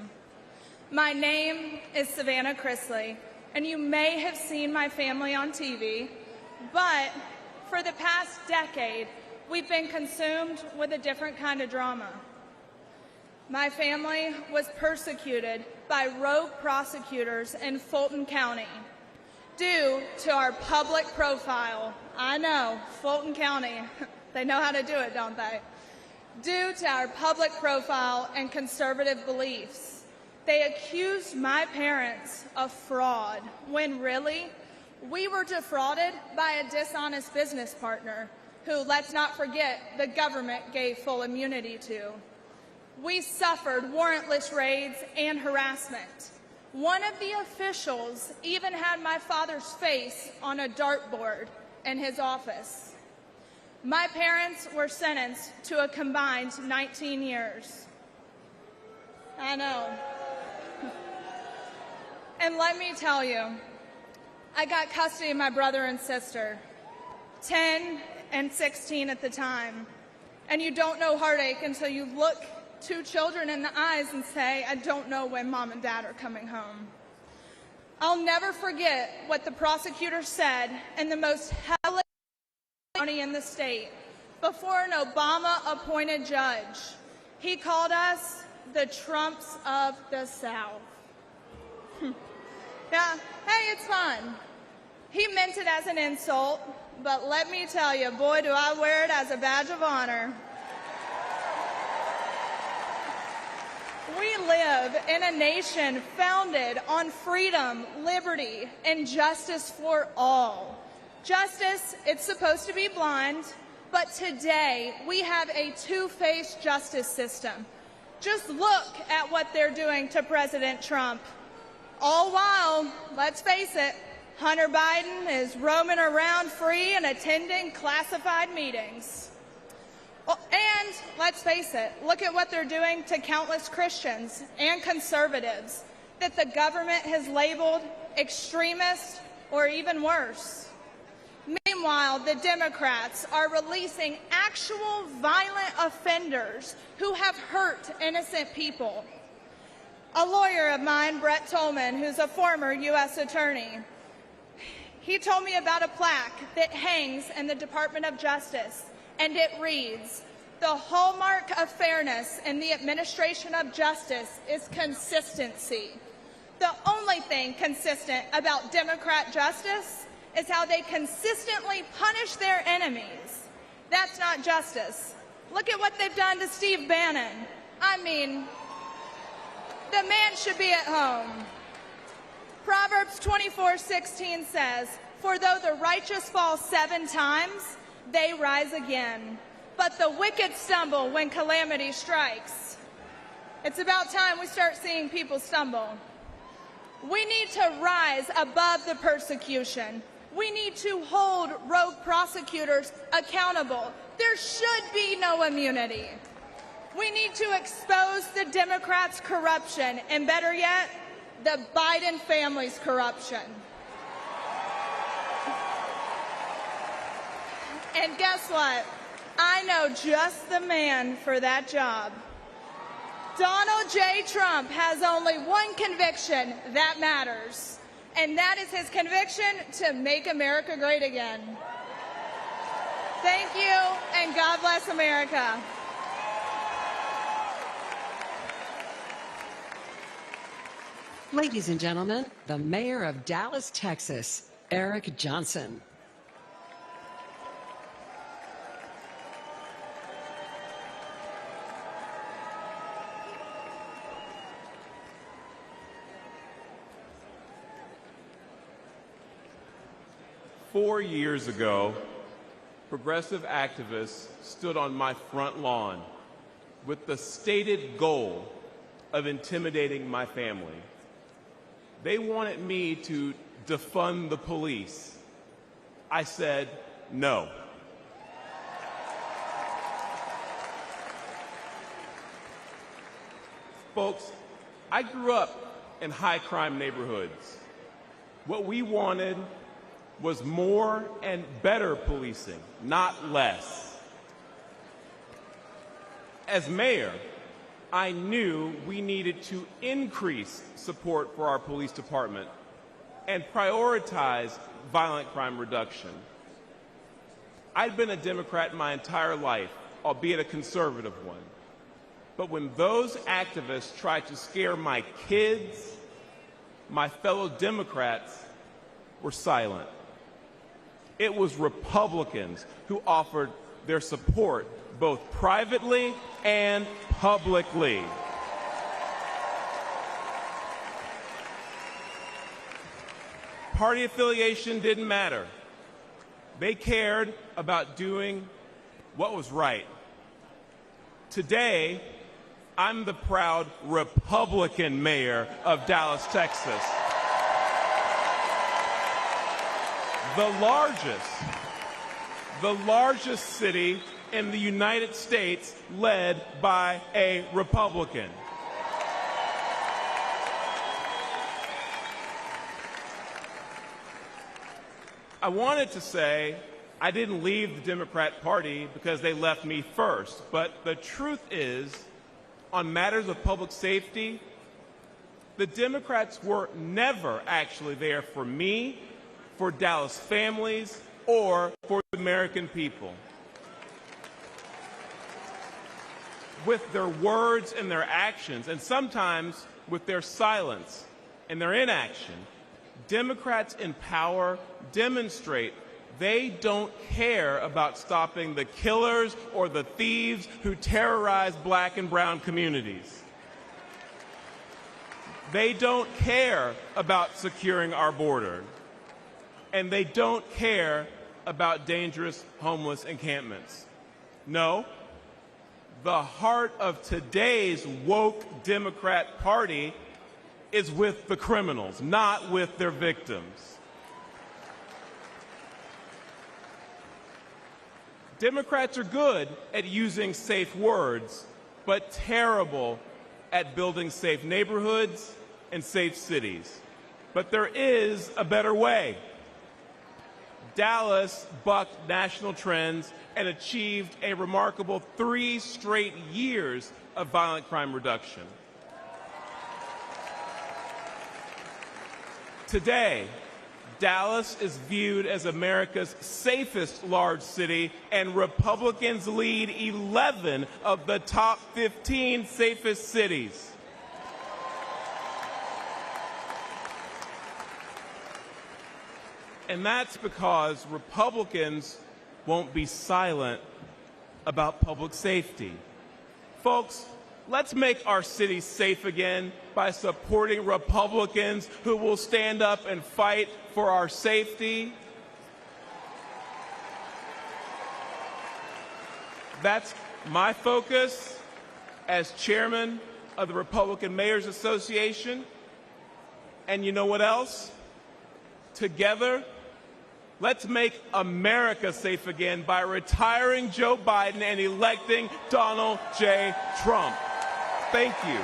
My name is Savannah Chrisley, and you may have seen my family on TV, but for the past decade, we've been consumed with a different kind of drama. My family was persecuted by rogue prosecutors in Fulton County due to our public profile. I know, Fulton County, they know how to do it, don't they? Due to our public profile and conservative beliefs. They accused my parents of fraud when really, we were defrauded by a dishonest business partner who, let's not forget, the government gave full immunity to. We suffered warrantless raids and harassment. One of the officials even had my father's face on a dartboard in his office. My parents were sentenced to a combined 19 years. I know. And let me tell you, I got custody of my brother and sister, 10 and 16 at the time. And you don't know heartache until you look two children in the eyes and say, I don't know when mom and dad are coming home. I'll never forget what the prosecutor said in the most hellish county in the state before an Obama-appointed judge. He called us the Trumps of the South. Yeah, hey, it's fun. He meant it as an insult, but let me tell you, boy, do I wear it as a badge of honor. We live in a nation founded on freedom, liberty, and justice for all. Justice, it's supposed to be blind, but today we have a two-faced justice system. Just look at what they're doing to President Trump. All while, let's face it, Hunter Biden is roaming around free and attending classified meetings. And let's face it, look at what they're doing to countless Christians and conservatives that the government has labeled extremist or even worse. Meanwhile, the Democrats are releasing actual violent offenders who have hurt innocent people. A lawyer of mine, Brett Tolman, who's a former U.S. attorney, he told me about a plaque that hangs in the Department of Justice, and it reads, "The hallmark of fairness in the administration of justice is consistency. The only thing consistent about Democrat justice is how they consistently punish their enemies. That's not justice. Look at what they've done to Steve Bannon. I mean, the man should be at home." Proverbs 24:16 says, "For though the righteous fall 7 times, they rise again. But the wicked stumble when calamity strikes." It's about time we start seeing people stumble. We need to rise above the persecution. We need to hold rogue prosecutors accountable. There should be no immunity. We need to expose the Democrats' corruption, and better yet, the Biden family's corruption. And guess what? I know just the man for that job. Donald J. Trump has only one conviction that matters, and that is his conviction to make America great again. Thank you, and God bless America. Ladies and gentlemen, the mayor of Dallas, Texas, Eric Johnson. "4 years ago, progressive activists stood on my front lawn with the stated goal of intimidating my family. They wanted me to defund the police. I said no. Folks, I grew up in high-crime neighborhoods. What we wanted was more and better policing, not less. As mayor, I knew we needed to increase support for our police department and prioritize violent crime reduction. I'd been a Democrat my entire life, albeit a conservative one. But when those activists tried to scare my kids, my fellow Democrats were silent. It was Republicans who offered their support both privately and publicly. Party affiliation didn't matter. They cared about doing what was right. Today, I'm the proud Republican mayor of Dallas, Texas. The largest city in the United States led by a Republican. I wanted to say I didn't leave the Democrat Party because they left me first, but the truth is, on matters of public safety, the Democrats were never actually there for me, for Dallas families, or for the American people. With their words and their actions, and sometimes with their silence and their inaction, Democrats in power demonstrate they don't care about stopping the killers or the thieves who terrorize black and brown communities. They don't care about securing our border. And they don't care about dangerous homeless encampments. No, the heart of today's woke Democrat Party is with the criminals, not with their victims. Democrats are good at using safe words, but terrible at building safe neighborhoods and safe cities. But there is a better way. Dallas bucked national trends and achieved a remarkable 3 straight years of violent crime reduction. Today, Dallas is viewed as America's safest large city, and Republicans lead 11 of the top 15 safest cities. And that's because Republicans won't be silent about public safety. Folks, let's make our city safe again by supporting Republicans who will stand up and fight for our safety. That's my focus as chairman of the Republican Mayors Association. And you know what else? Together, let's make America safe again by retiring Joe Biden and electing Donald J. Trump. Thank you.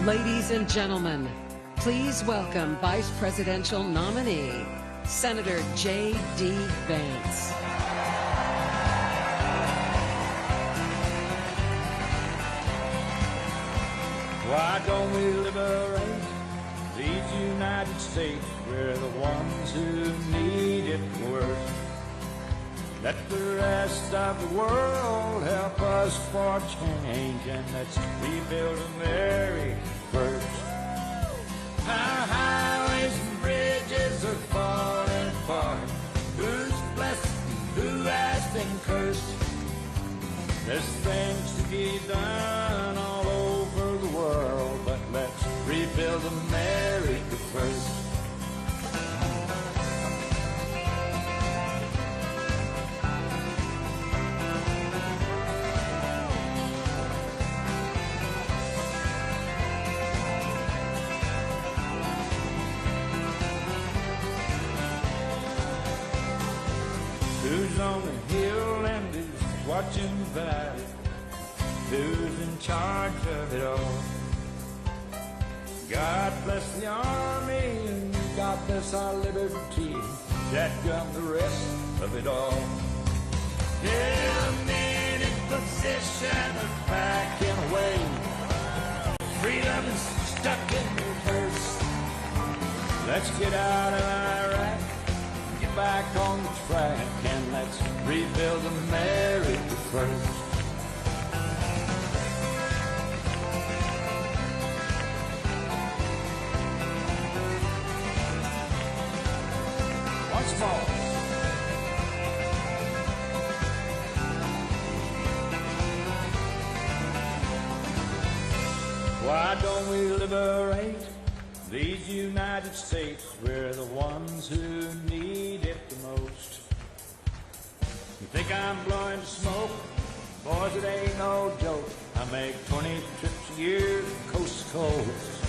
Ladies and gentlemen, please welcome Vice Presidential nominee, Senator J.D. Vance. Why don't we liberate these United States? We're the ones who need it worst. Let the rest of the world help us for change, and let's rebuild America first. Our highways and bridges are falling apart. Who's blessed and who has been cursed? There's things to be done all over the world, but let's rebuild America first. Who's on the hill and who's watching the valley? Who's in charge of it all? God bless the Army and God bless our liberty. That gun the rest of it all. Yeah, men in position are backing away. Freedom is stuck in reverse. Let's get out of Iraq, get back on the track, and let's rebuild America first. Once more. Why don't we liberate these United States? We're the ones who need it the most. You think I'm blowing smoke? Boys, it ain't no joke. I make 20 trips a year coast to coast.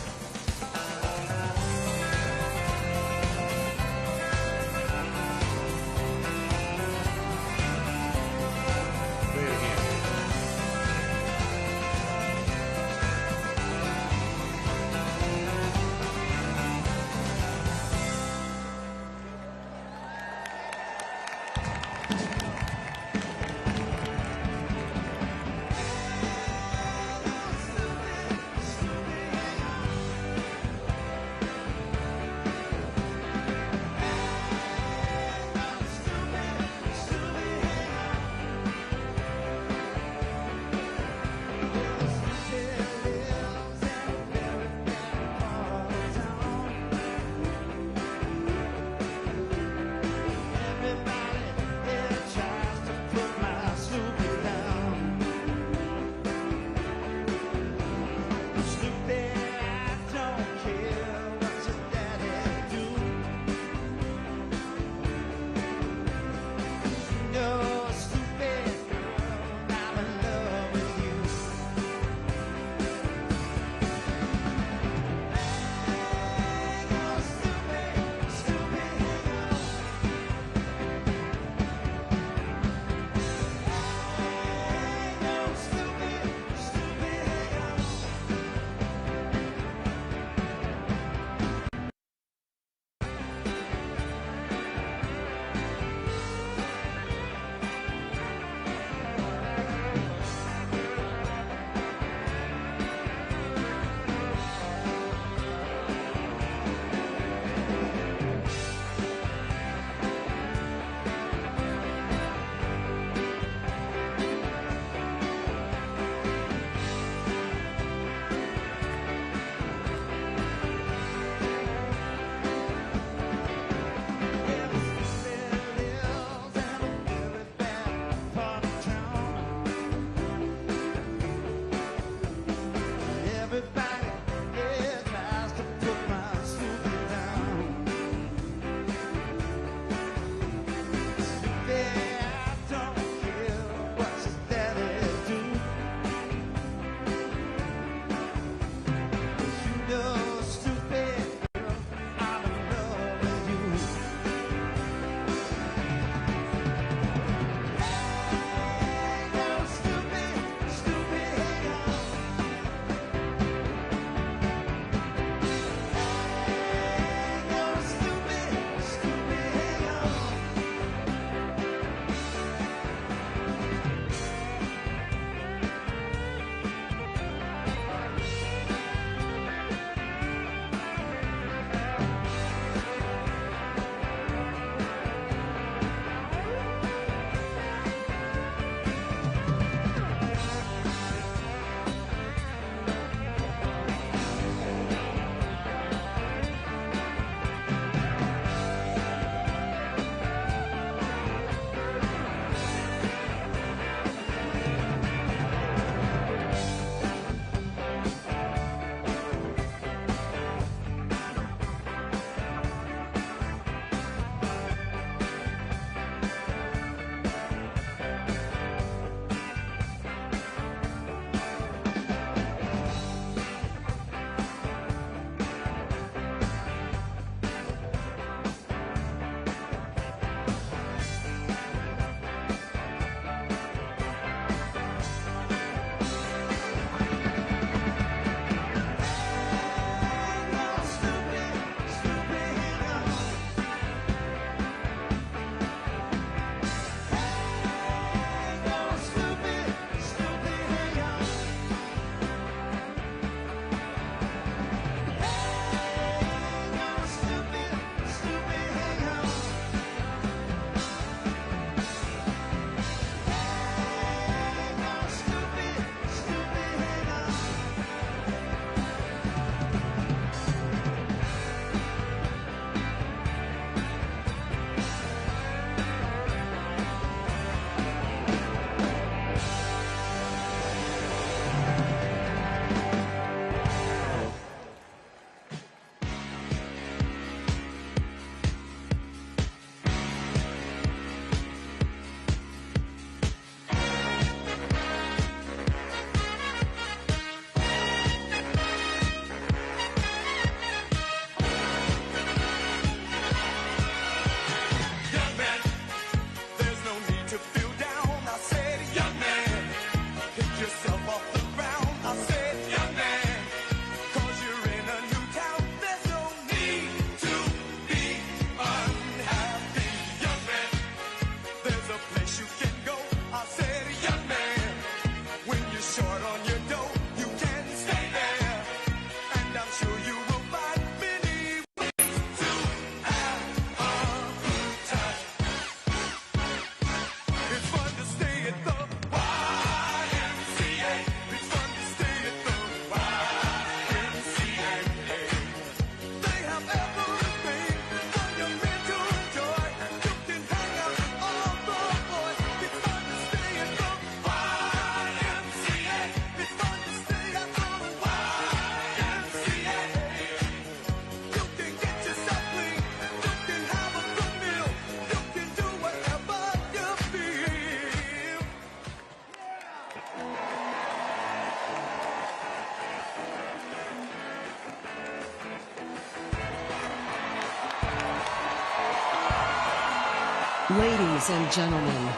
Ladies and gentlemen,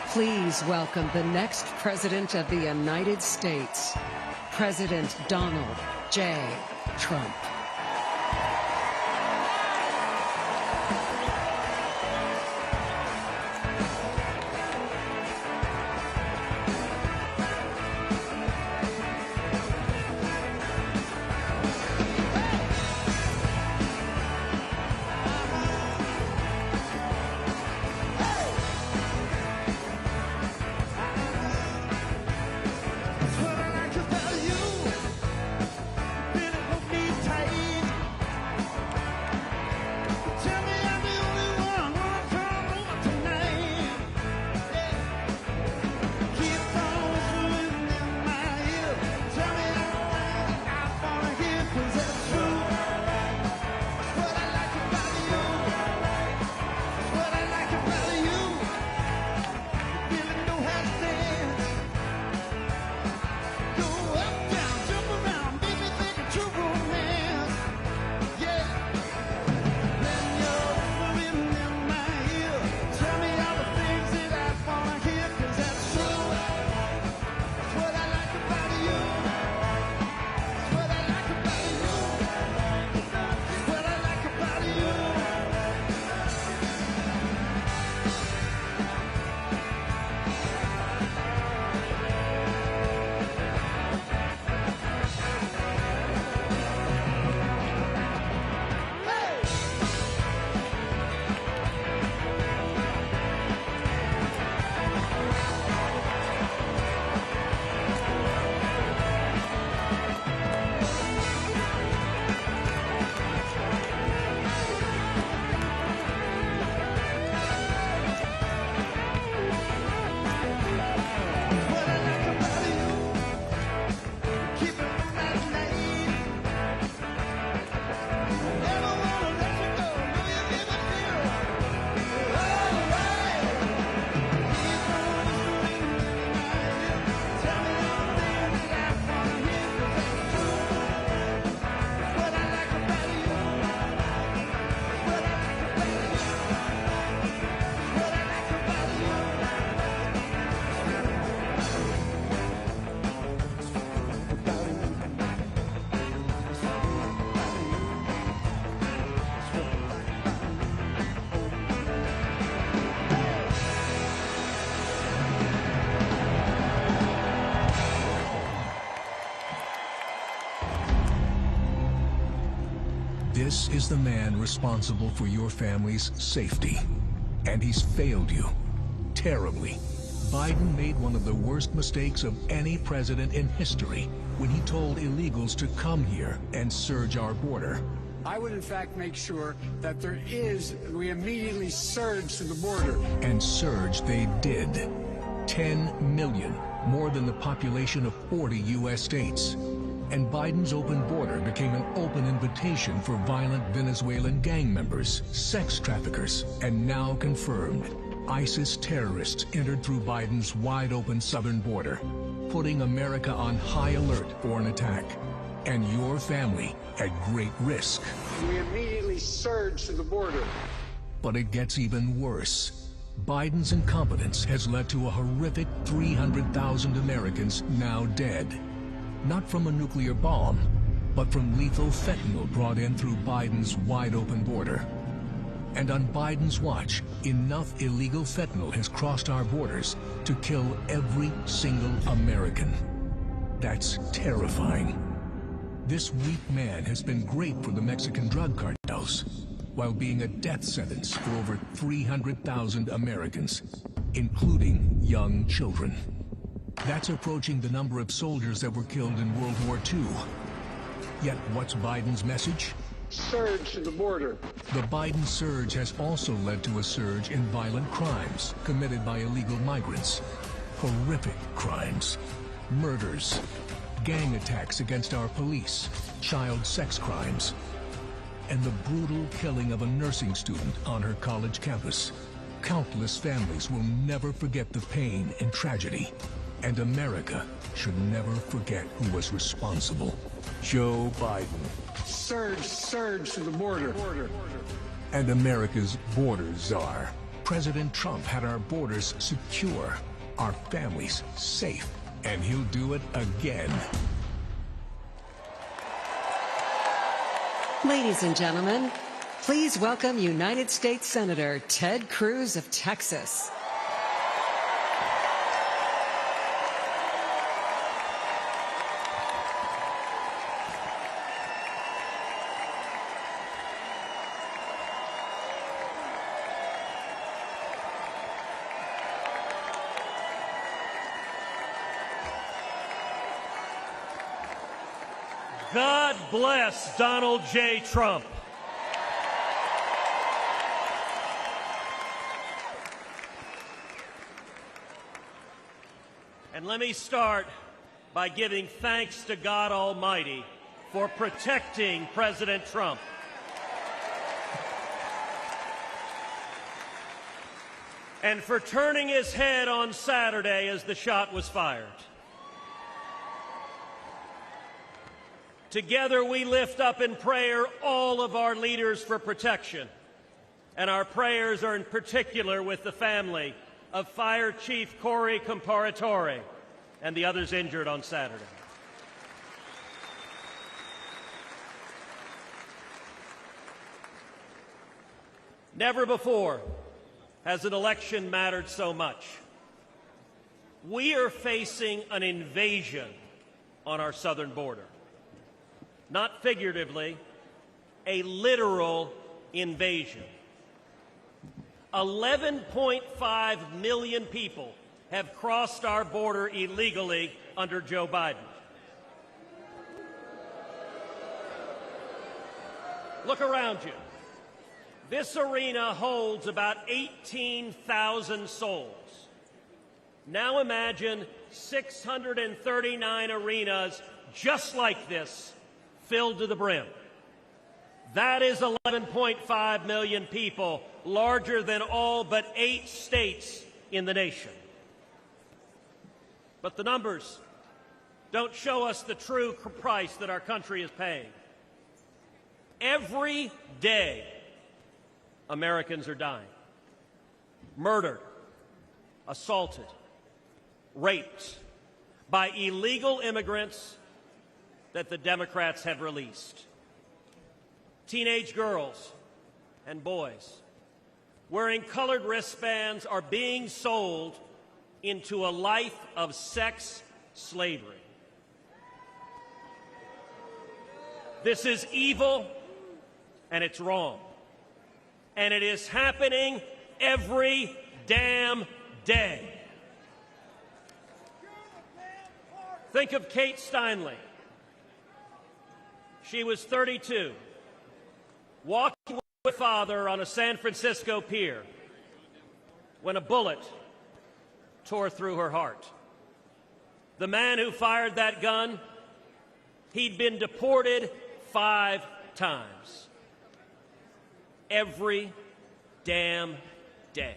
please welcome the next President of the United States, President Donald J. Trump. This is the man responsible for your family's safety. And he's failed you. Terribly. Biden made one of the worst mistakes of any president in history when he told illegals to come here and surge our border. I would in fact make sure that we immediately surge to the border. And surge they did. 10 million, more than the population of 40 U.S. states. And Biden's open border became an open invitation for violent Venezuelan gang members, sex traffickers, and now confirmed, ISIS terrorists entered through Biden's wide-open southern border, putting America on high alert for an attack, and your family at great risk. We immediately surge to the border. But it gets even worse. Biden's incompetence has led to a horrific 300,000 Americans now dead. Not from a nuclear bomb, but from lethal fentanyl brought in through Biden's wide-open border. And on Biden's watch, enough illegal fentanyl has crossed our borders to kill every single American. That's terrifying. This weak man has been great for the Mexican drug cartels, while being a death sentence for over 300,000 Americans, including young children. That's approaching the number of soldiers that were killed in World War II. Yet what's Biden's message? Surge to the border. The Biden surge has also led to a surge in violent crimes committed by illegal migrants. Horrific crimes. Murders. Gang attacks against our police. Child sex crimes. And the brutal killing of a nursing student on her college campus. Countless families will never forget the pain and tragedy. And America should never forget who was responsible. Joe Biden. Surge to the border. And America's border czar, President Trump had our borders secure, our families safe, and he'll do it again. Ladies and gentlemen, please welcome United States Senator Ted Cruz of Texas. God bless Donald J. Trump. And let me start by giving thanks to God Almighty for protecting President Trump. And for turning his head on Saturday as the shot was fired. Together we lift up in prayer all of our leaders for protection. And our prayers are in particular with the family of Fire Chief Corey Comparatore and the others injured on Saturday. Never before has an election mattered so much. We are facing an invasion on our southern border. Not figuratively, a literal invasion. 11.5 million people have crossed our border illegally under Joe Biden. Look around you. This arena holds about 18,000 souls. Now imagine 639 arenas just like this, filled to the brim. That is 11.5 million people, larger than all but 8 states in the nation. But the numbers don't show us the true price that our country is paying. Every day, Americans are dying. Murdered, assaulted, raped by illegal immigrants that the Democrats have released. Teenage girls and boys wearing colored wristbands are being sold into a life of sex slavery. This is evil and it's wrong. And it is happening every damn day. Think of Kate Steinle. She was 32, walking with her father on a San Francisco pier when a bullet tore through her heart. The man who fired that gun, he'd been deported 5 times. Every damn day.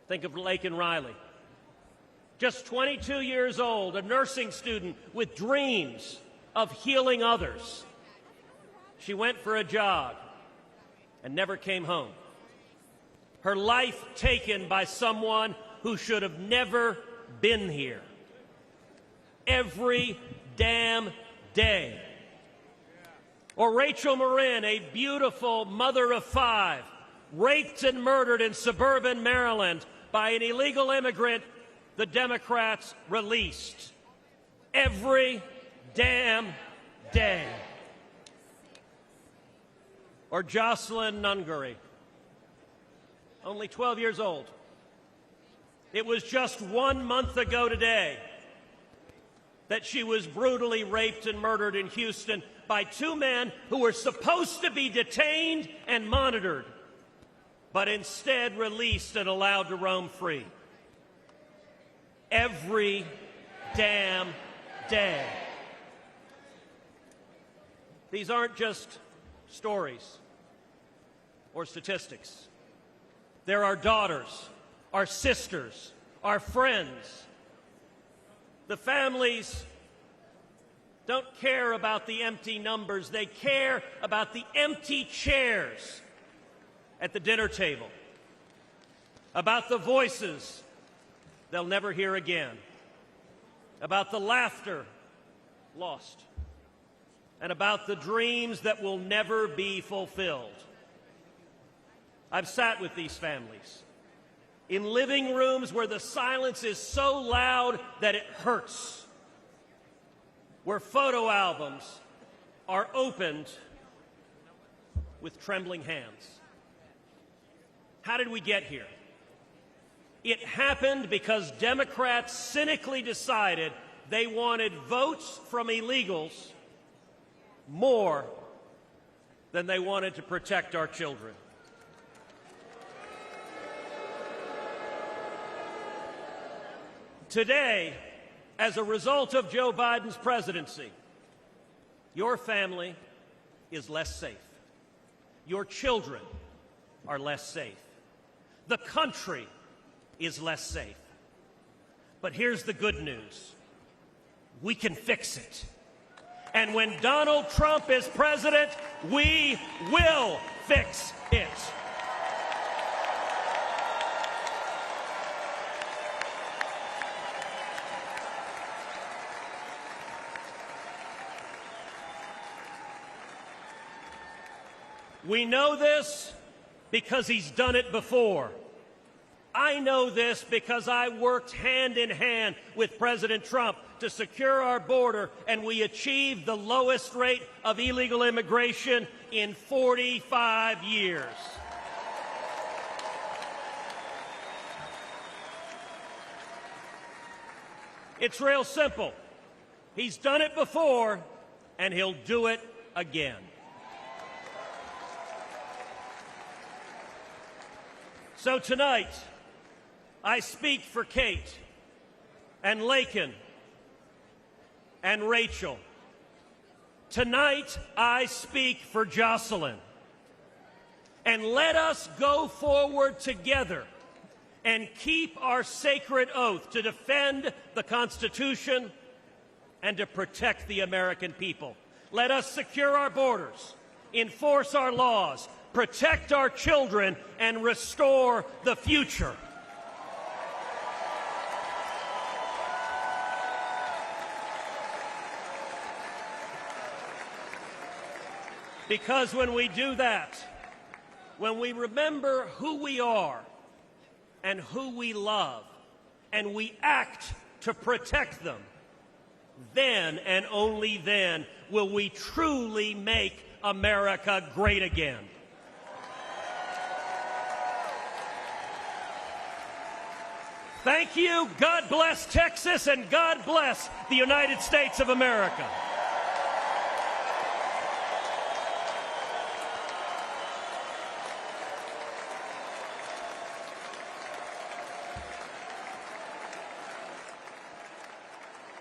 Think of Laken Riley. Just 22 years old, a nursing student with dreams of healing others. She went for a jog and never came home. Her life taken by someone who should have never been here. Every damn day. Or Rachel Marin, a beautiful mother of 5, raped and murdered in suburban Maryland by an illegal immigrant the Democrats released. Every damn day. Or Jocelyn Nungaray, only 12 years old. It was just 1 month ago today that she was brutally raped and murdered in Houston by 2 men who were supposed to be detained and monitored, but instead released and allowed to roam free. Every damn day. These aren't just stories or statistics. They're our daughters, our sisters, our friends. The families don't care about the empty numbers. They care about the empty chairs at the dinner table about the voices they'll never hear again, about the laughter lost, and about the dreams that will never be fulfilled. I've sat with these families in living rooms where the silence is so loud that it hurts, where photo albums are opened with trembling hands. How did we get here? It happened because Democrats cynically decided they wanted votes from illegals more than they wanted to protect our children. Today, as a result of Joe Biden's presidency, your family is less safe. Your children are less safe. The country is less safe. But here's the good news. We can fix it. And when Donald Trump is president, we will fix it. We know this because he's done it before. I know this because I worked hand in hand with President Trump to secure our border, and we achieved the lowest rate of illegal immigration in 45 years. It's real simple. He's done it before, and he'll do it again. So tonight, I speak for Kate and Laken and Rachel. Tonight, I speak for Jocelyn. And let us go forward together and keep our sacred oath to defend the Constitution and to protect the American people. Let us secure our borders, enforce our laws, protect our children, and restore the future. Because when we do that, when we remember who we are and who we love, and we act to protect them, then and only then will we truly make America great again. Thank you. God bless Texas, and God bless the United States of America.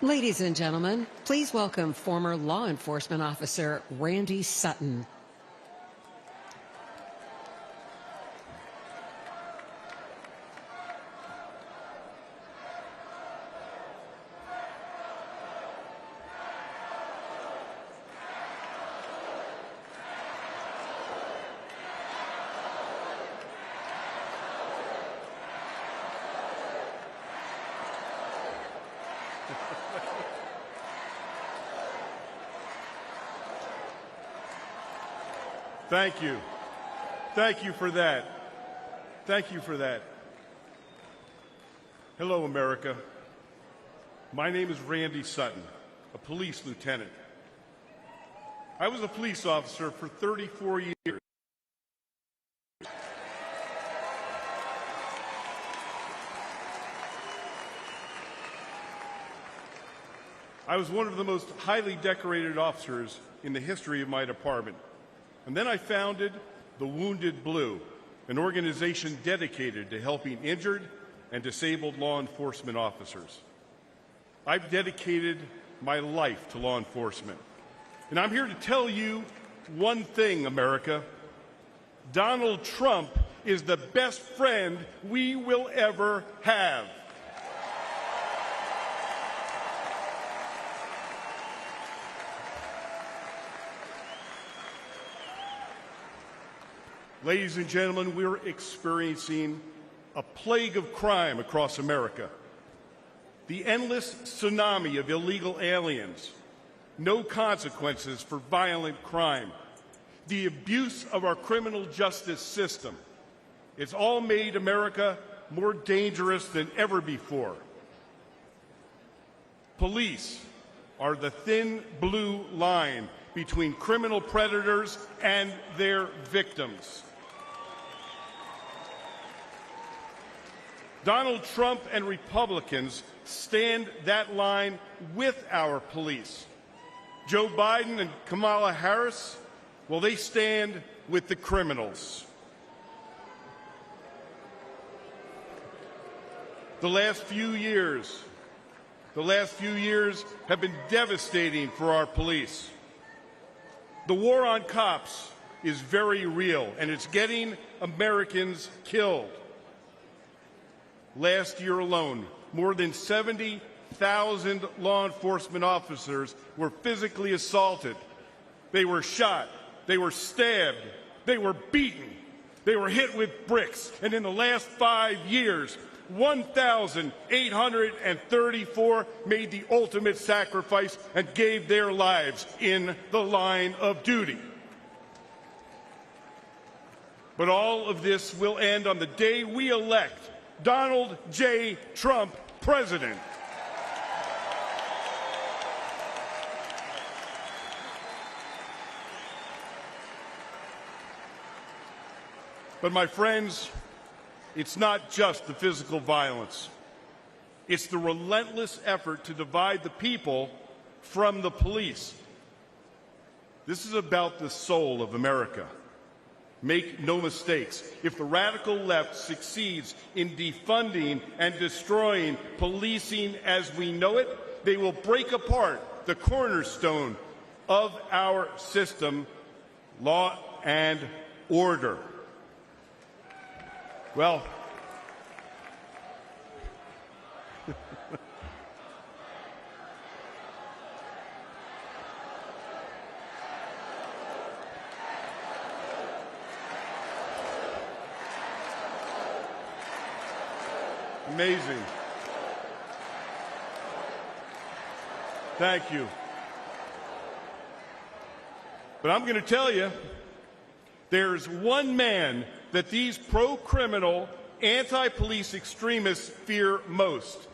Ladies and gentlemen, please welcome former law enforcement officer Randy Sutton. Thank you. Thank you for that. Thank you for that. Hello, America. My name is Randy Sutton, a police lieutenant. I was a police officer for 34 years. I was one of the most highly decorated officers in the history of my department. And then I founded the Wounded Blue, an organization dedicated to helping injured and disabled law enforcement officers. I've dedicated my life to law enforcement. And I'm here to tell you one thing, America. Donald Trump is the best friend we will ever have. Ladies and gentlemen, we're experiencing a plague of crime across America. The endless tsunami of illegal aliens, no consequences for violent crime, the abuse of our criminal justice system. It's all made America more dangerous than ever before. Police are the thin blue line between criminal predators and their victims. Donald Trump and Republicans stand that line with our police. Joe Biden and Kamala Harris, well, they stand with the criminals. The last few years have been devastating for our police. The war on cops is very real, and it's getting Americans killed. Last year alone, more than 70,000 law enforcement officers were physically assaulted. They were shot, they were stabbed, they were beaten, they were hit with bricks, and in the last 5 years, 1,834 made the ultimate sacrifice and gave their lives in the line of duty. But all of this will end on the day we elect Donald J. Trump president. But my friends, it's not just the physical violence. It's the relentless effort to divide the people from the police. This is about the soul of America. Make no mistakes. If the radical left succeeds in defunding and destroying policing as we know it, they will break apart the cornerstone of our system, law and order. Well, amazing. Thank you. But I'm going to tell you, there's one man that these pro-criminal, anti-police extremists fear most.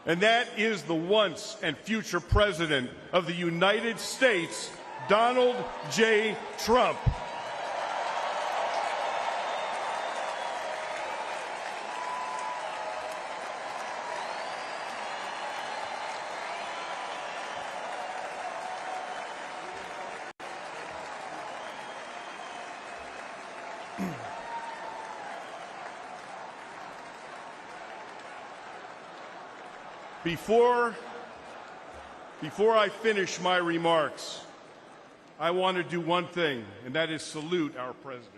And that is the once and future president of the United States, Donald J. Trump. Before I finish my remarks, I want to do one thing, and that is salute our president.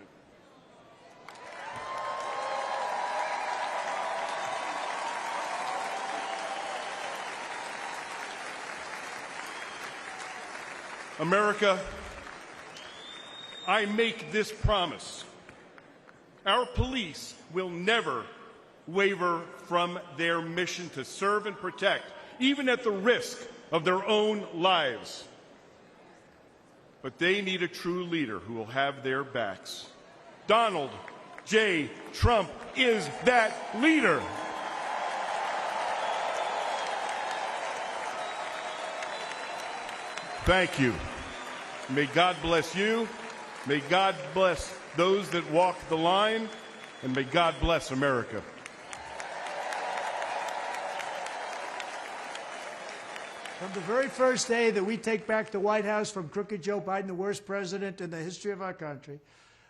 America, I make this promise. Our police will never waver from their mission to serve and protect, even at the risk of their own lives. But they need a true leader who will have their backs. Donald J. Trump is that leader. Thank you. May God bless you. May God bless those that walk the line. And may God bless America. From the very first day that we take back the White House from crooked Joe Biden, the worst president in the history of our country,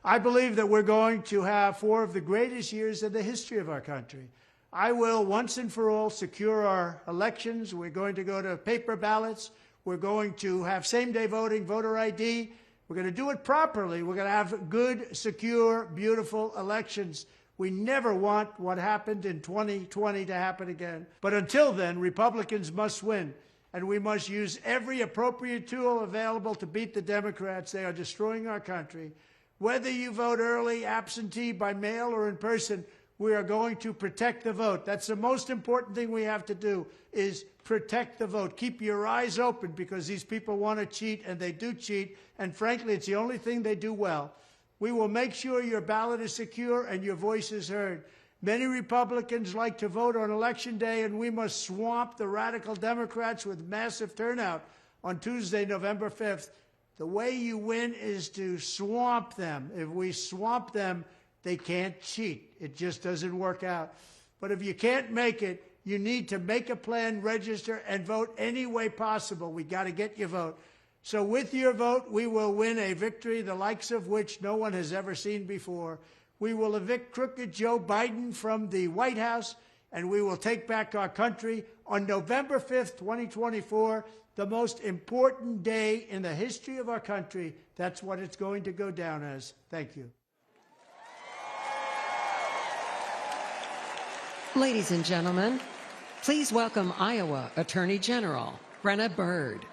I believe that we're going to have 4 of the greatest years in the history of our country. I will, once and for all, secure our elections. We're going to go to paper ballots. We're going to have same-day voting, voter ID. We're going to do it properly. We're going to have good, secure, beautiful elections. We never want what happened in 2020 to happen again. But until then, Republicans must win. And we must use every appropriate tool available to beat the Democrats. They are destroying our country. Whether you vote early, absentee, by mail, or in person, we are going to protect the vote. That's the most important thing we have to do, is protect the vote. Keep your eyes open, because these people want to cheat, and they do cheat, and frankly, it's the only thing they do well. We will make sure your ballot is secure and your voice is heard. Many Republicans like to vote on Election Day, and we must swamp the radical Democrats with massive turnout on Tuesday, November 5th. The way you win is to swamp them. If we swamp them, they can't cheat. It just doesn't work out. But if you can't make it, you need to make a plan, register, and vote any way possible. We got to get your vote. So with your vote, we will win a victory the likes of which no one has ever seen before. We will evict crooked Joe Biden from the White House, and we will take back our country on November 5th, 2024, the most important day in the history of our country. That's what it's going to go down as. Thank you. Ladies and gentlemen, please welcome Iowa Attorney General Brena Bird.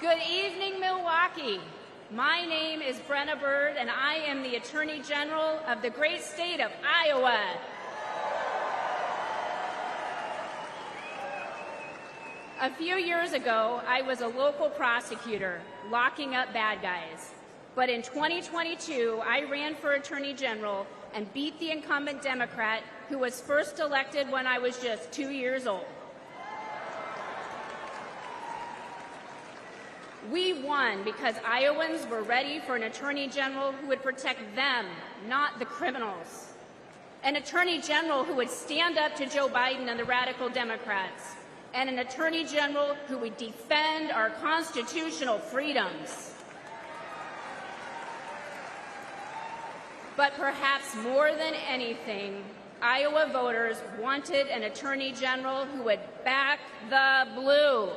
Good evening, Milwaukee. My name is Brena Bird, and I am the Attorney General of the great state of Iowa. A few years ago, I was a local prosecutor locking up bad guys. But in 2022, I ran for Attorney General and beat the incumbent Democrat who was first elected when I was just 2 years old. We won because Iowans were ready for an Attorney General who would protect them, not the criminals. An Attorney General who would stand up to Joe Biden and the radical Democrats. And an Attorney General who would defend our constitutional freedoms. But perhaps more than anything, Iowa voters wanted an Attorney General who would back the blue.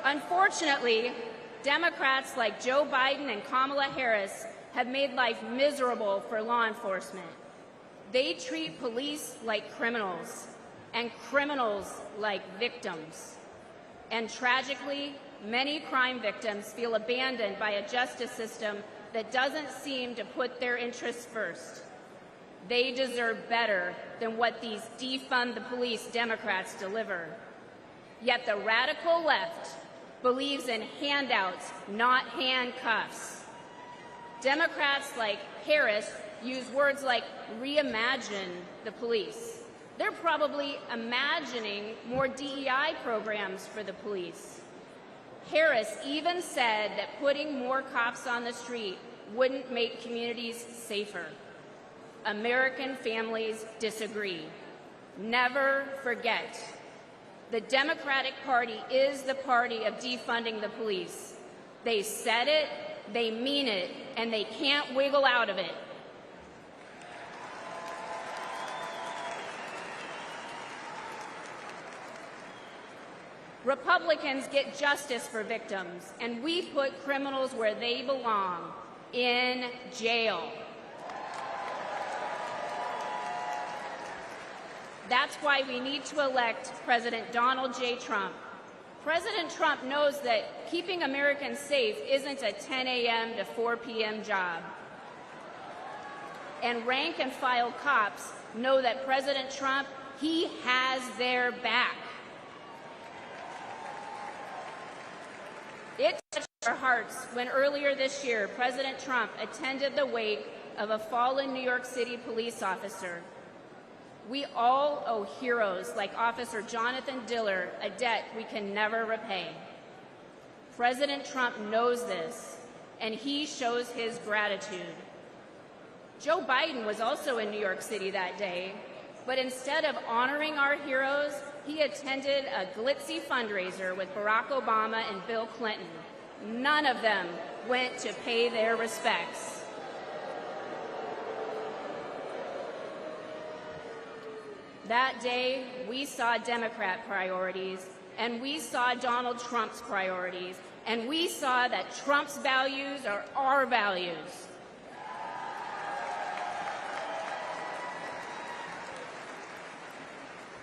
Unfortunately, Democrats like Joe Biden and Kamala Harris have made life miserable for law enforcement. They treat police like criminals, and criminals like victims. And tragically, many crime victims feel abandoned by a justice system that doesn't seem to put their interests first. They deserve better than what these defund the police Democrats deliver. Yet the radical left believes in handouts, not handcuffs. Democrats like Harris use words like reimagine the police. They're probably imagining more DEI programs for the police. Harris even said that putting more cops on the street wouldn't make communities safer. American families disagree. Never forget. The Democratic Party is the party of defunding the police. They said it, they mean it, and they can't wiggle out of it. Republicans get justice for victims, and we put criminals where they belong, in jail. That's why we need to elect President Donald J. Trump. President Trump knows that keeping Americans safe isn't a 10 a.m. to 4 p.m. job. And rank and file cops know that President Trump, he has their back. It touched our hearts when earlier this year, President Trump attended the wake of a fallen New York City police officer. We all owe heroes like Officer Jonathan Diller a debt we can never repay. President Trump knows this, and he shows his gratitude. Joe Biden was also in New York City that day, but instead of honoring our heroes, he attended a glitzy fundraiser with Barack Obama and Bill Clinton. None of them went to pay their respects. That day, we saw Democrat priorities, and we saw Donald Trump's priorities, and we saw that Trump's values are our values.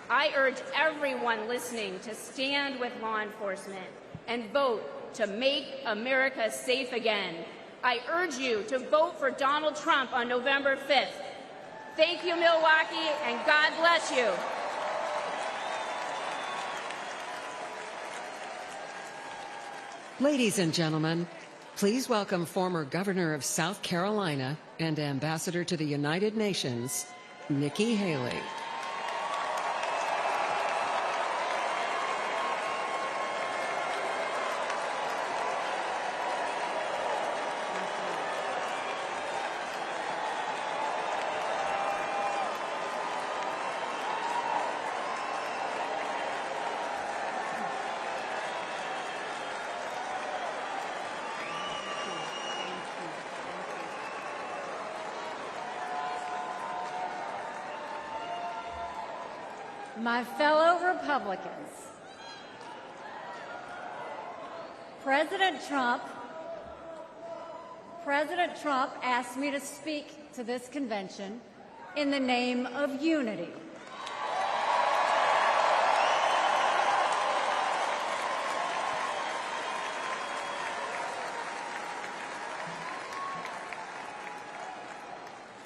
I urge everyone listening to stand with law enforcement and vote to make America safe again. I urge you to vote for Donald Trump on November 5th. Thank you, Milwaukee, and God bless you. Ladies and gentlemen, please welcome former Governor of South Carolina and Ambassador to the United Nations, Nikki Haley. My fellow Republicans, President Trump asked me to speak to this convention in the name of unity.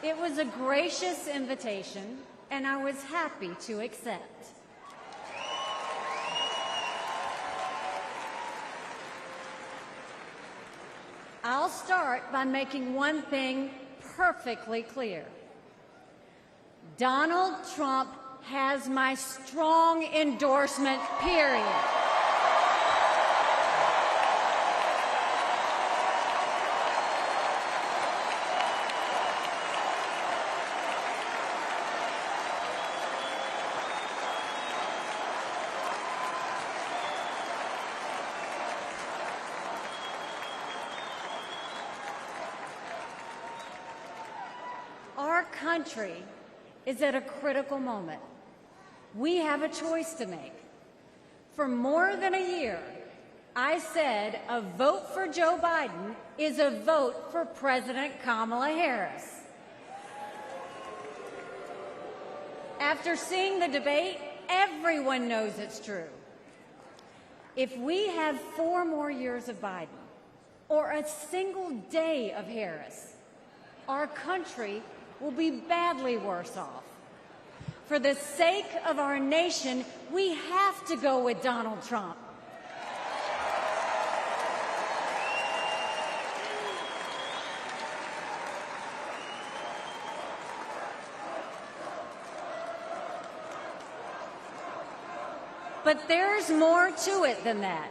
It was a gracious invitation, and I was happy to accept. I'll start by making one thing perfectly clear. Donald Trump has my strong endorsement, period. Our country is at a critical moment. We have a choice to make. For more than a year, I said a vote for Joe Biden is a vote for President Kamala Harris. After seeing the debate, everyone knows it's true. If we have 4 more years of Biden or a single day of Harris, our country will be badly worse off. For the sake of our nation, we have to go with Donald Trump. But there's more to it than that.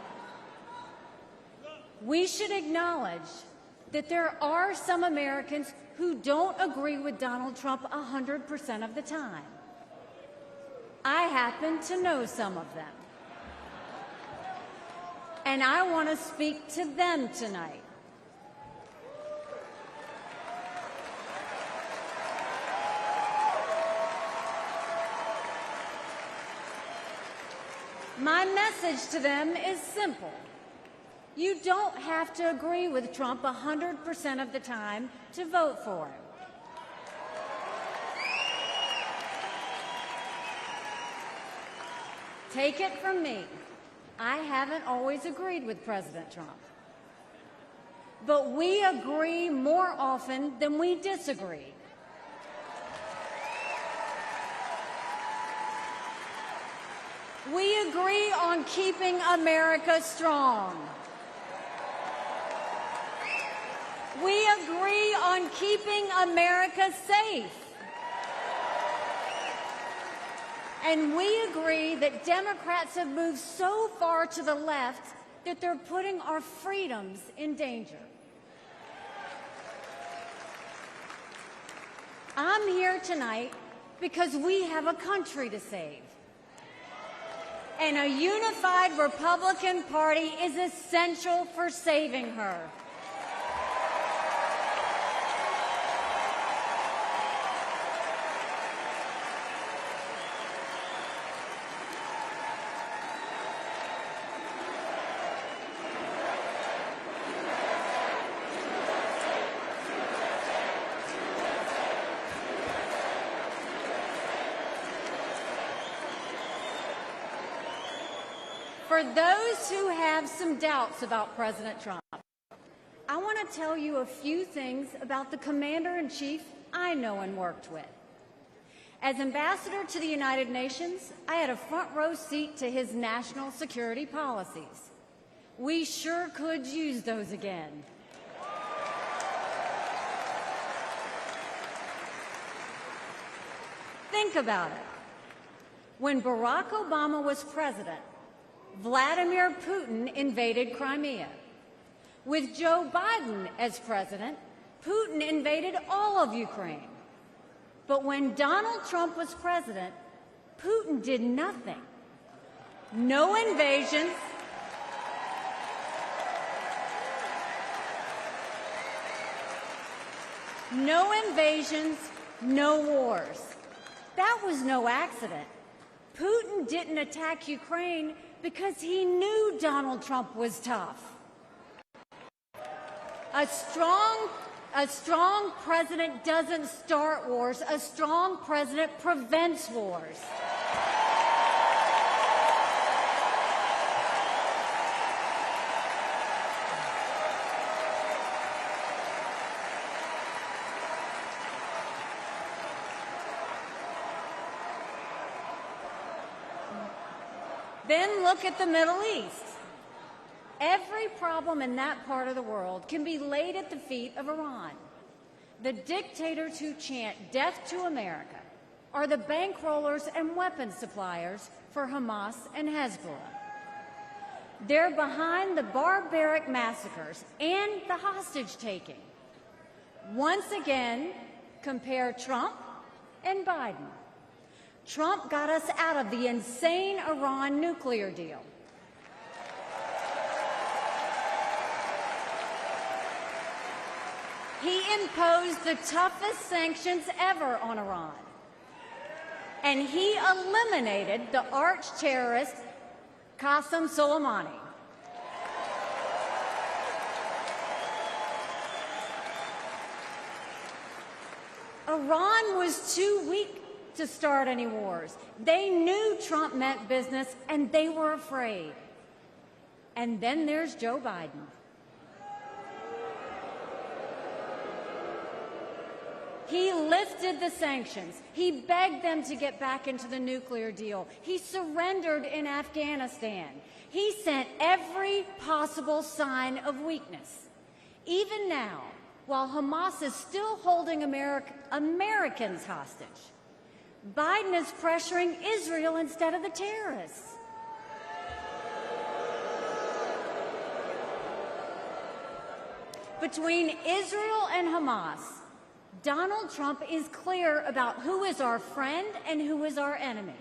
We should acknowledge that there are some Americans who don't agree with Donald Trump 100% of the time. I happen to know some of them. And I want to speak to them tonight. My message to them is simple. You don't have to agree with Trump 100% of the time to vote for him. Take it from me, I haven't always agreed with President Trump. But we agree more often than we disagree. We agree on keeping America strong. We agree on keeping America safe. And we agree that Democrats have moved so far to the left that they're putting our freedoms in danger. I'm here tonight because we have a country to save. And a unified Republican Party is essential for saving her. for those who have some doubts about President Trump, I want to tell you a few things about the Commander-in-Chief I know and worked with. As ambassador to the United Nations, I had a front row seat to his national security policies. We sure could use those again. Think about it. When Barack Obama was president, Vladimir Putin invaded Crimea. With Joe Biden as president, Putin invaded all of Ukraine. But when Donald Trump was president, Putin did nothing. No invasions. No invasions, no wars. That was no accident. Putin didn't attack Ukraine because he knew Donald Trump was tough. A strong president doesn't start wars. A strong president prevents wars. Then look at the Middle East. Every problem in that part of the world can be laid at the feet of Iran. The dictators who chant death to America are the bankrollers and weapons suppliers for Hamas and Hezbollah. They're behind the barbaric massacres and the hostage-taking. Once again, compare Trump and Biden. Trump got us out of the insane Iran nuclear deal. He imposed the toughest sanctions ever on Iran. And he eliminated the arch-terrorist Qasem Soleimani. Iran was too weak to start any wars. They knew Trump meant business, and they were afraid. And then there's Joe Biden. He lifted the sanctions. He begged them to get back into the nuclear deal. He surrendered in Afghanistan. He sent every possible sign of weakness. Even now, while Hamas is still holding Americans hostage, Biden is pressuring Israel instead of the terrorists. Between Israel and Hamas, Donald Trump is clear about who is our friend and who is our enemy.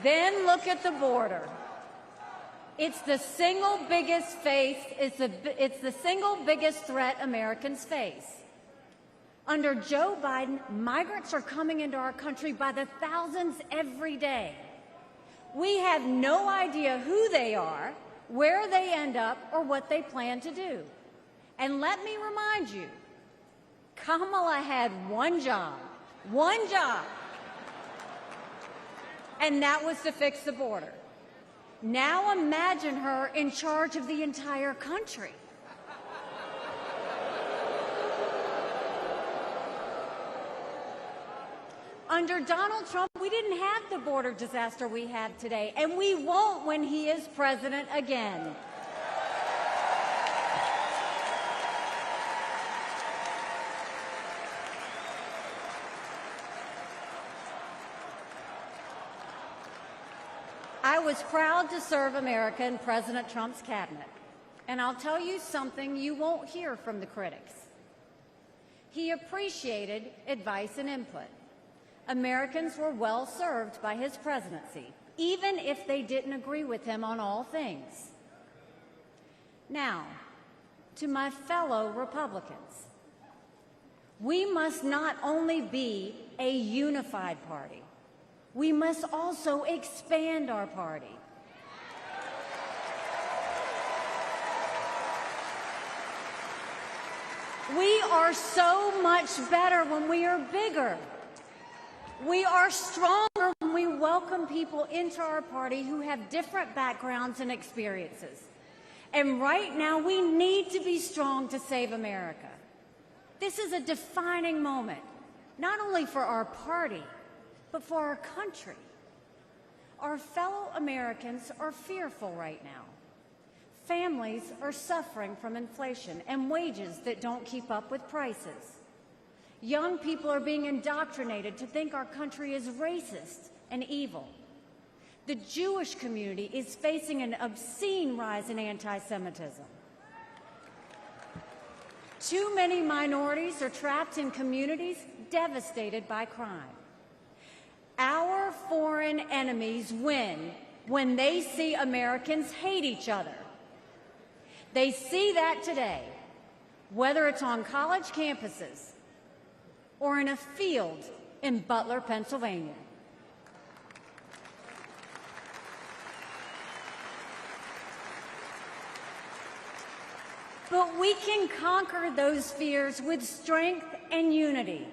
Then look at the border. It's the single biggest threat Americans face. Under Joe Biden, migrants are coming into our country by the thousands every day. We have no idea who they are, where they end up, or what they plan to do. And let me remind you, Kamala had one job, and that was to fix the border. Now imagine her in charge of the entire country. Under Donald Trump, we didn't have the border disaster we have today, and we won't when he is president again. I was proud to serve America in President Trump's cabinet, and I'll tell you something you won't hear from the critics. He appreciated advice and input. Americans were well served by his presidency, even if they didn't agree with him on all things. Now, to my fellow Republicans, we must not only be a unified party, we must also expand our party. We are so much better when we are bigger. We are stronger when we welcome people into our party who have different backgrounds and experiences. And right now, we need to be strong to save America. This is a defining moment, not only for our party, but for our country. Our fellow Americans are fearful right now. Families are suffering from inflation and wages that don't keep up with prices. Young people are being indoctrinated to think our country is racist and evil. The Jewish community is facing an obscene rise in anti-Semitism. Too many minorities are trapped in communities devastated by crime. Our foreign enemies win when they see Americans hate each other. They see that today, whether it's on college campuses or in a field in Butler, Pennsylvania. But we can conquer those fears with strength and unity.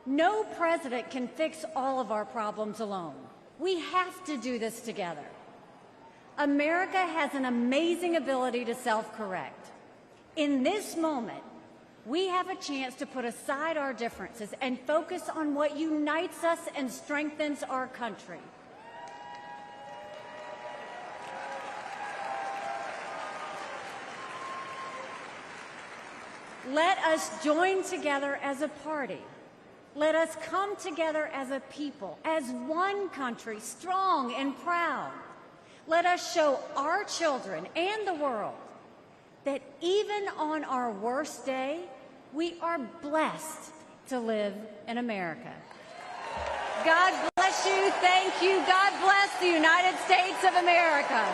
No president can fix all of our problems alone. We have to do this together. America has an amazing ability to self-correct. In this moment, we have a chance to put aside our differences and focus on what unites us and strengthens our country. Let us join together as a party. Let us come together as a people, as one country, strong and proud. Let us show our children and the world that even on our worst day, we are blessed to live in America. God bless you. Thank you. God bless the United States of America.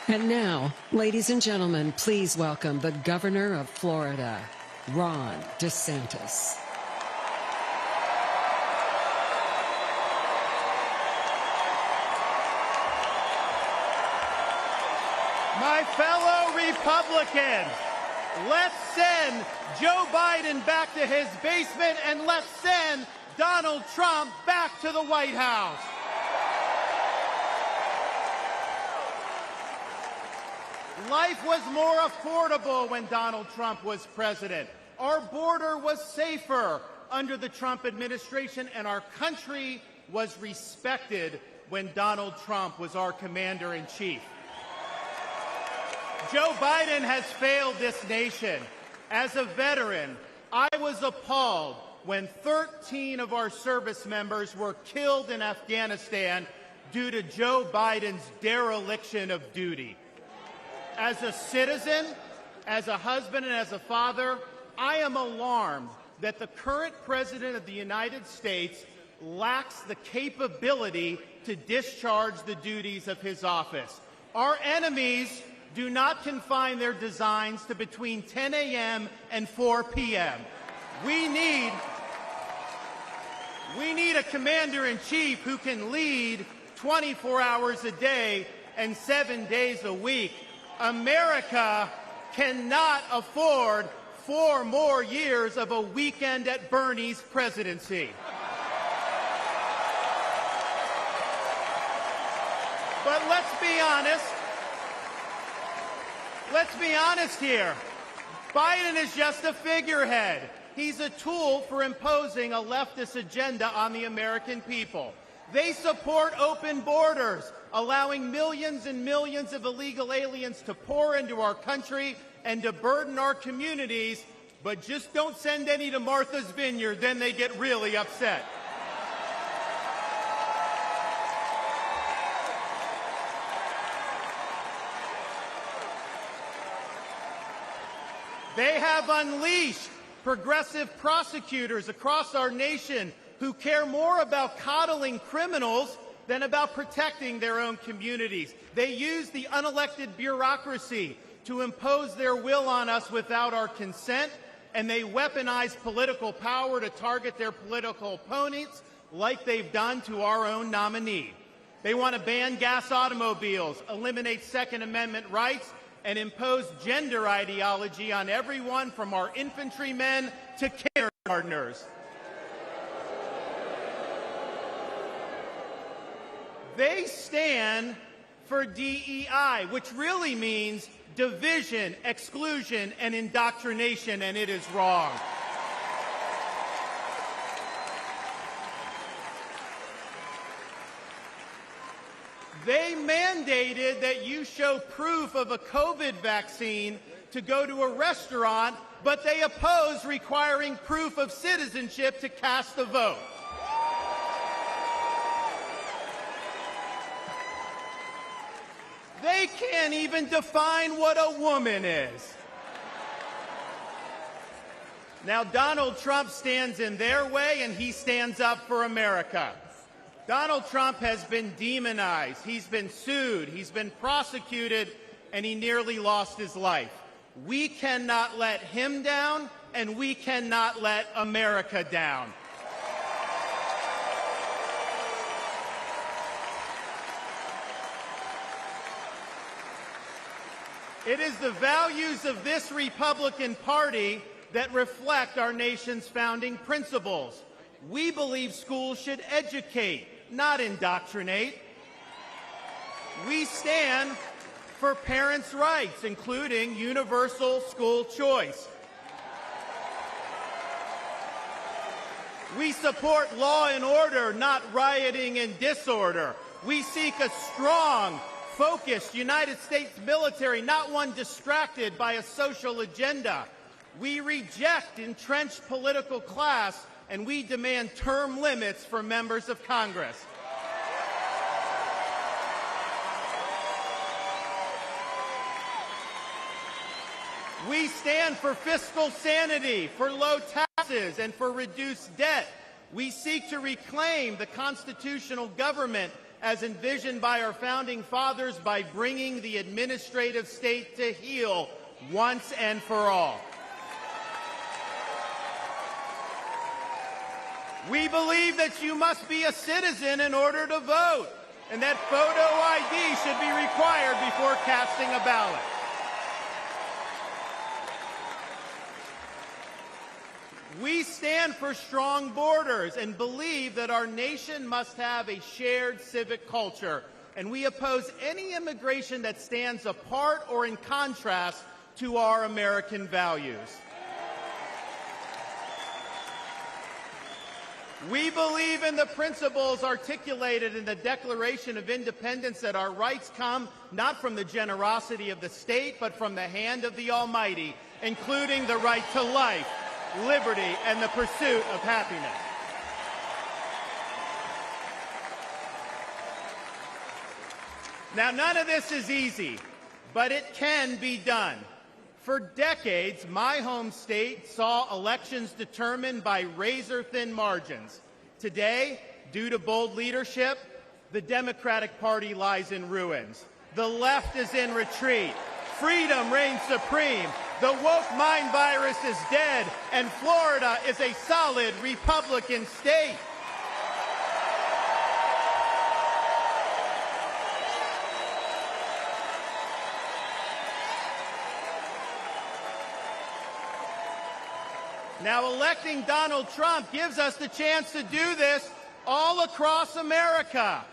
And now, ladies and gentlemen, please welcome the Governor of Florida, Ron DeSantis. My fellow Republicans, let's send Joe Biden back to his basement and let's send Donald Trump back to the White House. Life was more affordable when Donald Trump was president. Our border was safer under the Trump administration, and our country was respected when Donald Trump was our commander-in-chief. Joe Biden has failed this nation. As a veteran, I was appalled when 13 of our service members were killed in Afghanistan due to Joe Biden's dereliction of duty. As a citizen, as a husband, and as a father, I am alarmed that the current President of the United States lacks the capability to discharge the duties of his office. Our enemies do not confine their designs to between 10 a.m. and 4 p.m. We need a commander-in-chief who can lead 24 hours a day and 7 days a week. America cannot afford 4 more years of a weekend at Bernie's presidency. But let's be honest. Let's be honest here. Biden is just a figurehead. He's a tool for imposing a leftist agenda on the American people. They support open borders, allowing millions and millions of illegal aliens to pour into our country and to burden our communities, but just don't send any to Martha's Vineyard, then they get really upset. They have unleashed progressive prosecutors across our nation who care more about coddling criminals than about protecting their own communities. They use the unelected bureaucracy to impose their will on us without our consent, and they weaponize political power to target their political opponents like they've done to our own nominee. They want to ban gas automobiles, eliminate Second Amendment rights, and impose gender ideology on everyone from our infantrymen to kindergartners. They stand for DEI, which really means division, exclusion, and indoctrination, and it is wrong. They mandated that you show proof of a COVID vaccine to go to a restaurant, but they oppose requiring proof of citizenship to cast a vote. They can't even define what a woman is. Now, Donald Trump stands in their way, and he stands up for America. Donald Trump has been demonized. He's been sued. He's been prosecuted, and he nearly lost his life. We cannot let him down, and we cannot let America down. It is the values of this Republican Party that reflect our nation's founding principles. We believe schools should educate, not indoctrinate. We stand for parents' rights, including universal school choice. We support law and order, not rioting and disorder. We seek a strong, focused United States military, not one distracted by a social agenda. We reject entrenched political class, and we demand term limits for members of Congress. We stand for fiscal sanity, for low taxes, and for reduced debt. We seek to reclaim the constitutional government as envisioned by our founding fathers by bringing the administrative state to heel once and for all. We believe that you must be a citizen in order to vote, and that photo ID should be required before casting a ballot. We stand for strong borders and believe that our nation must have a shared civic culture, and we oppose any immigration that stands apart or in contrast to our American values. We believe in the principles articulated in the Declaration of Independence that our rights come not from the generosity of the state, but from the hand of the Almighty, including the right to life, liberty, and the pursuit of happiness. Now, none of this is easy, but it can be done. For decades, my home state saw elections determined by razor-thin margins. Today, due to bold leadership, the Democratic Party lies in ruins. The left is in retreat. Freedom reigns supreme. The woke mind virus is dead, and Florida is a solid Republican state. Now, electing Donald Trump gives us the chance to do this all across America.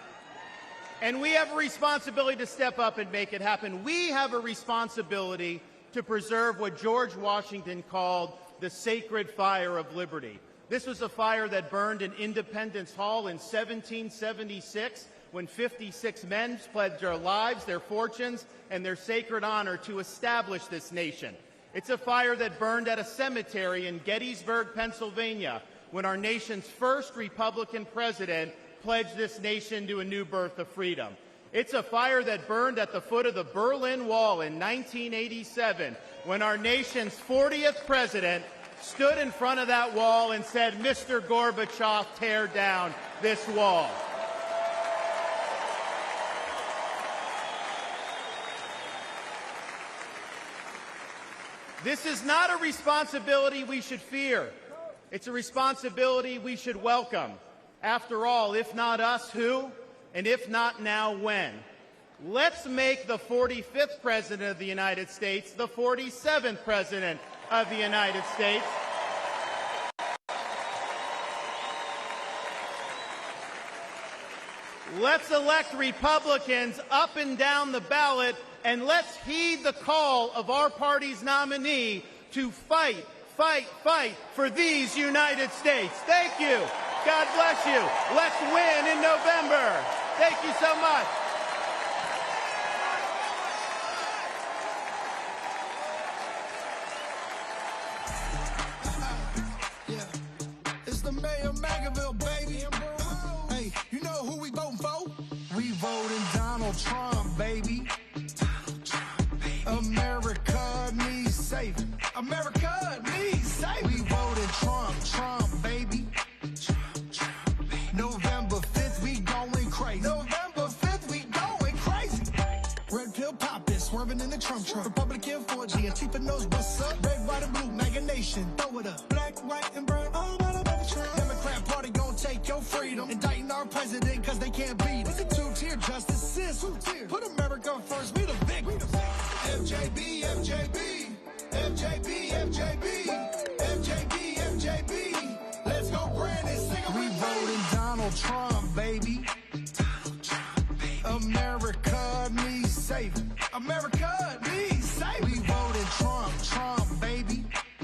And we have a responsibility to step up and make it happen. We have a responsibility to preserve what George Washington called the sacred fire of liberty. This was a fire that burned in Independence Hall in 1776 when 56 men pledged their lives, their fortunes, and their sacred honor to establish this nation. It's a fire that burned at a cemetery in Gettysburg, Pennsylvania, when our nation's first Republican president pledged this nation to a new birth of freedom. It's a fire that burned at the foot of the Berlin Wall in 1987, when our nation's 40th president stood in front of that wall and said, "Mr. Gorbachev, tear down this wall." This is not a responsibility we should fear. It's a responsibility we should welcome. After all, if not us, who? And if not now, when? Let's make the 45th President of the United States the 47th President of the United States. Let's elect Republicans up and down the ballot, and let's heed the call of our party's nominee to fight, fight, fight for these United States. Thank you. God bless you. Let's win in November. Thank you so much. It's the mayor of Magaville, baby. Hey, you know who we voting for? We voting Donald Trump, baby. America needs saving. America needs saving. We voted Trump, Trump, baby. November 5th, we going crazy. November 5th, we going crazy. Red pill poppin', swerving in the Trump truck. Republican 4G, Antifa knows what's up. Red, white, and blue, MAGA nation, throw it up. Black, white, and brown, all about above Trump. Democrat party gon' take your freedom. Indicting our president cause they can't beat us. It's a two-tier justice system. Put America first, we the victims. FJB, FJB, FJB, FJB, FJB, FJB. Let's go grand and sing it. We voting Donald Trump, baby. Donald Trump, baby. America needs saving. America needs saving. We voting Trump, Trump, baby.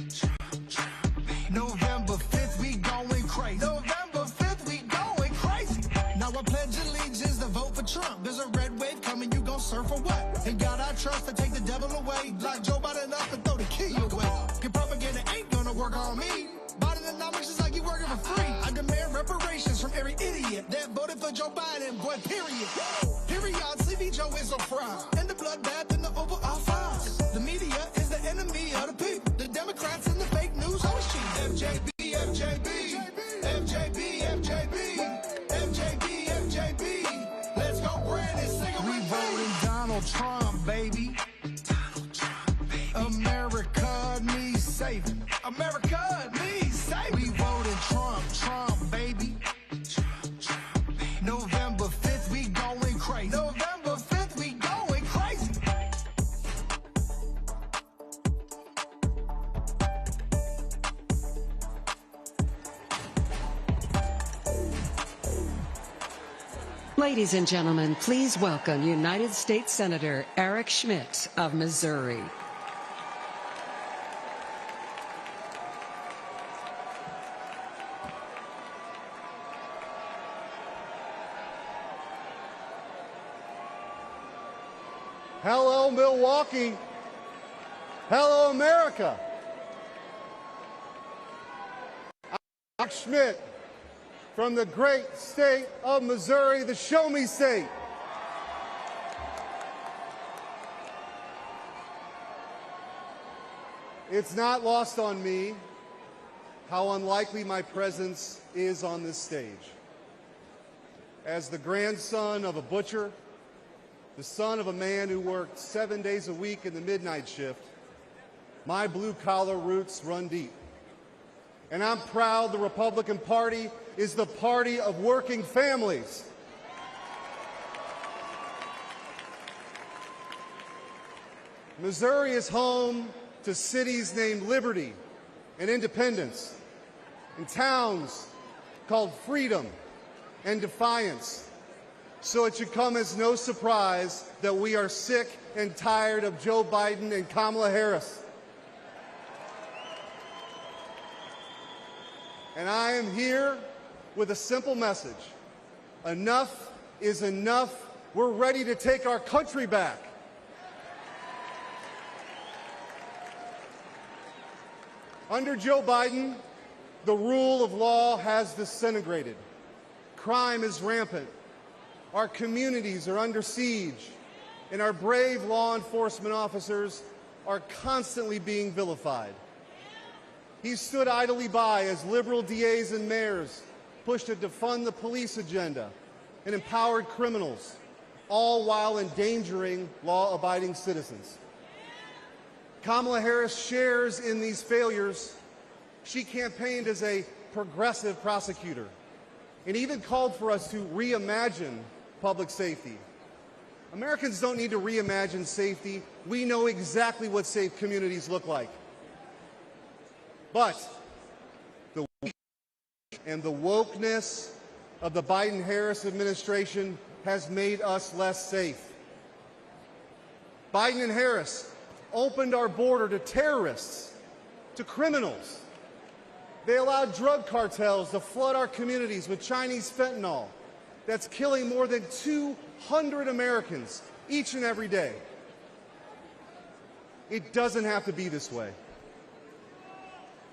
Trump, Trump, baby. November 5th, we going crazy. November 5th, we going crazy. Now I pledge allegiance to vote for Trump. There's a red wave coming, you gon' surf or what? And God I trust to take the devil away. Lock Joe Biden up and throw the key away. Your propaganda ain't gonna work on me. Bidenomics is like you working for free. I demand reparations from every idiot that voted for Joe Biden, boy, period. Period, Sleepy Joe is a fraud. And the bloodbath and the overall files. The media is the enemy of the people. The Democrats and the fake news always cheat. FJB, FJB, FJB, FJB, FJB, FJB. Let's go grand and sing it. We voting Donald Trump, baby. Donald Trump, baby. America needs saving. America needs saving. We voting Trump, Trump, baby. Trump, Trump, baby. November 5th, we going crazy. November 5th, we going crazy. Ladies and gentlemen, please welcome United States Senator Eric Schmidt of Missouri. Hello, Milwaukee. Hello, America. I'm Schmidt from the great state of Missouri, the Show Me State. It's not lost on me how unlikely my presence is on this stage. As the grandson of a butcher, the son of a man who worked 7 days a week in the midnight shift, my blue-collar roots run deep. And I'm proud the Republican Party is the party of working families. Missouri is home to cities named Liberty and Independence, and towns called Freedom and Defiance. So it should come as no surprise that we are sick and tired of Joe Biden and Kamala Harris. And I am here with a simple message. Enough is enough. We're ready to take our country back. Under Joe Biden, the rule of law has disintegrated. Crime is rampant. Our communities are under siege, and our brave law enforcement officers are constantly being vilified. He stood idly by as liberal DAs and mayors pushed to defund the police agenda and empowered criminals, all while endangering law-abiding citizens. Kamala Harris shares in these failures. She campaigned as a progressive prosecutor and even called for us to reimagine public safety. Americans don't need to reimagine safety. We know exactly what safe communities look like. But the and the wokeness of the Biden-Harris administration has made us less safe. Biden and Harris opened our border to terrorists, to criminals. They allowed drug cartels to flood our communities with Chinese fentanyl that's killing more than 200 Americans each and every day. It doesn't have to be this way.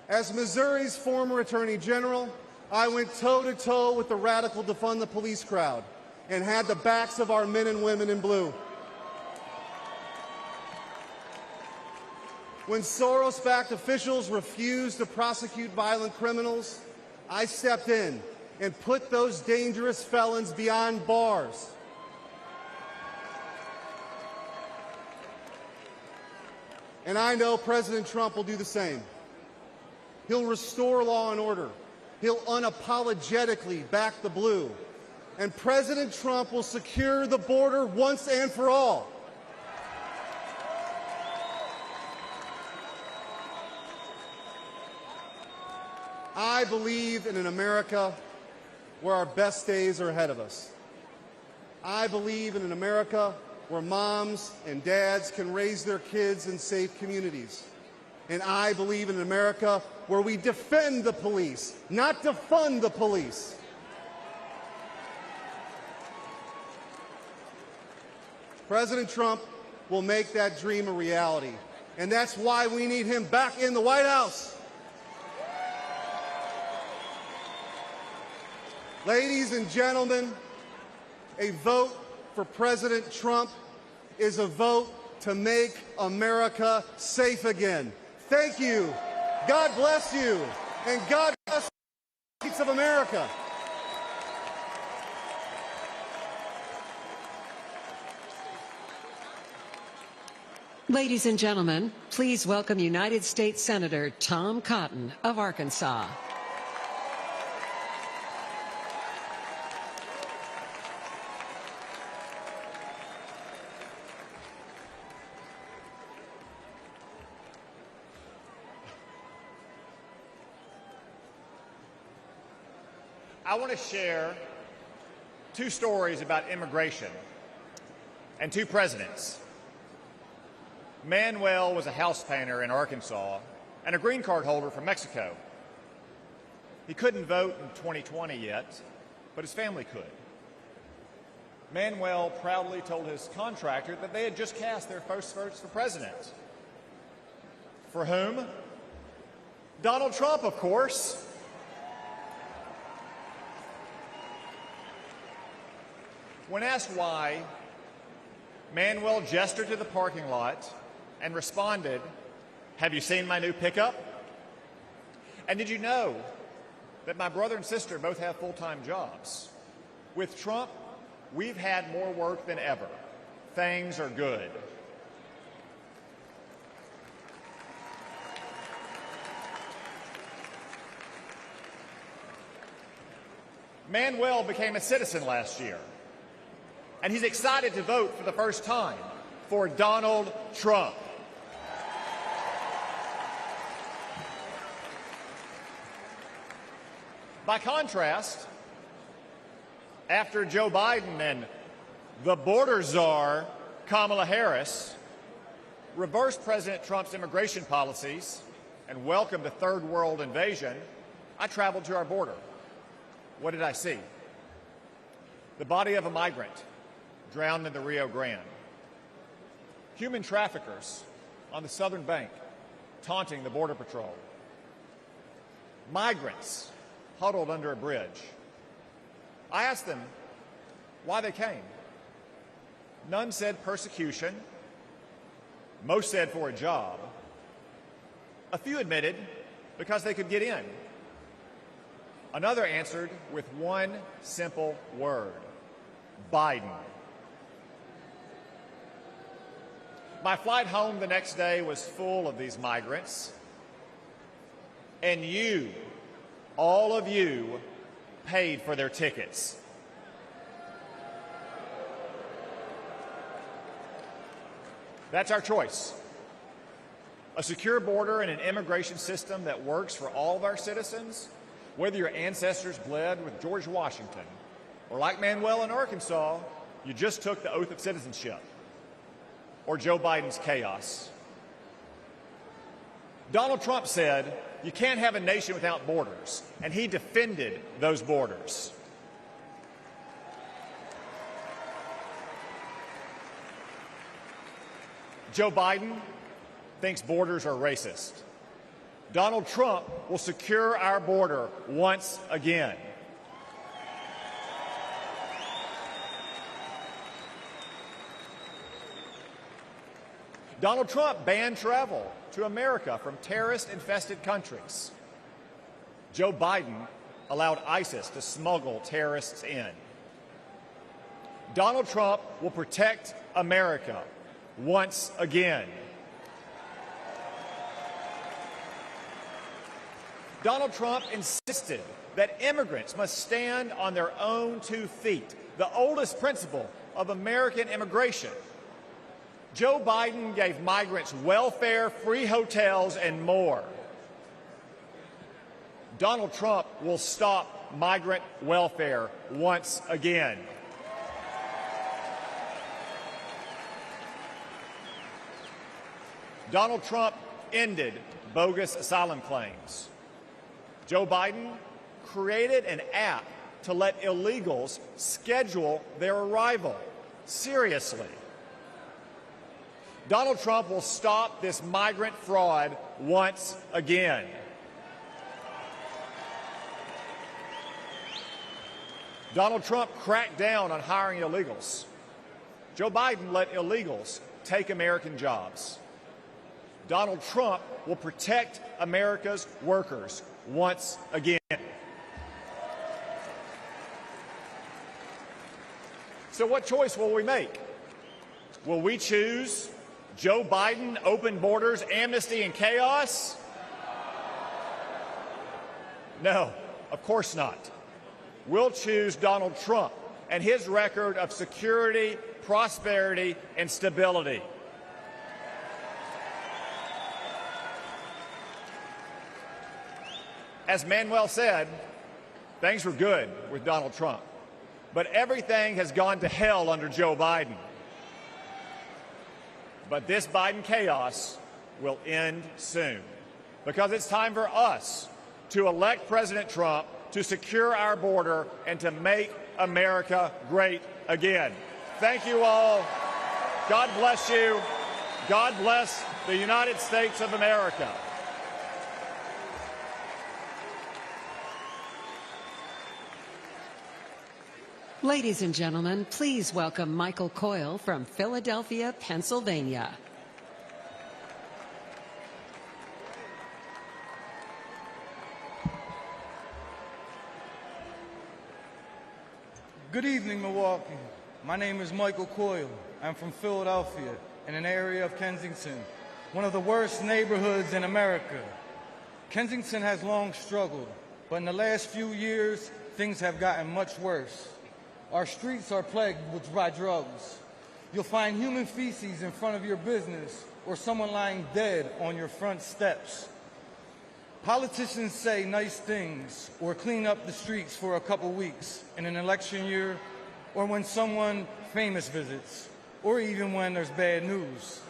As Missouri's former Attorney General, I went toe-to-toe with the radical defund the police crowd and had the backs of our men and women in blue. When Soros-backed officials refused to prosecute violent criminals, I stepped in and put those dangerous felons behind bars. And I know President Trump will do the same. He'll restore law and order. He'll unapologetically back the blue. And President Trump will secure the border once and for all. I believe in an America where our best days are ahead of us. I believe in an America where moms and dads can raise their kids in safe communities. And I believe in an America where we defend the police, not defund the police. President Trump will make that dream a reality. And that's why we need him back in the White House. Ladies and gentlemen, a vote for President Trump is a vote to make America safe again. Thank you. God bless you. And God bless the States of America. Ladies and gentlemen, please welcome United States Senator Tom Cotton of Arkansas. I want to share two stories about immigration and two presidents. Manuel was a house painter in Arkansas and a green card holder from Mexico. He couldn't vote in 2020 yet, but his family could. Manuel proudly told his contractor that they had just cast their first votes for president. For whom? Donald Trump, of course. When asked why, Manuel gestured to the parking lot and responded, "Have you seen my new pickup? And did you know that my brother and sister both have full-time jobs? With Trump, we've had more work than ever. Things are good." Manuel became a citizen last year, and he's excited to vote for the first time for Donald Trump. By contrast, after Joe Biden and the border czar, Kamala Harris, reversed President Trump's immigration policies and welcomed a third world invasion, I traveled to our border. What did I see? The body of a migrant drowned in the Rio Grande. Human traffickers on the southern bank taunting the Border Patrol. Migrants huddled under a bridge. I asked them why they came. None said persecution. Most said for a job. A few admitted because they could get in. Another answered with one simple word: Biden. My flight home the next day was full of these migrants, and you, all of you, paid for their tickets. That's our choice. A secure border and an immigration system that works for all of our citizens, whether your ancestors bled with George Washington or like Manuel in Arkansas, you just took the oath of citizenship, or Joe Biden's chaos. Donald Trump said, you can't have a nation without borders, and he defended those borders. Joe Biden thinks borders are racist. Donald Trump will secure our border once again. Donald Trump banned travel to America from terrorist-infested countries. Joe Biden allowed ISIS to smuggle terrorists in. Donald Trump will protect America once again. Donald Trump insisted that immigrants must stand on their own 2 feet, the oldest principle of American immigration. Joe Biden gave migrants welfare, free hotels, and more. Donald Trump will stop migrant welfare once again. Donald Trump ended bogus asylum claims. Joe Biden created an app to let illegals schedule their arrival. Seriously. Donald Trump will stop this migrant fraud once again. Donald Trump cracked down on hiring illegals. Joe Biden let illegals take American jobs. Donald Trump will protect America's workers once again. So what choice will we make? Will we choose Joe Biden, open borders, amnesty, and chaos? No, of course not. We'll choose Donald Trump and his record of security, prosperity, and stability. As Manuel said, things were good with Donald Trump, but everything has gone to hell under Joe Biden. But this Biden chaos will end soon, because it's time for us to elect President Trump to secure our border and to make America great again. Thank you all. God bless you. God bless the United States of America. Ladies and gentlemen, please welcome Michael Coyle from Philadelphia, Pennsylvania. Good evening, Milwaukee. My name is Michael Coyle. I'm from Philadelphia, in an area of Kensington, one of the worst neighborhoods in America. Kensington has long struggled, but in the last few years, things have gotten much worse. Our streets are plagued by drugs. You'll find human feces in front of your business or someone lying dead on your front steps. Politicians say nice things or clean up the streets for a couple weeks in an election year or when someone famous visits or even when there's bad news.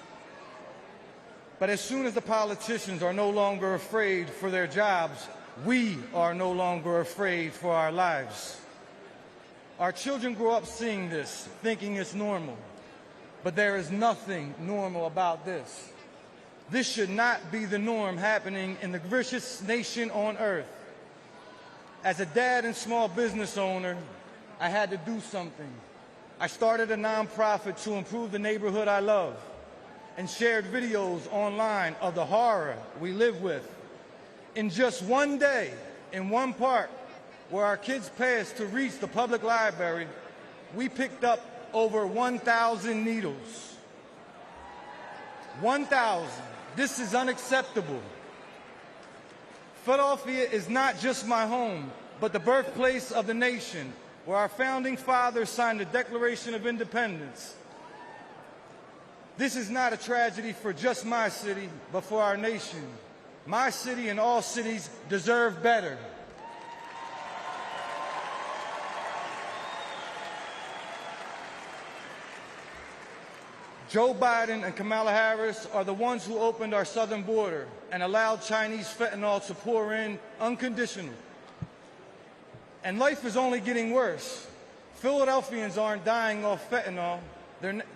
But as soon as the politicians are no longer afraid for their jobs, we are no longer afraid for our lives. Our children grow up seeing this, thinking it's normal. But there is nothing normal about this. This should not be the norm happening in the richest nation on earth. As a dad and small business owner, I had to do something. I started a nonprofit to improve the neighborhood I love and shared videos online of the horror we live with. In just one day, in one park, where our kids passed to reach the public library, we picked up over 1,000 needles. 1,000. This is unacceptable. Philadelphia is not just my home, but the birthplace of the nation, where our founding fathers signed the Declaration of Independence. This is not a tragedy for just my city, but for our nation. My city and all cities deserve better. Joe Biden and Kamala Harris are the ones who opened our southern border and allowed Chinese fentanyl to pour in unconditional. And life is only getting worse. Philadelphians aren't dying off fentanyl.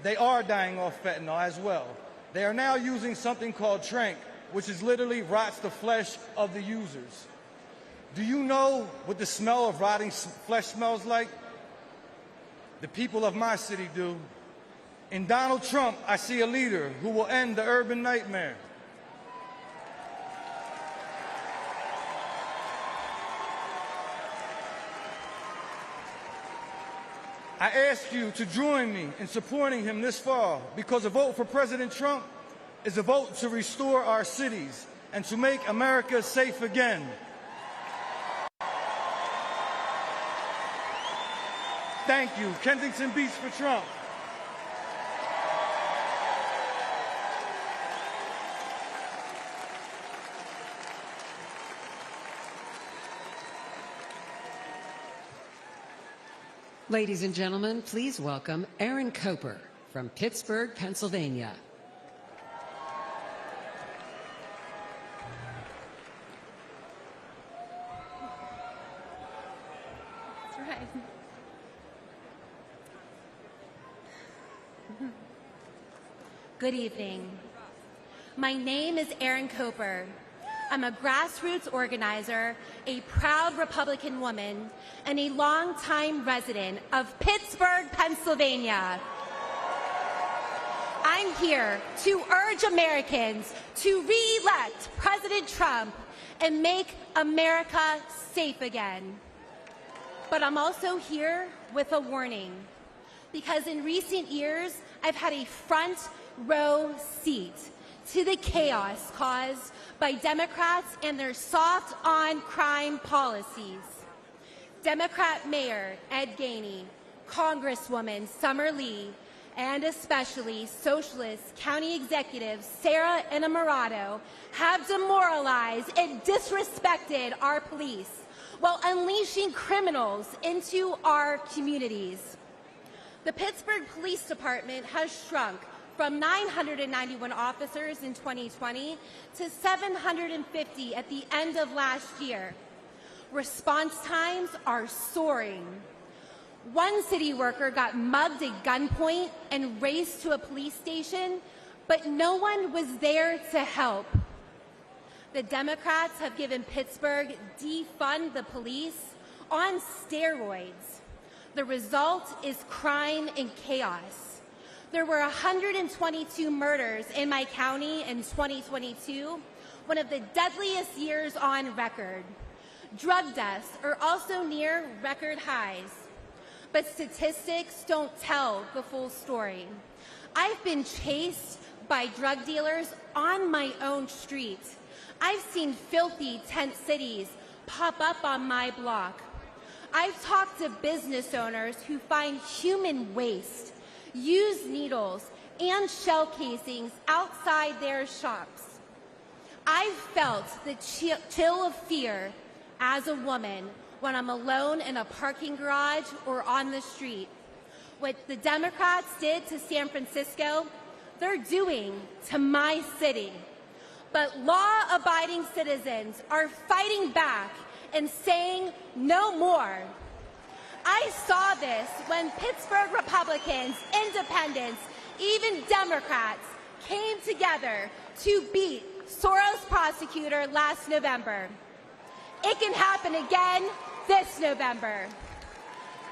They are dying off fentanyl as well. They are now using something called Trank, which is literally rots the flesh of the users. Do you know what the smell of rotting flesh smells like? The people of my city do. In Donald Trump, I see a leader who will end the urban nightmare. I ask you to join me in supporting him this fall, because a vote for President Trump is a vote to restore our cities and to make America safe again. Thank you. Kensington Beats for Trump. Ladies and gentlemen, please welcome Aaron Coper from Pittsburgh, Pennsylvania. That's right. Good evening. My name is Aaron Coper. I'm a grassroots organizer, a proud Republican woman, and a longtime resident of Pittsburgh, Pennsylvania. I'm here to urge Americans to re-elect President Trump and make America safe again. But I'm also here with a warning, because in recent years, I've had a front row seat to the chaos caused by Democrats and their soft-on-crime policies. Democrat Mayor Ed Gainey, Congresswoman Summer Lee, and especially Socialist County Executive Sarah Innamorato have demoralized and disrespected our police while unleashing criminals into our communities. The Pittsburgh Police Department has shrunk from 991 officers in 2020 to 750 at the end of last year. Response times are soaring. One city worker got mugged at gunpoint and raced to a police station, but no one was there to help. The Democrats have given Pittsburgh defund the police on steroids. The result is crime and chaos. There were 122 murders in my county in 2022, one of the deadliest years on record. Drug deaths are also near record highs. But statistics don't tell the full story. I've been chased by drug dealers on my own street. I've seen filthy tent cities pop up on my block. I've talked to business owners who find human waste, used needles, and shell casings outside their shops. I've felt the chill of fear as a woman when I'm alone in a parking garage or on the street. What the Democrats did to San Francisco, they're doing to my city. But law-abiding citizens are fighting back and saying no more. I saw this when Pittsburgh Republicans, independents, even Democrats came together to beat Soros prosecutor last November. It can happen again this November.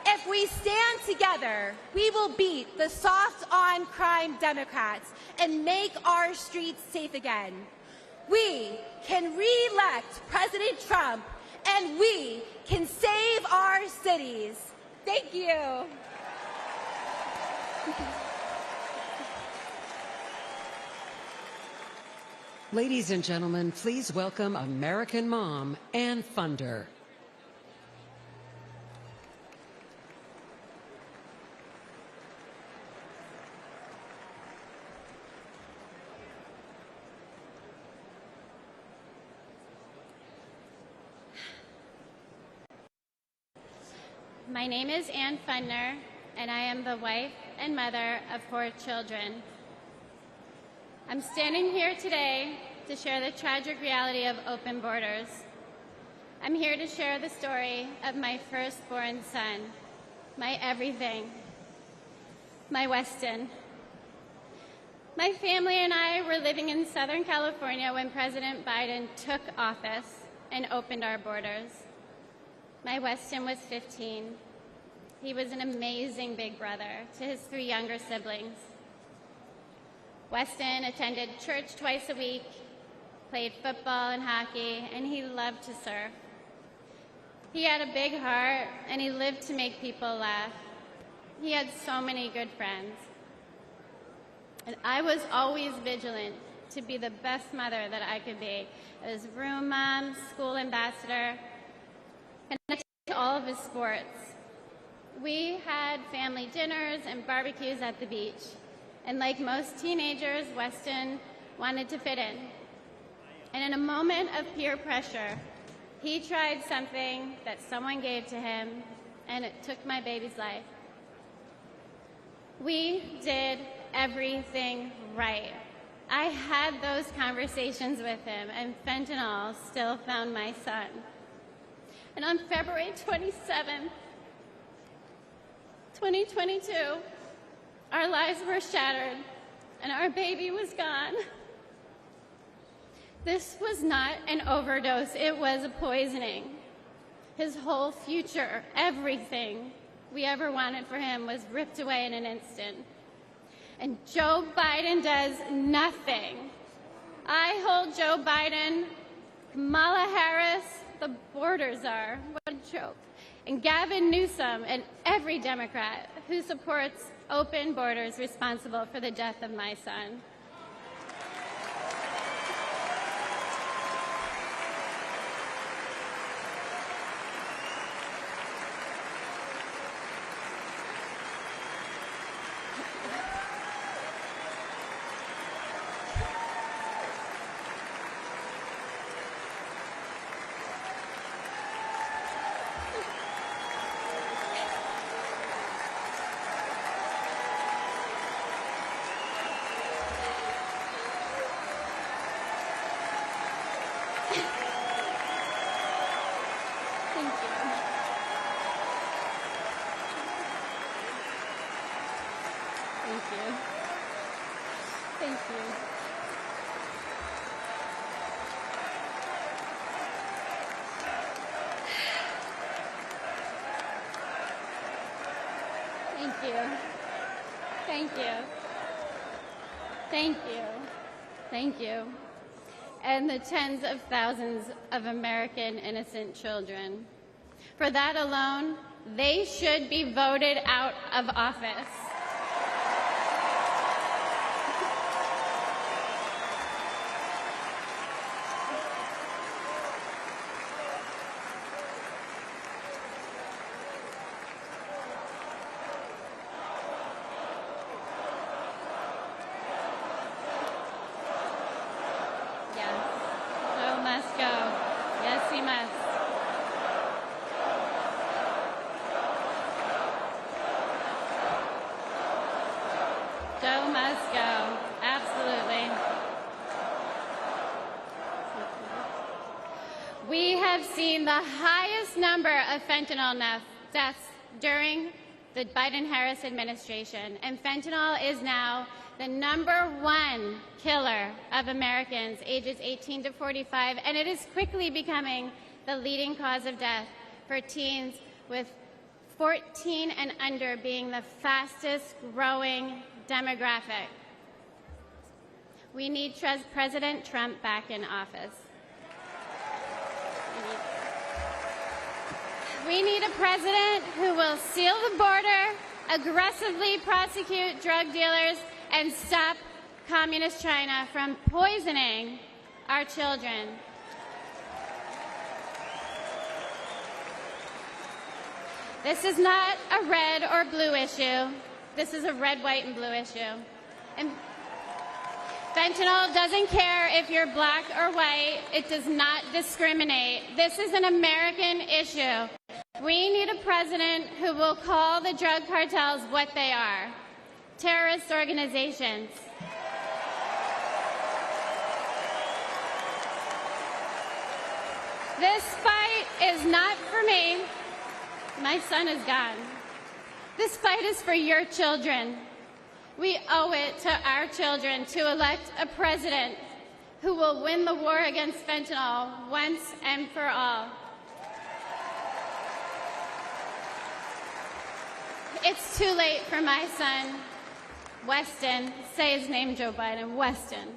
If we stand together, we will beat the soft-on-crime Democrats and make our streets safe again. We can re-elect President Trump, and we can save our cities. Thank you. Ladies and gentlemen, please welcome American mom and funder. My name is Ann Fundner, and I am the wife and mother of 4 children. I'm standing here today to share the tragic reality of open borders. I'm here to share the story of my firstborn son, my everything, my Weston. My family and I were living in Southern California when President Biden took office and opened our borders. My Weston was 15. He was an amazing big brother to his 3 younger siblings. Weston attended church twice a week, played football and hockey, and he loved to surf. He had a big heart, and he lived to make people laugh. He had so many good friends. And I was always vigilant to be the best mother that I could be. I was room mom, school ambassador, and I took all of his sports. We had family dinners and barbecues at the beach. And like most teenagers, Weston wanted to fit in. And in a moment of peer pressure, he tried something that someone gave to him, and it took my baby's life. We did everything right. I had those conversations with him, and fentanyl still found my son. And on February 27th, 2022, our lives were shattered, and our baby was gone. This was not an overdose, it was a poisoning. His whole future, everything we ever wanted for him was ripped away in an instant. And Joe Biden does nothing. I hold Joe Biden, Kamala Harris, the border czar, what a joke, and Gavin Newsom and every Democrat who supports open borders responsible for the death of my son. Thank you. And the tens of thousands of American innocent children. For that alone, they should be voted out of office. The highest number of fentanyl deaths during the Biden-Harris administration, and fentanyl is now the #1 killer of Americans ages 18 to 45, and it is quickly becoming the leading cause of death for teens, with 14 and under being the fastest growing demographic. We need President Trump back in office. We need a president who will seal the border, aggressively prosecute drug dealers, and stop Communist China from poisoning our children. This is not a red or blue issue. This is a red, white, and blue issue. And fentanyl doesn't care if you're black or white. It does not discriminate. This is an American issue. We need a president who will call the drug cartels what they are: terrorist organizations. This fight is not for me. My son is gone. This fight is for your children. We owe it to our children to elect a president who will win the war against fentanyl once and for all. It's too late for my son, Weston. Say his name, Joe Biden. Weston.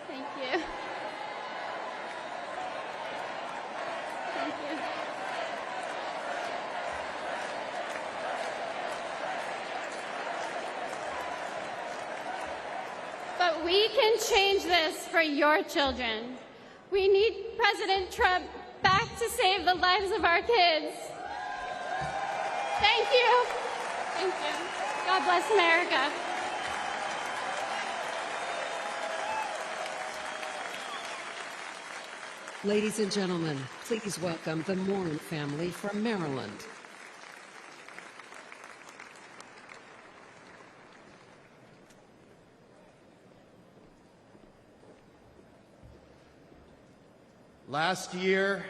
Thank you. Thank you. But we can change this for your children. We need President Trump back to save the lives of our kids. Thank you. Thank you. God bless America. Ladies and gentlemen, please welcome the Morin family from Maryland. Last year,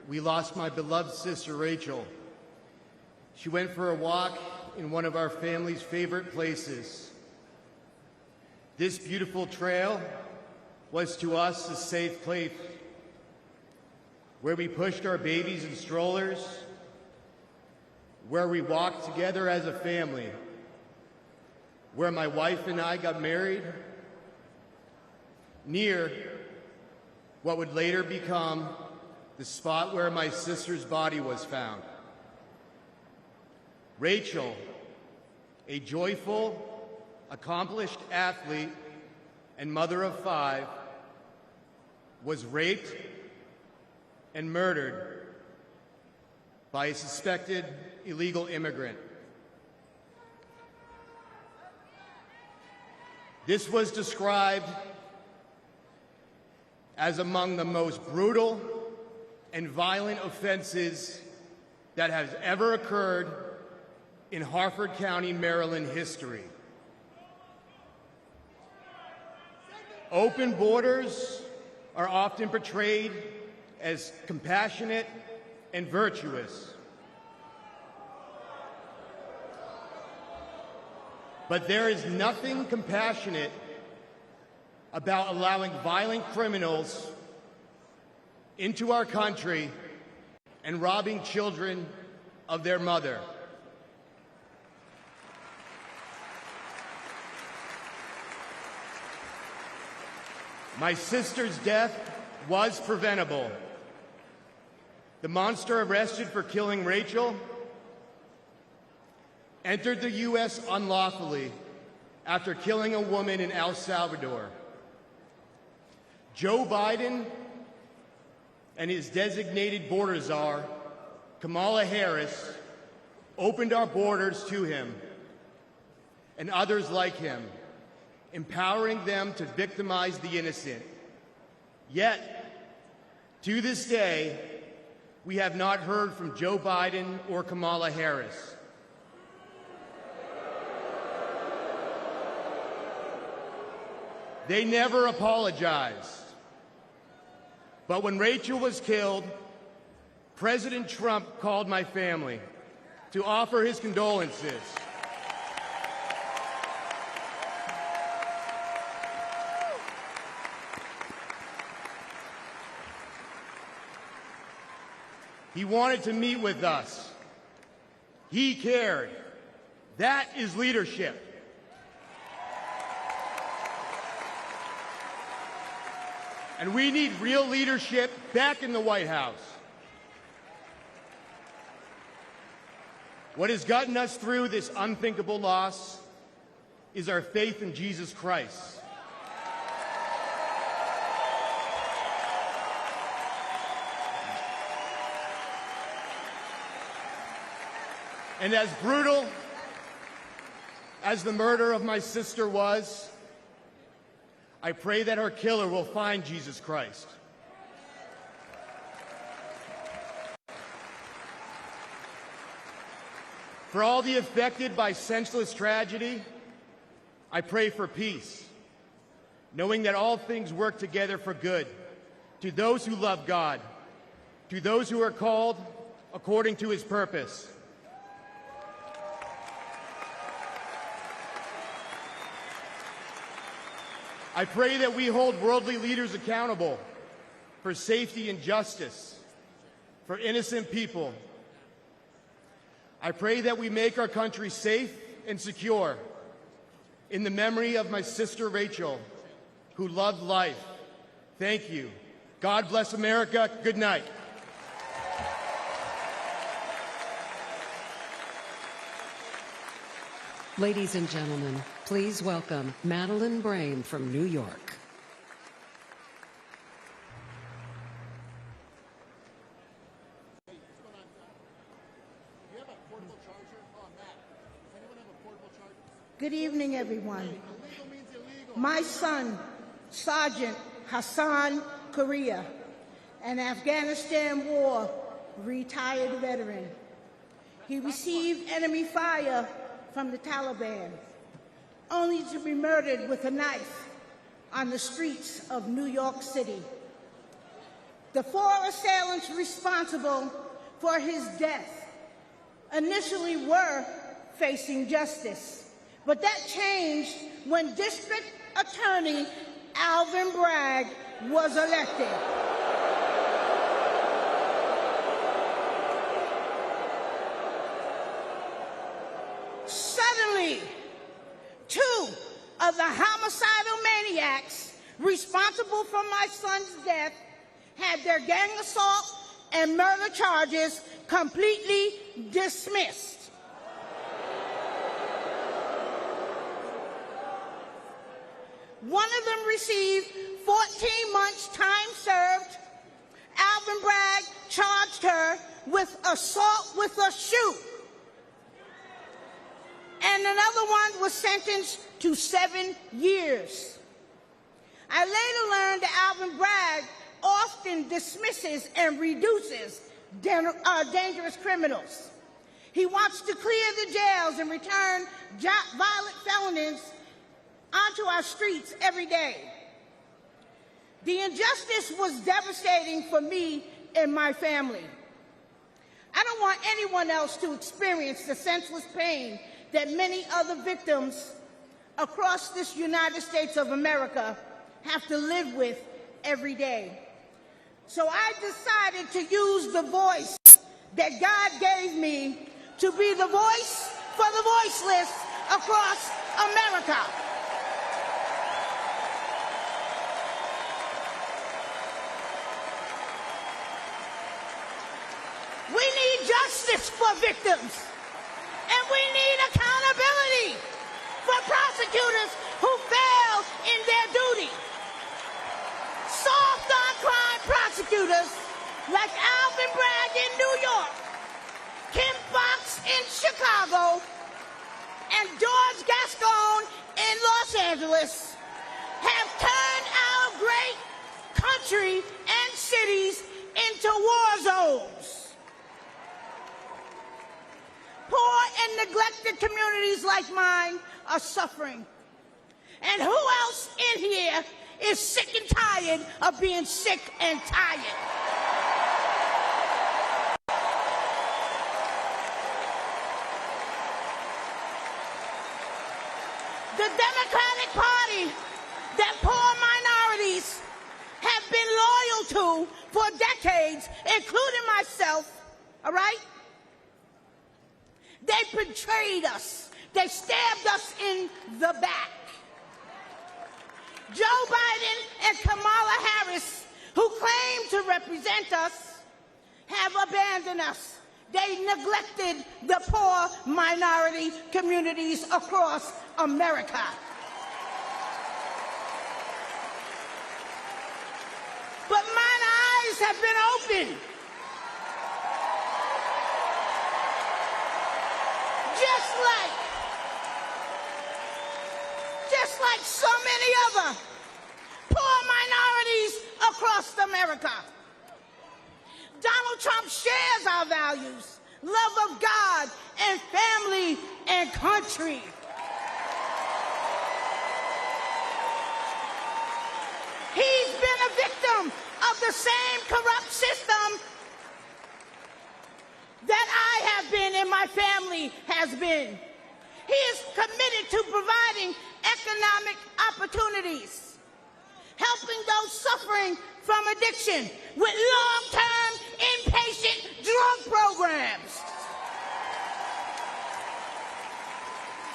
we lost my beloved sister, Rachel. She went for a walk in one of our family's favorite places. This beautiful trail was to us a safe place, where we pushed our babies in strollers, where we walked together as a family, where my wife and I got married, near what would later become the spot where my sister's body was found. Rachel, a joyful, accomplished athlete and mother of 5, was raped and murdered by a suspected illegal immigrant. This was described as among the most brutal and violent offenses that has ever occurred in Harford County, Maryland history. Open borders are often portrayed as compassionate and virtuous. But there is nothing compassionate about allowing violent criminals into our country and robbing children of their mother. My sister's death was preventable. The monster arrested for killing Rachel entered the U.S. unlawfully after killing a woman in El Salvador. Joe Biden and his designated border czar, Kamala Harris, opened our borders to him and others like him, empowering them to victimize the innocent. Yet, to this day, we have not heard from Joe Biden or Kamala Harris. They never apologized. But when Rachel was killed, President Trump called my family to offer his condolences. He wanted to meet with us. He cared. That is leadership. And we need real leadership back in the White House. What has gotten us through this unthinkable loss is our faith in Jesus Christ. And as brutal as the murder of my sister was, I pray that her killer will find Jesus Christ. For all the affected by senseless tragedy, I pray for peace, knowing that all things work together for good, to those who love God, to those who are called according to his purpose. I pray that we hold worldly leaders accountable for safety and justice for innocent people. I pray that we make our country safe and secure in the memory of my sister Rachel, who loved life. Thank you. God bless America. Good night. Ladies and gentlemen, please welcome Meline Bra from New York. Good evening, everyone. My son, Sergeant Hassan Korea, an Afghanistan War retired veteran. He received enemy fire from the Taliban, only to be murdered with a knife on the streets of New York City. The 4 assailants responsible for his death initially were facing justice, but that changed when District Attorney Alvin Bragg was elected. Suddenly, 2 of the homicidal maniacs responsible for my son's death had their gang assault and murder charges completely dismissed. One of them received 14 months time served. Alvin Bragg charged her with assault with a shoe. And another one was sentenced to 7 years. I later learned that Alvin Bragg often dismisses and reduces dangerous criminals. He wants to clear the jails and return violent felons onto our streets every day. The injustice was devastating for me and my family. I don't want anyone else to experience the senseless pain that many other victims across this United States of America have to live with every day. So I decided to use the voice that God gave me to be the voice for the voiceless across America. We need justice for victims, and we need accountability for prosecutors who fail in their duty. Soft on crime prosecutors like Alvin Bragg in New York, Kim Foxx in Chicago, and George Gascon in Los Angeles have turned our great country and cities into war zones. Poor and neglected communities like mine are suffering. And who else in here is sick and tired of being sick and tired? The Democratic Party that poor minorities have been loyal to for decades, including myself, all right? They betrayed us. They stabbed us in the back. Joe Biden and Kamala Harris, who claim to represent us, have abandoned us. They neglected the poor minority communities across America. But mine eyes have been opened. Just like so many other poor minorities across America. Donald Trump shares our values, love of God and family and country. He's been a victim of the same corrupt system that I have been and my family has been. He is committed to providing economic opportunities, helping those suffering from addiction with long-term inpatient drug programs,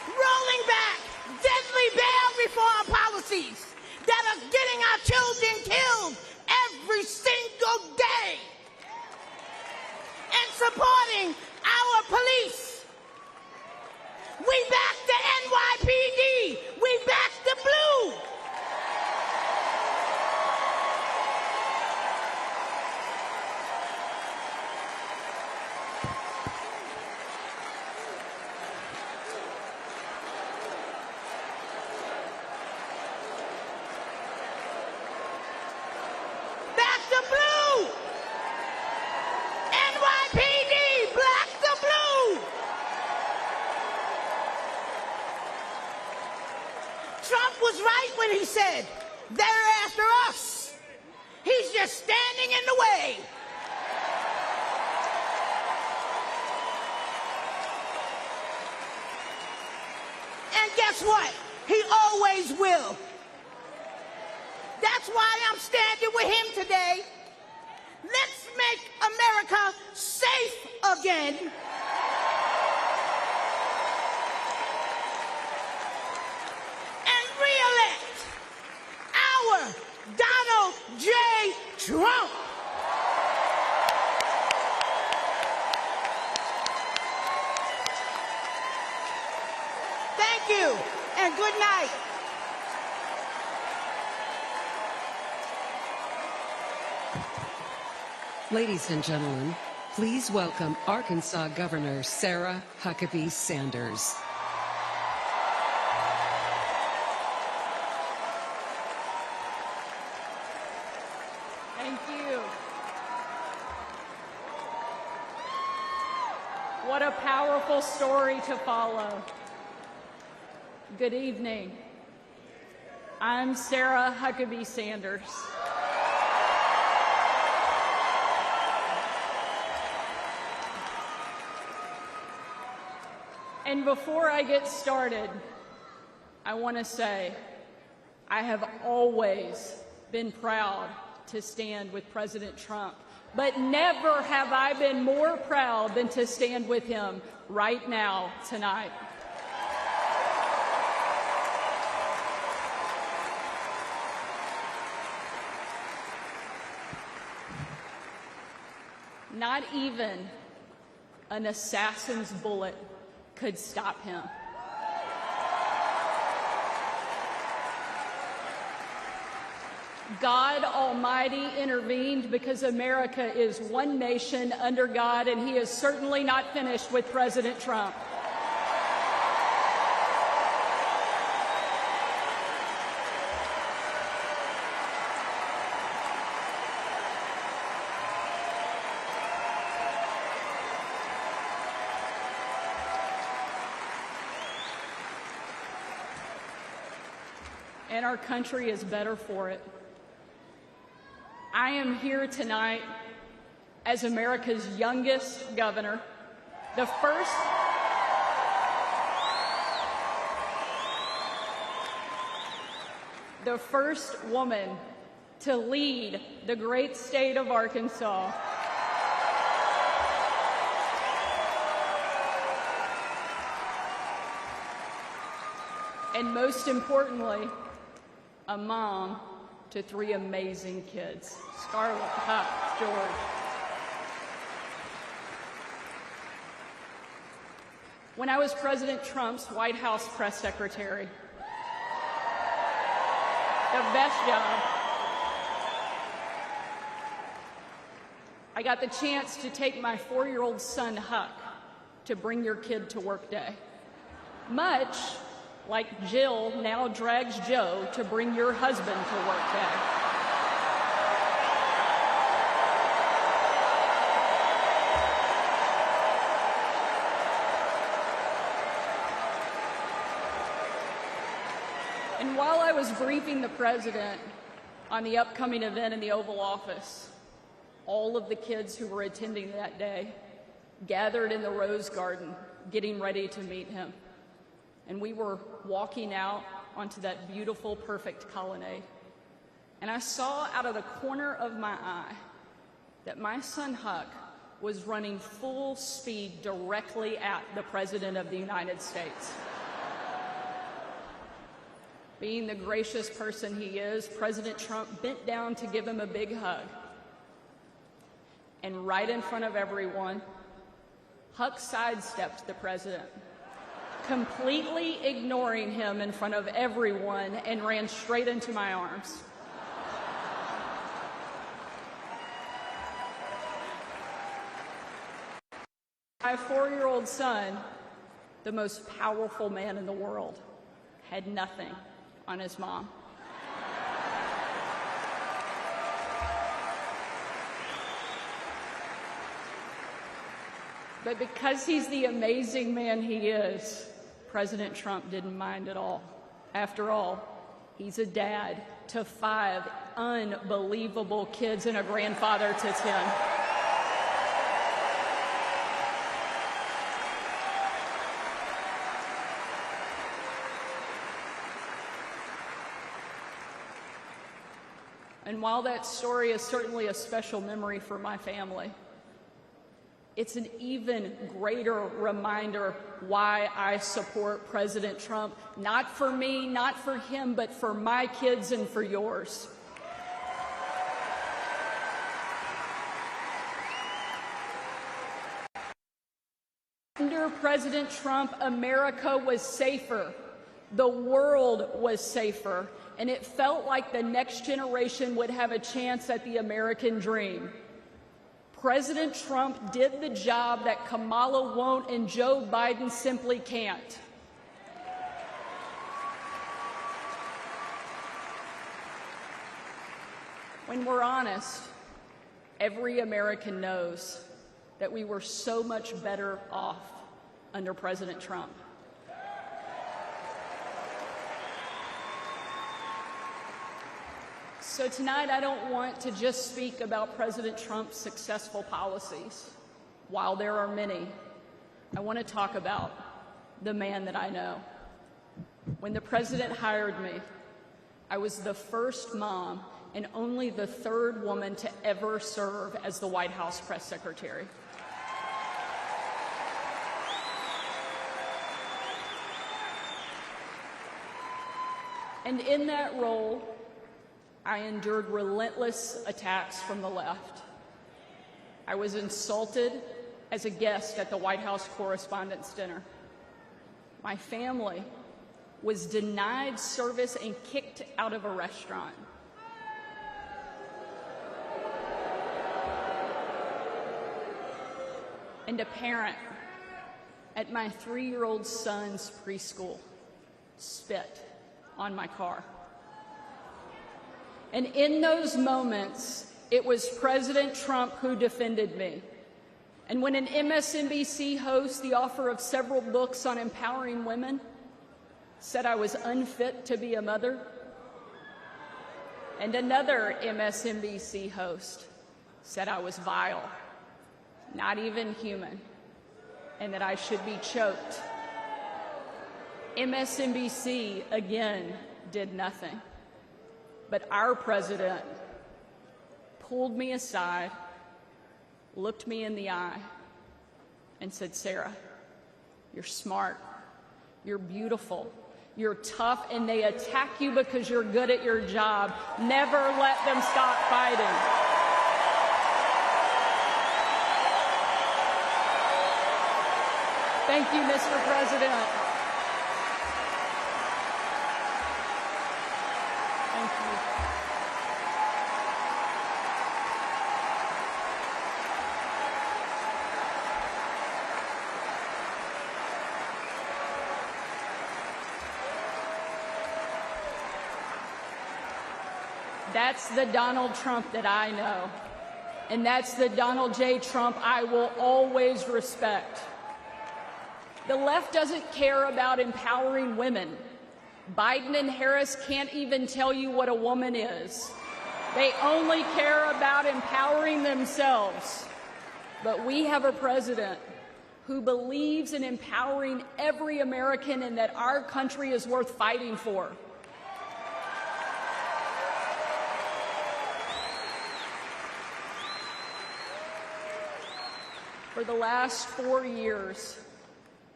rolling back deadly bail reform policies that are getting our children killed every single day, and supporting our police. We back the NYPD. We back the blue. Back the blue. NYPD, black the blue. Trump was right when he said, they're after us. He's just standing in the way. And guess what? He always will. That's why I'm standing with him today. Let's make America safe again. And re-elect our Donald J. Trump. Thank you, and good night. Ladies and gentlemen, please welcome Arkansas Governor Sarah Huckabee Sanders. Thank you. What a powerful story to follow. Good evening. I'm Sarah Huckabee Sanders. And before I get started, I want to say I have always been proud to stand with President Trump, but never have I been more proud than to stand with him right now, tonight. Not even an assassin's bullet could stop him. God Almighty intervened because America is one nation under God, and he is certainly not finished with President Trump. And our country is better for it. I am here tonight as America's youngest governor, the first woman to lead the great state of Arkansas. And most importantly, a mom to 3 amazing kids, Scarlett, Huck, George. When I was President Trump's White House press secretary, the best job, I got the chance to take my 4-year-old son, Huck, to Bring Your Kid to Work Day. Much like Jill now drags Joe to bring your husband to work day. And while I was briefing the president on the upcoming event in the Oval Office, all of the kids who were attending that day gathered in the Rose Garden, getting ready to meet him. And we were walking out onto that beautiful, perfect colonnade. And I saw out of the corner of my eye that my son Huck was running full speed directly at the President of the United States. Being the gracious person he is, President Trump bent down to give him a big hug. And right in front of everyone, Huck sidestepped the president, completely ignoring him in front of everyone, and ran straight into my arms. My 4-year-old son, the most powerful man in the world, had nothing on his mom. But because he's the amazing man he is, President Trump didn't mind at all. After all, he's a dad to 5 unbelievable kids and a grandfather to 10. And while that story is certainly a special memory for my family, it's an even greater reminder why I support President Trump, not for me, not for him, but for my kids and for yours. Under President Trump, America was safer, the world was safer, and it felt like the next generation would have a chance at the American dream. President Trump did the job that Kamala won't and Joe Biden simply can't. When we're honest, every American knows that we were so much better off under President Trump. So tonight, I don't want to just speak about President Trump's successful policies. While there are many, I want to talk about the man that I know. When the president hired me, I was the first mom and only the 3rd woman to ever serve as the White House press secretary. And in that role, I endured relentless attacks from the left. I was insulted as a guest at the White House Correspondents' Dinner. My family was denied service and kicked out of a restaurant. And a parent at my 3-year-old son's preschool spit on my car. And in those moments, it was President Trump who defended me. And when an MSNBC host, the author of several books on empowering women, said I was unfit to be a mother, and another MSNBC host said I was vile, not even human, and that I should be choked, MSNBC again did nothing. But our president pulled me aside, looked me in the eye, and said, "Sarah, you're smart, you're beautiful, you're tough, and they attack you because you're good at your job. Never let them stop fighting." Thank you, Mr. President. Thank you. That's the Donald Trump that I know. And that's the Donald J. Trump I will always respect. The left doesn't care about empowering women. Biden and Harris can't even tell you what a woman is. They only care about empowering themselves. But we have a president who believes in empowering every American and that our country is worth fighting for. For the last 4 years,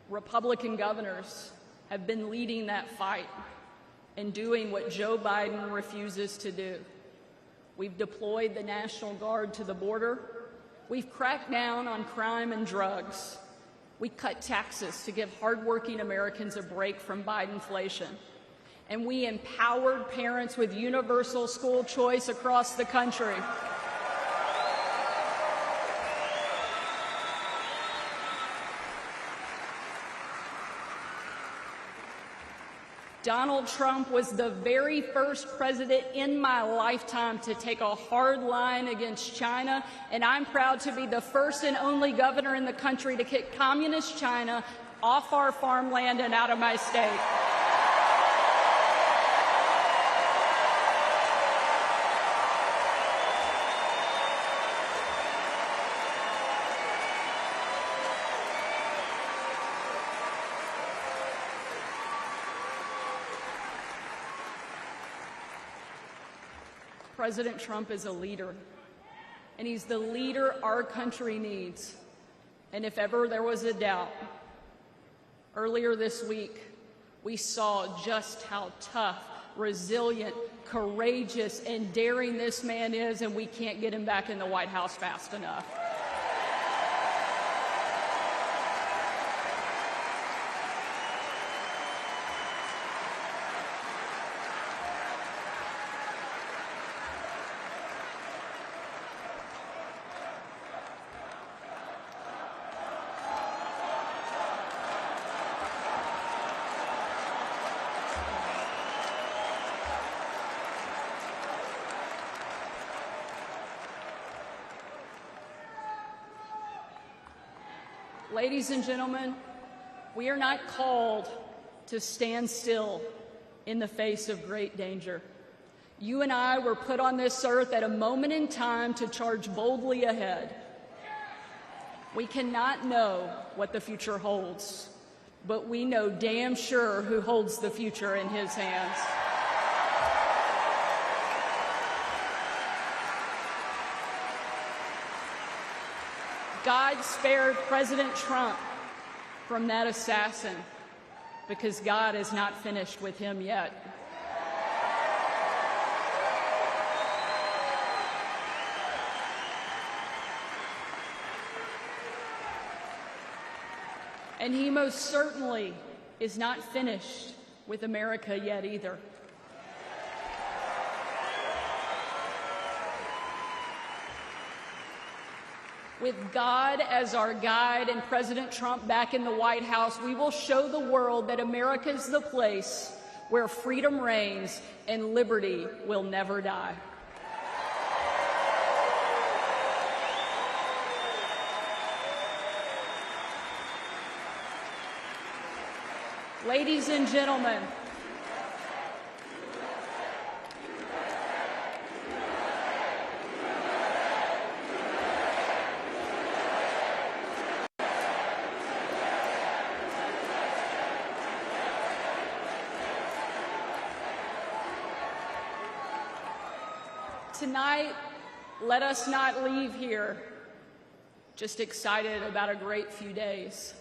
Republican governors have been leading that fight and doing what Joe Biden refuses to do. We've deployed the National Guard to the border. We've cracked down on crime and drugs. We cut taxes to give hardworking Americans a break from Bidenflation. And we empowered parents with universal school choice across the country. Donald Trump was the very first president in my lifetime to take a hard line against China, and I'm proud to be the first and only governor in the country to kick communist China off our farmland and out of my state. President Trump is a leader, and he's the leader our country needs. And if ever there was a doubt, earlier this week, we saw just how tough, resilient, courageous, and daring this man is, and we can't get him back in the White House fast enough. Ladies and gentlemen, we are not called to stand still in the face of great danger. You and I were put on this earth at a moment in time to charge boldly ahead. We cannot know what the future holds, but we know damn sure who holds the future in his hands. God spared President Trump from that assassin because God is not finished with him yet. And he most certainly is not finished with America yet either. With God as our guide and President Trump back in the White House, we will show the world that America is the place where freedom reigns and liberty will never die. Ladies and gentlemen, tonight, let us not leave here just excited about a great few days,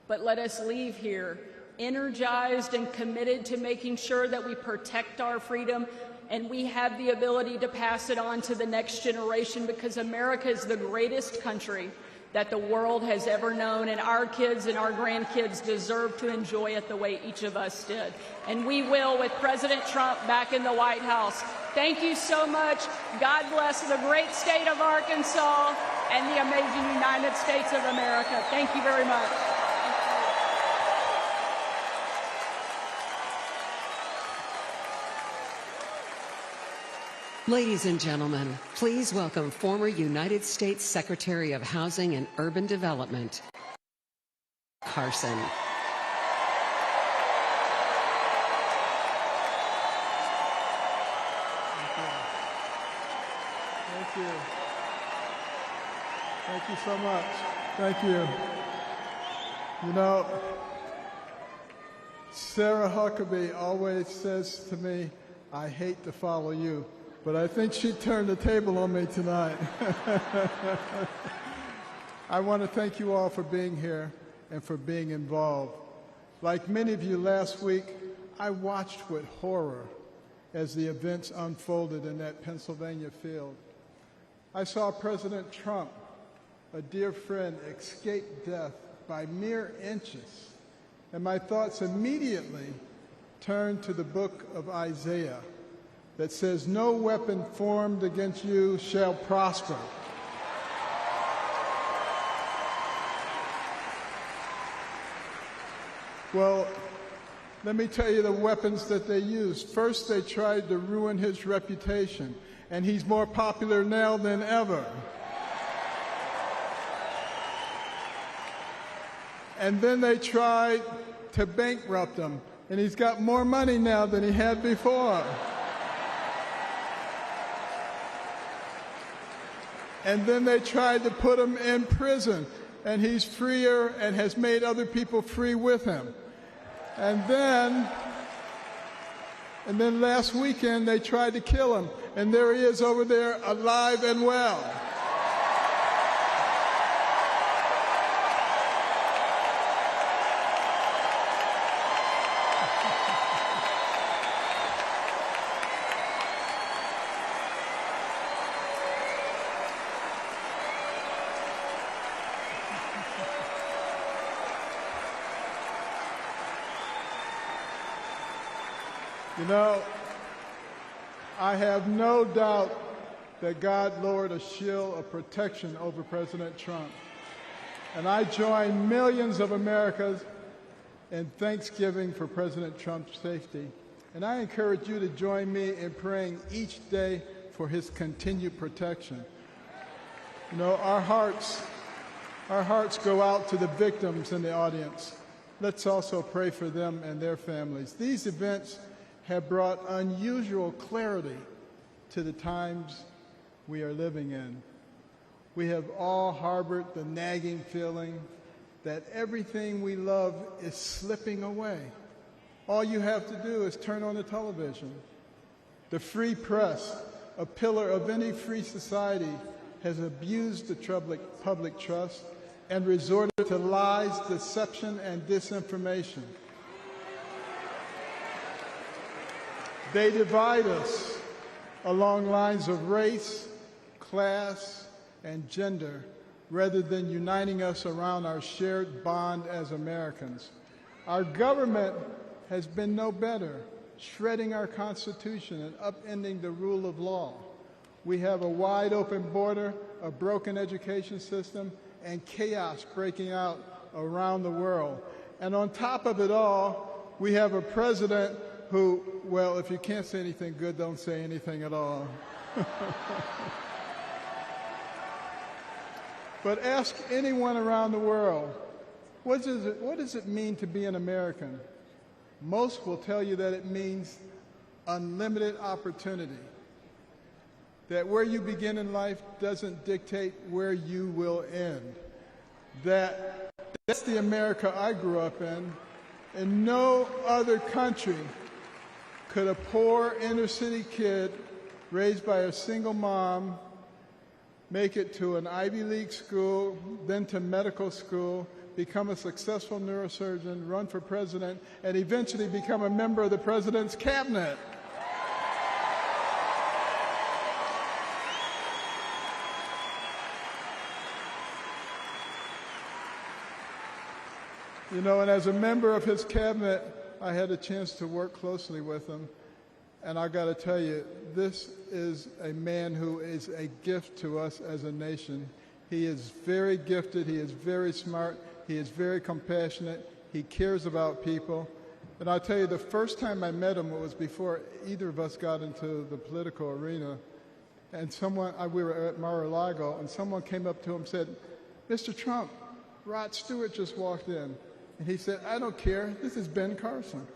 but let us leave here energized and committed to making sure that we protect our freedom and we have the ability to pass it on to the next generation, because America is the greatest country that the world has ever known, and our kids and our grandkids deserve to enjoy it the way each of us did. And we will with President Trump back in the White House. Thank you so much. God bless the great state of Arkansas and the amazing United States of America. Thank you very much. Ladies and gentlemen, please welcome former United States Secretary of Housing and Urban Development, Carson. Thank you. Thank you so much. Thank you. You know, Sarah Huckabee always says to me, I hate to follow you, but I think she turned the table on me tonight. I want to thank you all for being here and for being involved. Like many of you last week, I watched with horror as the events unfolded in that Pennsylvania field. I saw President Trump, a dear friend, escape death by mere inches, and my thoughts immediately turned to the book of Isaiah that says, no weapon formed against you shall prosper. Well, let me tell you the weapons that they used. First, they tried to ruin his reputation, and he's more popular now than ever. And then they tried to bankrupt him, and he's got more money now than he had before. And then they tried to put him in prison, and he's freer and has made other people free with him. And then last weekend they tried to kill him, and there he is over there alive and well. You know, I have no doubt that God lowered a shield of protection over President Trump. And I join millions of Americans in thanksgiving for President Trump's safety. And I encourage you to join me in praying each day for his continued protection. You know, our hearts go out to the victims in the audience. Let's also pray for them and their families. These events have brought unusual clarity to the times we are living in. We have all harbored the nagging feeling that everything we love is slipping away. All you have to do is turn on the television. The free press, a pillar of any free society, has abused the public trust and resorted to lies, deception, and disinformation. They divide us along lines of race, class, and gender, rather than uniting us around our shared bond as Americans. Our government has been no better, shredding our Constitution and upending the rule of law. We have a wide open border, a broken education system, and chaos breaking out around the world. And on top of it all, we have a president who, well, if you can't say anything good, don't say anything at all. But ask anyone around the world, what does it mean to be an American? Most will tell you that it means unlimited opportunity, that where you begin in life doesn't dictate where you will end. That's the America I grew up in. In no other country could a poor inner-city kid raised by a single mom make it to an Ivy League school, then to medical school, become a successful neurosurgeon, run for president, and eventually become a member of the president's cabinet. You know, and as a member of his cabinet, I had a chance to work closely with him. And I got to tell you, this is a man who is a gift to us as a nation. He is very gifted. He is very smart. He is very compassionate. He cares about people. And I'll tell you, the first time I met him, it was before either of us got into the political arena. And we were at Mar-a-Lago, and someone came up to him and said, "Mr. Trump, Rod Stewart just walked in." And he said, "I don't care. This is Ben Carson."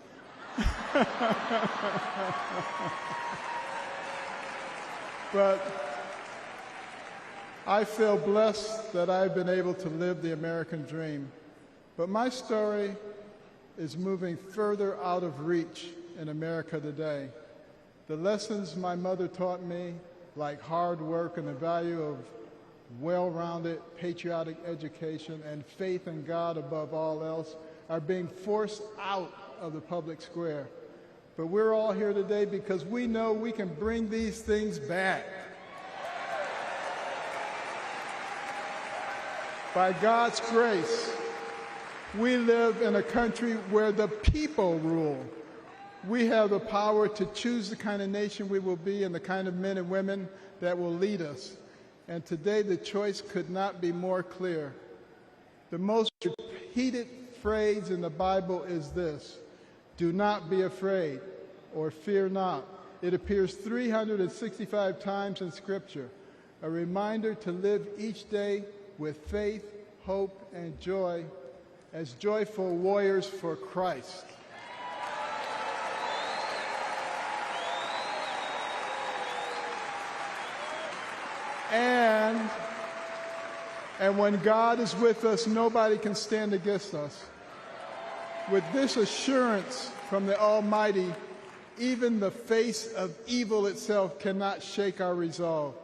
I feel blessed that I've been able to live the American dream. But my story is moving further out of reach in America today. The lessons my mother taught me, like hard work and the value of well-rounded patriotic education and faith in God above all else, are being forced out of the public square. But we're all here today because we know we can bring these things back. By God's grace, we live in a country where the people rule. We have the power to choose the kind of nation we will be and the kind of men and women that will lead us. And today the choice could not be more clear. The most repeated phrase in the Bible is this: do not be afraid, or fear not. It appears 365 times in Scripture, a reminder to live each day with faith, hope, and joy as joyful warriors for Christ. And when God is with us, nobody can stand against us. With this assurance from the Almighty, even the face of evil itself cannot shake our resolve.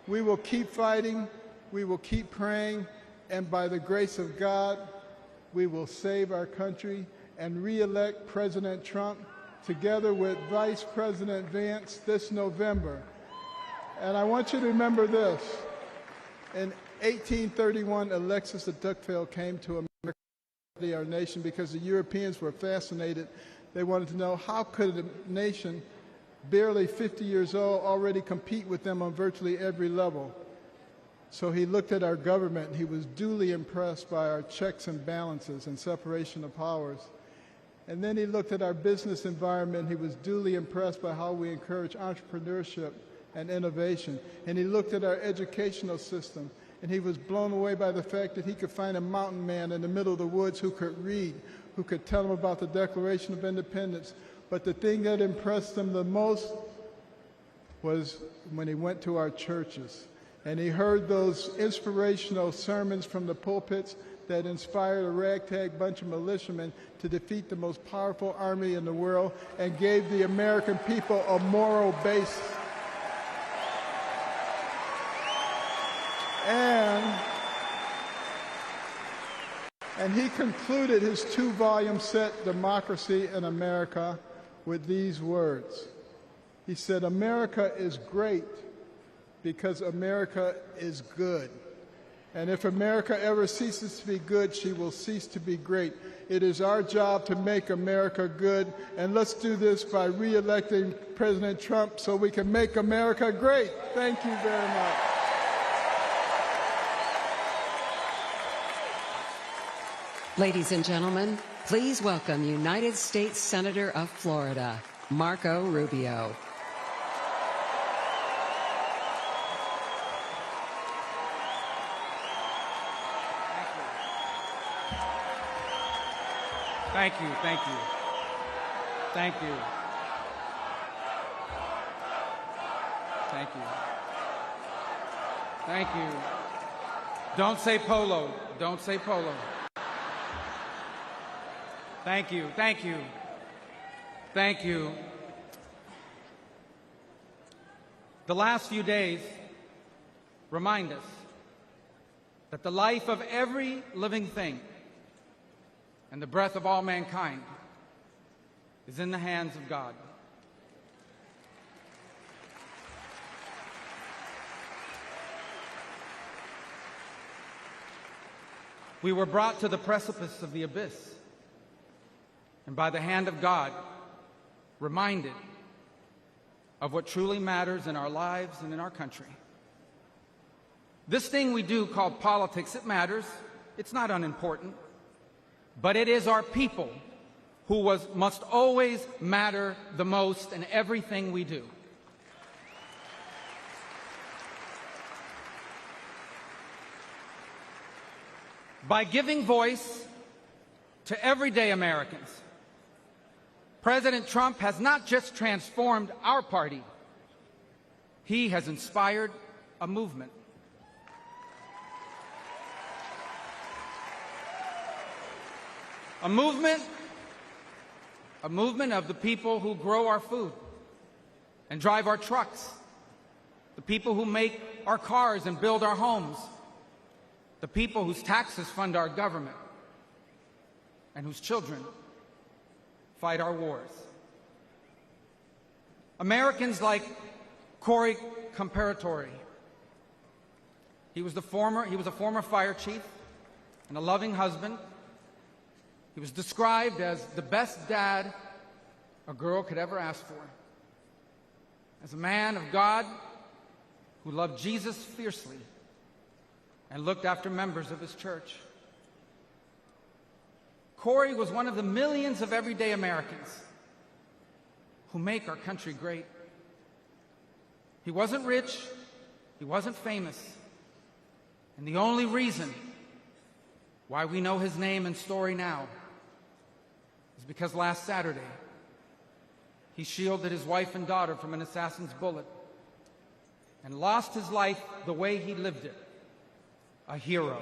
We will keep fighting, we will keep praying, and by the grace of God, we will save our country and re-elect President Trump together with Vice President Vance this November. And I want you to remember this. In 1831, Alexis de Tocqueville came to America, our nation, because the Europeans were fascinated. They wanted to know how could a nation barely 50 years old already compete with them on virtually every level. So he looked at our government. He was duly impressed by our checks and balances and separation of powers. And then he looked at our business environment. He was duly impressed by how we encourage entrepreneurship and innovation. And he looked at our educational system, and he was blown away by the fact that he could find a mountain man in the middle of the woods who could read, who could tell him about the Declaration of Independence. But the thing that impressed him the most was when he went to our churches, and he heard those inspirational sermons from the pulpits that inspired a ragtag bunch of militiamen to defeat the most powerful army in the world and gave the American people a moral basis. And he concluded his 2-volume set, Democracy in America, with these words. He said, "America is great because America is good. And if America ever ceases to be good, she will cease to be great. It is our job to make America good, and let's do this by re-electing President Trump so we can make America great." Thank you very much. Ladies and gentlemen, please welcome United States Senator of Florida, Marco Rubio. Thank you, thank you. Thank you. Thank you. Thank you. Don't say polo. Don't say polo. Thank you, thank you. Thank you. The last few days remind us that the life of every living thing and the breath of all mankind is in the hands of God. We were brought to the precipice of the abyss, and by the hand of God, reminded of what truly matters in our lives and in our country. This thing we do called politics, it matters. It's not unimportant. But it is our people who must always matter the most in everything we do. By giving voice to everyday Americans, President Trump has not just transformed our party, he has inspired a movement. A movement of the people who grow our food and drive our trucks, the people who make our cars and build our homes, the people whose taxes fund our government, and whose children fight our wars. Americans like Kari Lake. He was a former fire chief and a loving husband. He was described as the best dad a girl could ever ask for. As a man of God who loved Jesus fiercely and looked after members of his church. Kari was one of the millions of everyday Americans who make our country great. He wasn't rich, he wasn't famous, and the only reason why we know his name and story now is because last Saturday he shielded his wife and daughter from an assassin's bullet and lost his life the way he lived it, a hero.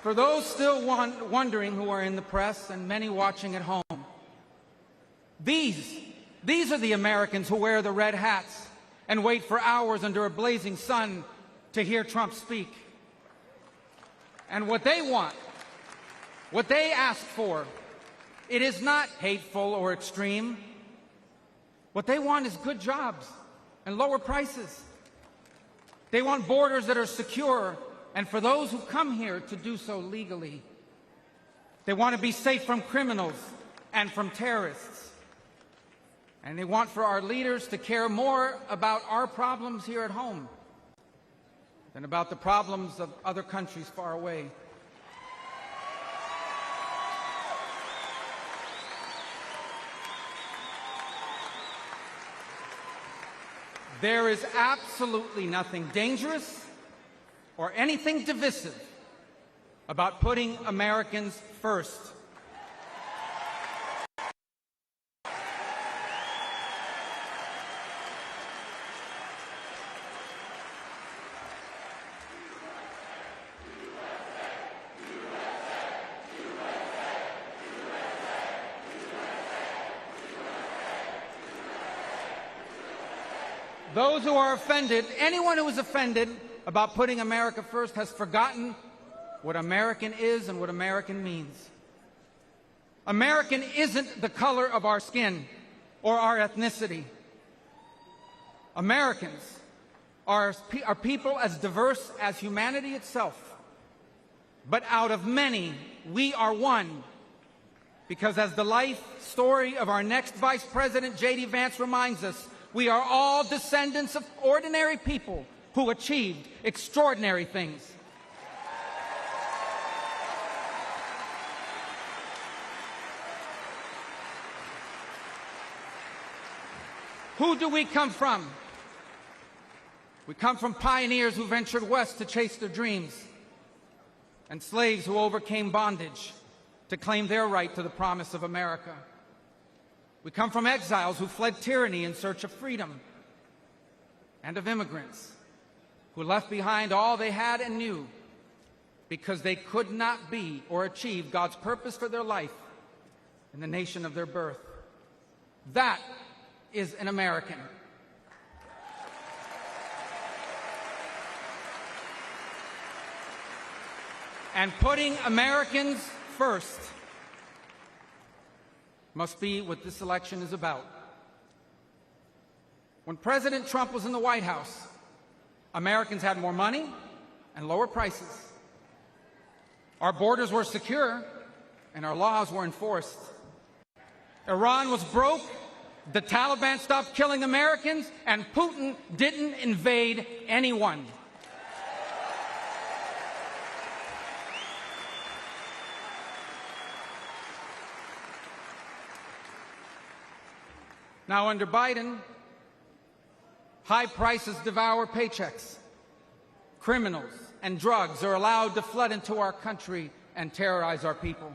For those still wondering who are in the press and many watching at home, these are the Americans who wear the red hats and wait for hours under a blazing sun to hear Trump speak. And what they want, what they ask for, it is not hateful or extreme. What they want is good jobs and lower prices. They want borders that are secure, and for those who come here to do so legally. They want to be safe from criminals and from terrorists. And they want for our leaders to care more about our problems here at home than about the problems of other countries far away. There is absolutely nothing dangerous or anything divisive about putting Americans first. Those who are offended, anyone who is offended about putting America first has forgotten what American is and what American means. American isn't the color of our skin or our ethnicity. Americans are people as diverse as humanity itself. But out of many, we are one. Because as the life story of our next Vice President, J.D. Vance, reminds us, we are all descendants of ordinary people who achieved extraordinary things. Who do we come from? We come from pioneers who ventured west to chase their dreams, and slaves who overcame bondage to claim their right to the promise of America. We come from exiles who fled tyranny in search of freedom, and of immigrants who left behind all they had and knew because they could not be or achieve God's purpose for their life in the nation of their birth. That is an American. And putting Americans first must be what this election is about. When President Trump was in the White House, Americans had more money and lower prices. Our borders were secure and our laws were enforced. Iran was broke, the Taliban stopped killing Americans, and Putin didn't invade anyone. Now, under Biden, high prices devour paychecks. Criminals and drugs are allowed to flood into our country and terrorize our people.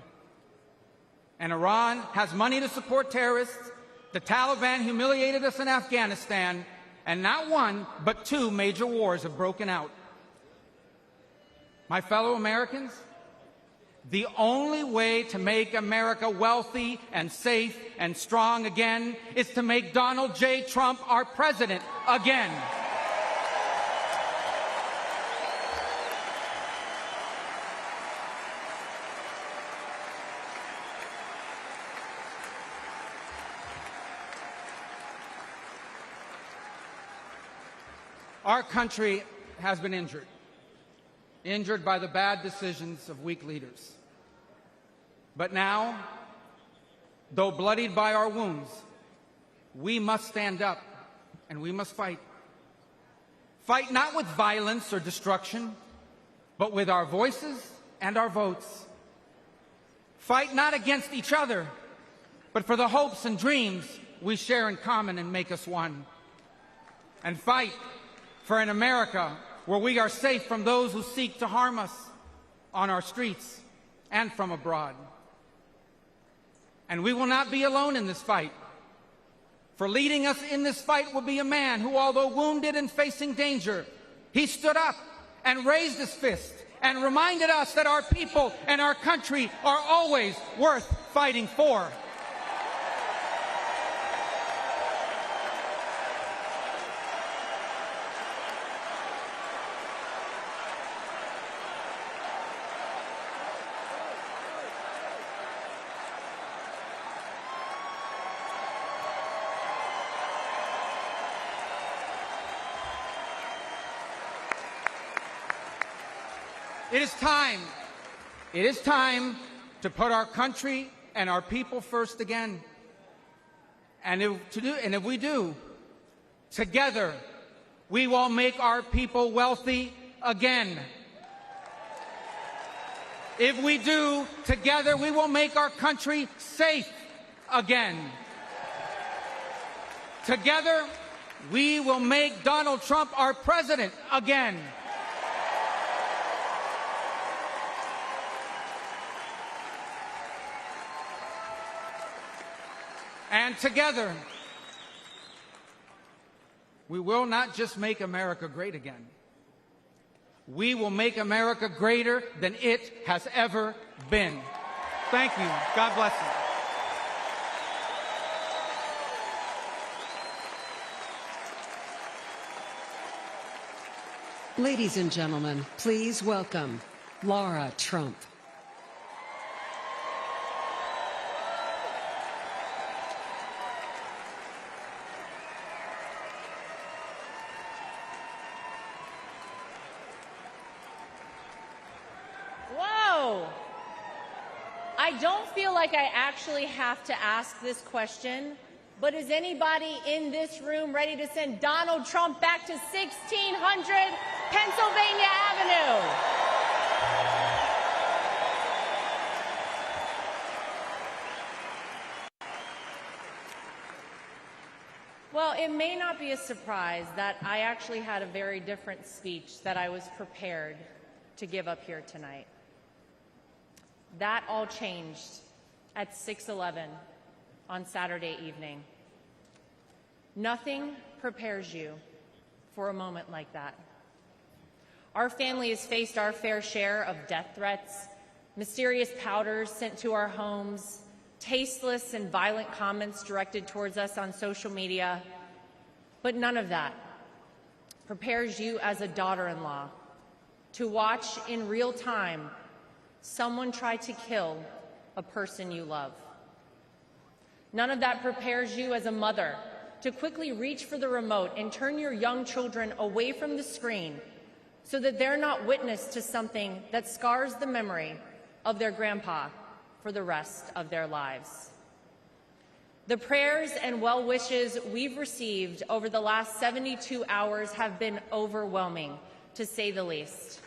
And Iran has money to support terrorists. The Taliban humiliated us in Afghanistan, and not one, but 2 major wars have broken out. My fellow Americans, the only way to make America wealthy and safe and strong again is to make Donald J. Trump our president again. Our country has been injured by the bad decisions of weak leaders. But now, though bloodied by our wounds, we must stand up and we must fight. Fight not with violence or destruction, but with our voices and our votes. Fight not against each other, but for the hopes and dreams we share in common and make us one. And fight for an America where we are safe from those who seek to harm us on our streets and from abroad. And we will not be alone in this fight. For leading us in this fight will be a man who, although wounded and facing danger, he stood up and raised his fist and reminded us that our people and our country are always worth fighting for. It is time to put our country and our people first again. And if we do, together, we will make our people wealthy again. If we do, together, we will make our country safe again. Together, we will make Donald Trump our president again. And together, we will not just make America great again. We will make America greater than it has ever been. Thank you. God bless you. Ladies and gentlemen, please welcome Lara Trump. I don't feel like I actually have to ask this question, but is anybody in this room ready to send Donald Trump back to 1600 Pennsylvania Avenue? Well, it may not be a surprise that I actually had a very different speech that I was prepared to give up here tonight. That all changed at 6:11 on Saturday evening. Nothing prepares you for a moment like that. Our family has faced our fair share of death threats, mysterious powders sent to our homes, tasteless and violent comments directed towards us on social media, but none of that prepares you as a daughter-in-law to watch in real time someone try to kill a person you love. None of that prepares you as a mother to quickly reach for the remote and turn your young children away from the screen so that they're not witness to something that scars the memory of their grandpa for the rest of their lives. The prayers and well wishes we've received over the last 72 hours have been overwhelming, to say the least.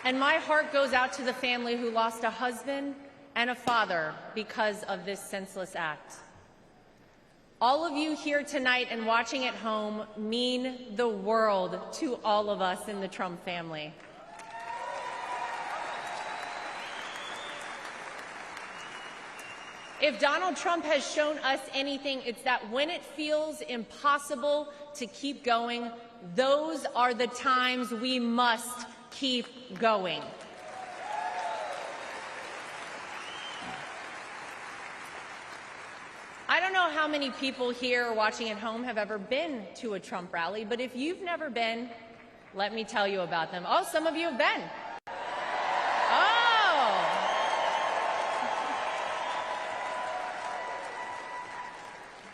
And my heart goes out to the family who lost a husband and a father because of this senseless act. All of you here tonight and watching at home mean the world to all of us in the Trump family. If Donald Trump has shown us anything, it's that when it feels impossible to keep going, those are the times we must keep going. I don't know how many people here watching at home have ever been to a Trump rally, but if you've never been, let me tell you about them. Oh, some of you have been. Oh.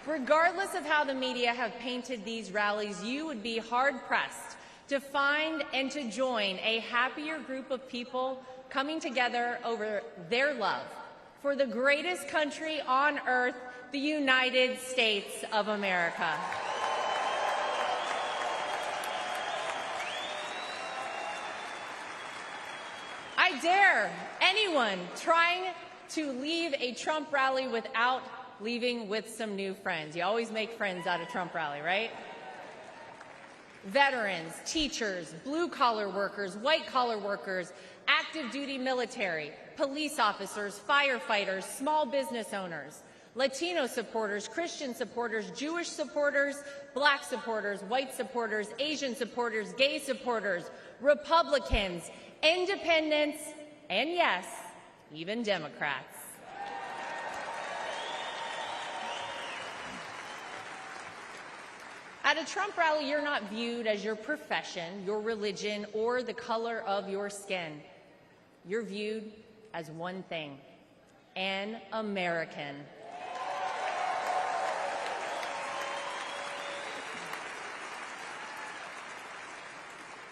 Regardless of how the media have painted these rallies, you would be hard-pressed to find and to join a happier group of people coming together over their love for the greatest country on earth, the United States of America. I dare anyone trying to leave a Trump rally without leaving with some new friends. You always make friends at a Trump rally, right? Veterans, teachers, blue-collar workers, white-collar workers, active-duty military, police officers, firefighters, small business owners, Latino supporters, Christian supporters, Jewish supporters, black supporters, white supporters, Asian supporters, gay supporters, Republicans, independents, and yes, even Democrats. At a Trump rally, you're not viewed as your profession, your religion, or the color of your skin. You're viewed as one thing: an American.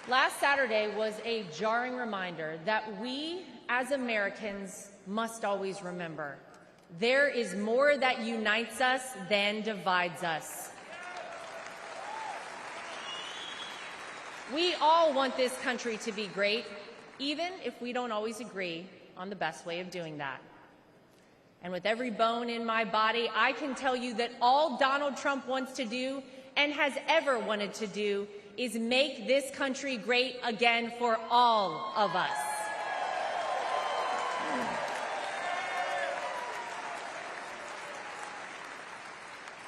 Last Saturday was a jarring reminder that we, as Americans, must always remember: there is more that unites us than divides us. We all want this country to be great, even if we don't always agree on the best way of doing that. And with every bone in my body, I can tell you that all Donald Trump wants to do and has ever wanted to do is make this country great again for all of us.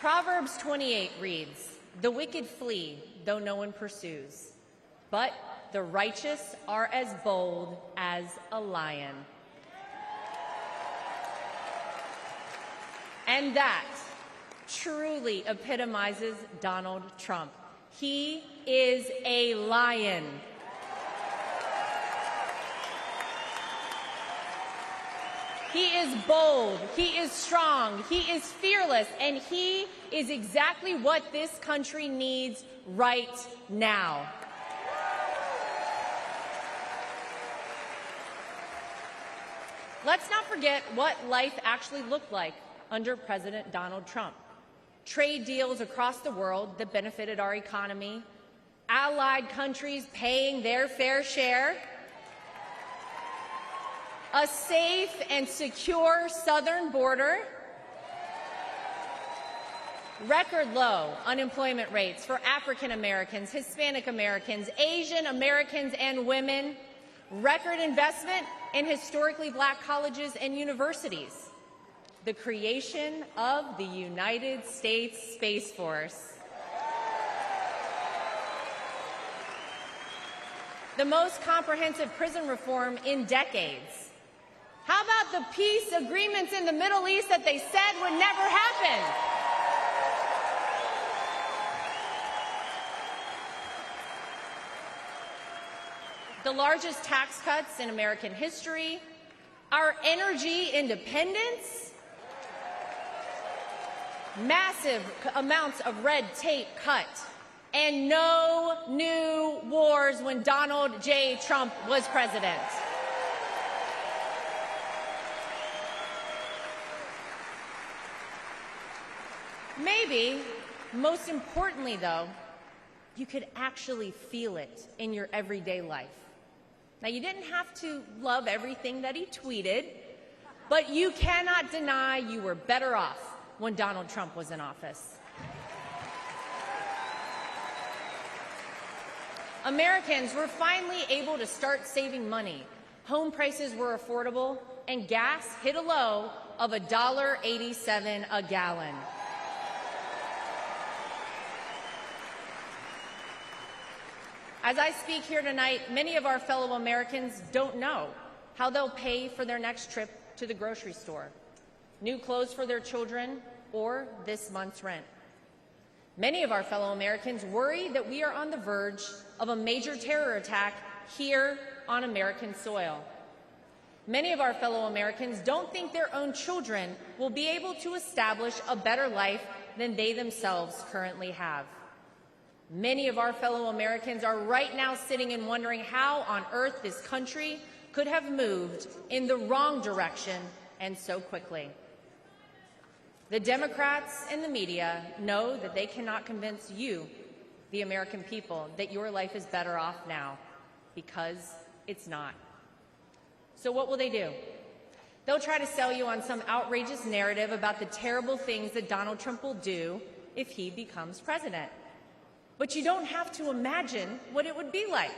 Proverbs 28 reads, "The wicked flee, though no one pursues, but the righteous are as bold as a lion." And that truly epitomizes Donald Trump. He is a lion. He is bold, he is strong, he is fearless, and he is exactly what this country needs right now. Let's not forget what life actually looked like under President Donald Trump. Trade deals across the world that benefited our economy, allied countries paying their fair share, a safe and secure southern border, record low unemployment rates for African Americans, Hispanic Americans, Asian Americans, and women, record investment in historically black colleges and universities, the creation of the United States Space Force, the most comprehensive prison reform in decades. How about the peace agreements in the Middle East that they said would never happen? The largest tax cuts in American history, our energy independence, massive amounts of red tape cut, and no new wars when Donald J. Trump was president. Maybe, most importantly though, you could actually feel it in your everyday life. Now, you didn't have to love everything that he tweeted, but you cannot deny you were better off when Donald Trump was in office. Americans were finally able to start saving money. Home prices were affordable, and gas hit a low of $1.87 a gallon. As I speak here tonight, many of our fellow Americans don't know how they'll pay for their next trip to the grocery store, new clothes for their children, or this month's rent. Many of our fellow Americans worry that we are on the verge of a major terror attack here on American soil. Many of our fellow Americans don't think their own children will be able to establish a better life than they themselves currently have. Many of our fellow Americans are right now sitting and wondering how on earth this country could have moved in the wrong direction and so quickly. The Democrats and the media know that they cannot convince you, the American people, that your life is better off now, because it's not. So what will they do? They'll try to sell you on some outrageous narrative about the terrible things that Donald Trump will do if he becomes president. But you don't have to imagine what it would be like.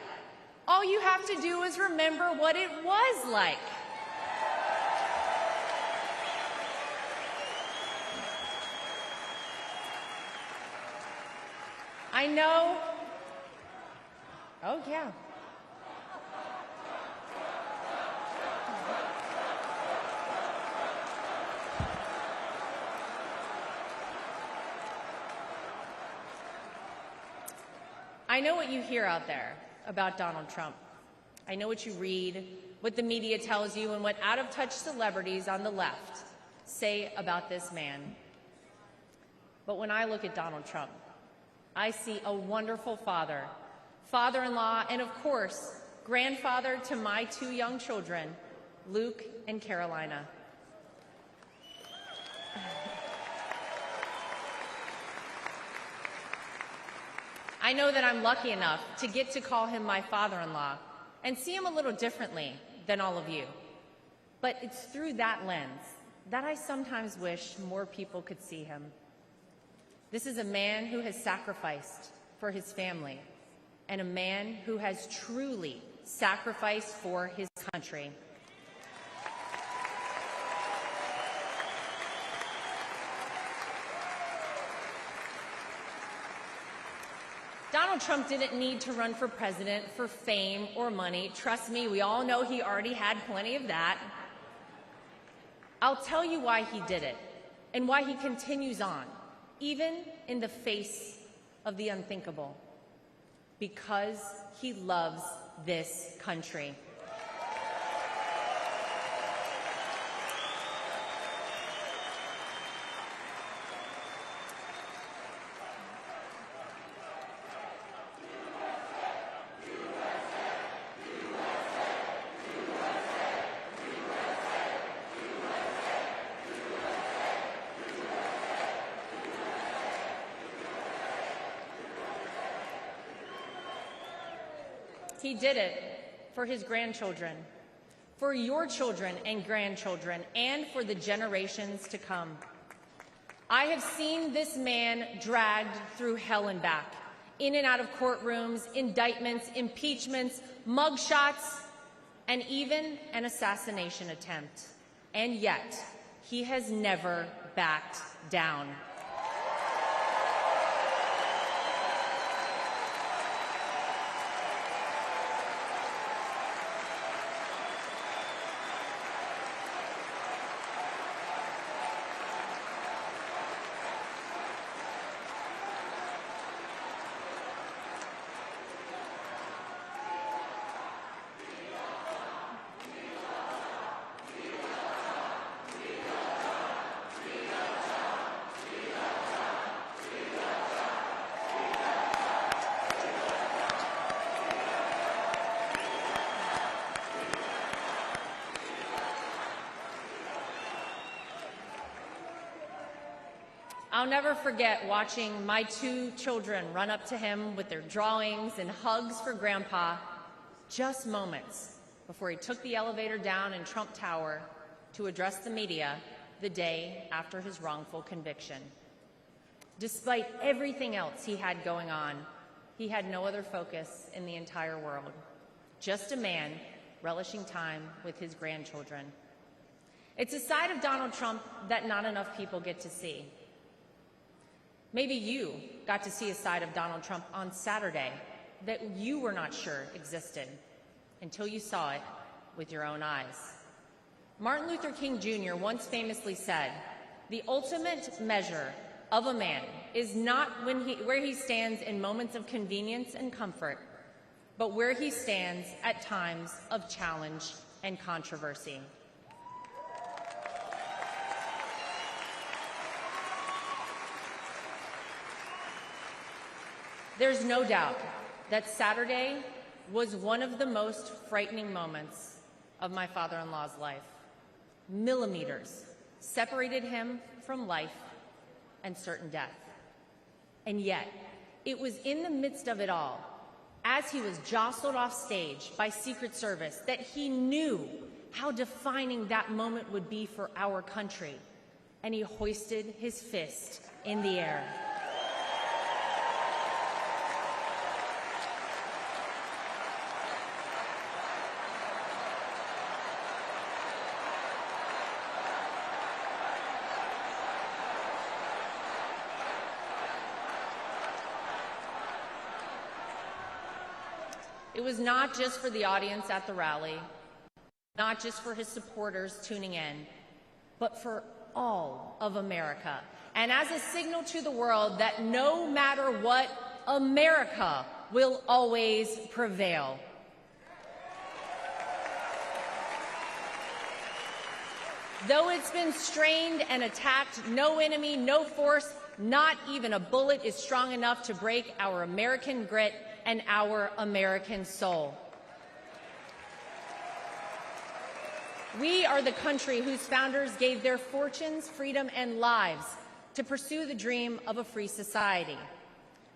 All you have to do is remember what it was like. I know. Oh, yeah. I know what you hear out there about Donald Trump. I know what you read, what the media tells you, and what out-of-touch celebrities on the left say about this man. But when I look at Donald Trump, I see a wonderful father, father-in-law, and of course, grandfather to my two young children, Luke and Carolina. I know that I'm lucky enough to get to call him my father-in-law and see him a little differently than all of you. But it's through that lens that I sometimes wish more people could see him. This is a man who has sacrificed for his family and a man who has truly sacrificed for his country. Donald Trump didn't need to run for president for fame or money. Trust me, we all know he already had plenty of that. I'll tell you why he did it and why he continues on, even in the face of the unthinkable. Because he loves this country. He did it for his grandchildren, for your children and grandchildren, and for the generations to come. I have seen this man dragged through hell and back, in and out of courtrooms, indictments, impeachments, mugshots, and even an assassination attempt. And yet, he has never backed down. I'll never forget watching my two children run up to him with their drawings and hugs for Grandpa just moments before he took the elevator down in Trump Tower to address the media the day after his wrongful conviction. Despite everything else he had going on, he had no other focus in the entire world. Just a man relishing time with his grandchildren. It's a side of Donald Trump that not enough people get to see. Maybe you got to see a side of Donald Trump on Saturday that you were not sure existed until you saw it with your own eyes. Martin Luther King Jr. once famously said, "The ultimate measure of a man is not where he stands in moments of convenience and comfort, but where he stands at times of challenge and controversy." There's no doubt that Saturday was one of the most frightening moments of my father-in-law's life. Millimeters separated him from life and certain death. And yet, it was in the midst of it all, as he was jostled off stage by Secret Service, that he knew how defining that moment would be for our country, and he hoisted his fist in the air. It was not just for the audience at the rally, not just for his supporters tuning in, but for all of America. And as a signal to the world that no matter what, America will always prevail. Though it's been strained and attacked, no enemy, no force, not even a bullet is strong enough to break our American grit and our American soul. We are the country whose founders gave their fortunes, freedom, and lives to pursue the dream of a free society.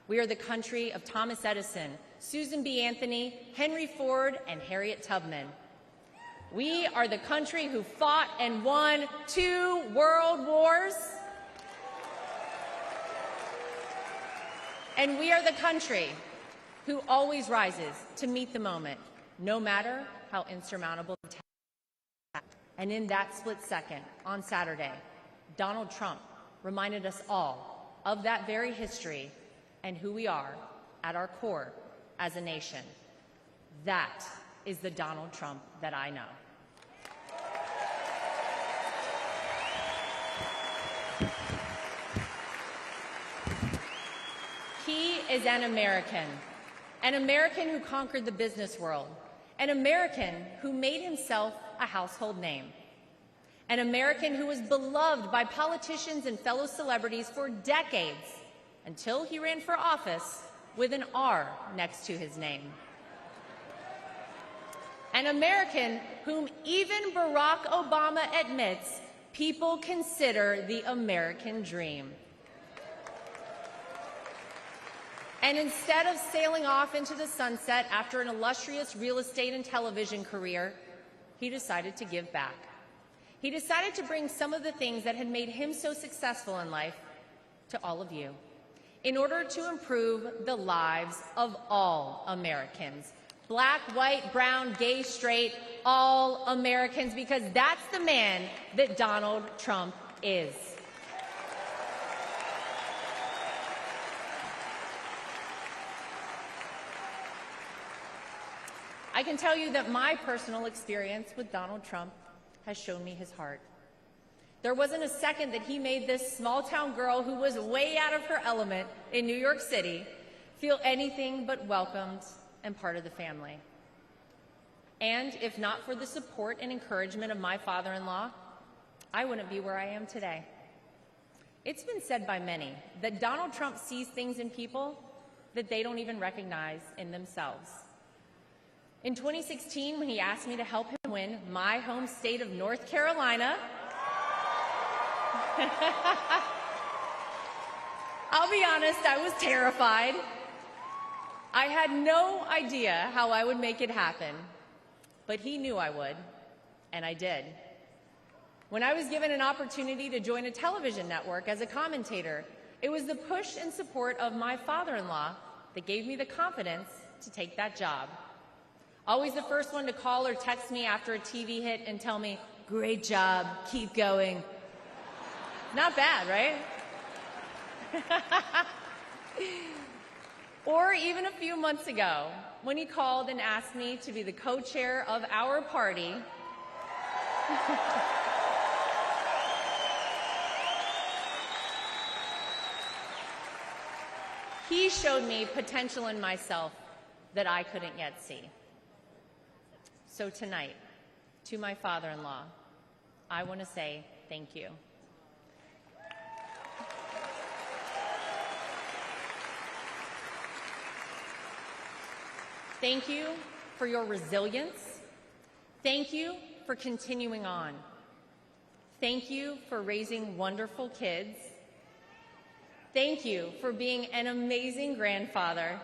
We are the country of Thomas Edison, Susan B. Anthony, Henry Ford, and Harriet Tubman. We are the country who fought and won 2 world wars. And we are the country who always rises to meet the moment, no matter how insurmountable the task. And in that split second, on Saturday, Donald Trump reminded us all of that very history and who we are at our core as a nation. That is the Donald Trump that I know. He is an American who conquered the business world, an American who made himself a household name, an American who was beloved by politicians and fellow celebrities for decades until he ran for office with an R next to his name. An American whom even Barack Obama admits people consider the American dream. And instead of sailing off into the sunset after an illustrious real estate and television career, he decided to give back. He decided to bring some of the things that had made him so successful in life to all of you in order to improve the lives of all Americans. Black, white, brown, gay, straight, all Americans, because that's the man that Donald Trump is. I can tell you that my personal experience with Donald Trump has shown me his heart. There wasn't a second that he made this small-town girl who was way out of her element in New York City feel anything but welcomed and part of the family. And if not for the support and encouragement of my father-in-law, I wouldn't be where I am today. It's been said by many that Donald Trump sees things in people that they don't even recognize in themselves. In 2016, when he asked me to help him win my home state of North Carolina, I'll be honest, I was terrified. I had no idea how I would make it happen. but he knew I would, and I did. When I was given an opportunity to join a television network as a commentator, it was the push and support of my father-in-law that gave me the confidence to take that job. Always the first one to call or text me after a TV hit and tell me, "Great job, keep going." Not bad, right? Or even a few months ago, when he called and asked me to be the co-chair of our party, he showed me potential in myself that I couldn't yet see. So tonight, to my father-in-law, I want to say thank you. Thank you for your resilience. Thank you for continuing on. Thank you for raising wonderful kids. Thank you for being an amazing grandfather.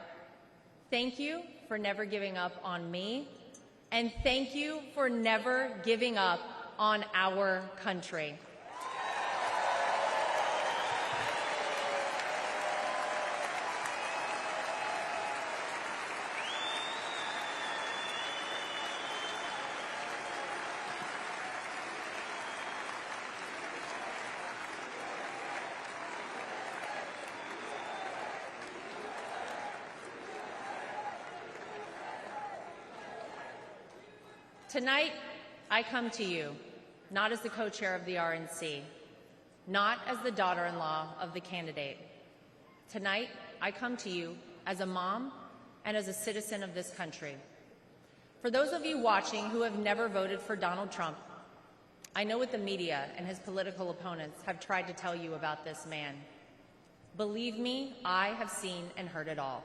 Thank you for never giving up on me. And thank you for never giving up on our country. Tonight, I come to you, not as the co-chair of the RNC, not as the daughter-in-law of the candidate. Tonight, I come to you as a mom and as a citizen of this country. For those of you watching who have never voted for Donald Trump, I know what the media and his political opponents have tried to tell you about this man. Believe me, I have seen and heard it all,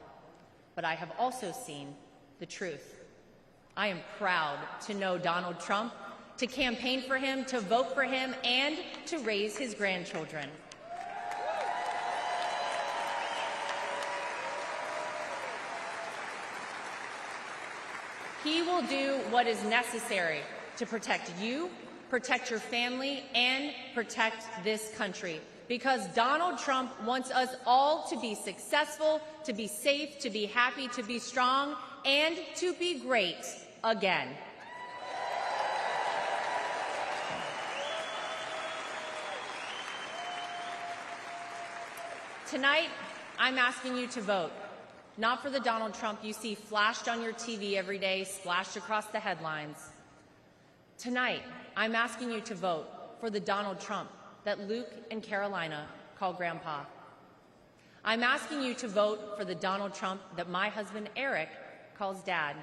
but I have also seen the truth. I am proud to know Donald Trump, to campaign for him, to vote for him, and to raise his grandchildren. He will do what is necessary to protect you, protect your family, and protect this country. Because Donald Trump wants us all to be successful, to be safe, to be happy, to be strong, and to be great again. Tonight, I'm asking you to vote, not for the Donald Trump you see flashed on your TV every day, splashed across the headlines. Tonight, I'm asking you to vote for the Donald Trump that Luke and Carolina call Grandpa. I'm asking you to vote for the Donald Trump that my husband Eric calls Dad.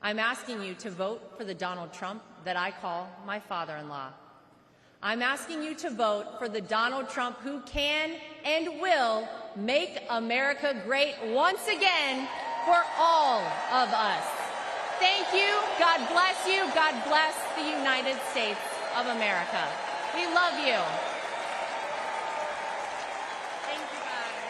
I'm asking you to vote for the Donald Trump that I call my father-in-law. I'm asking you to vote for the Donald Trump who can and will make America great once again for all of us. Thank you. God bless you. God bless the United States of America. We love you. Thank you, guys.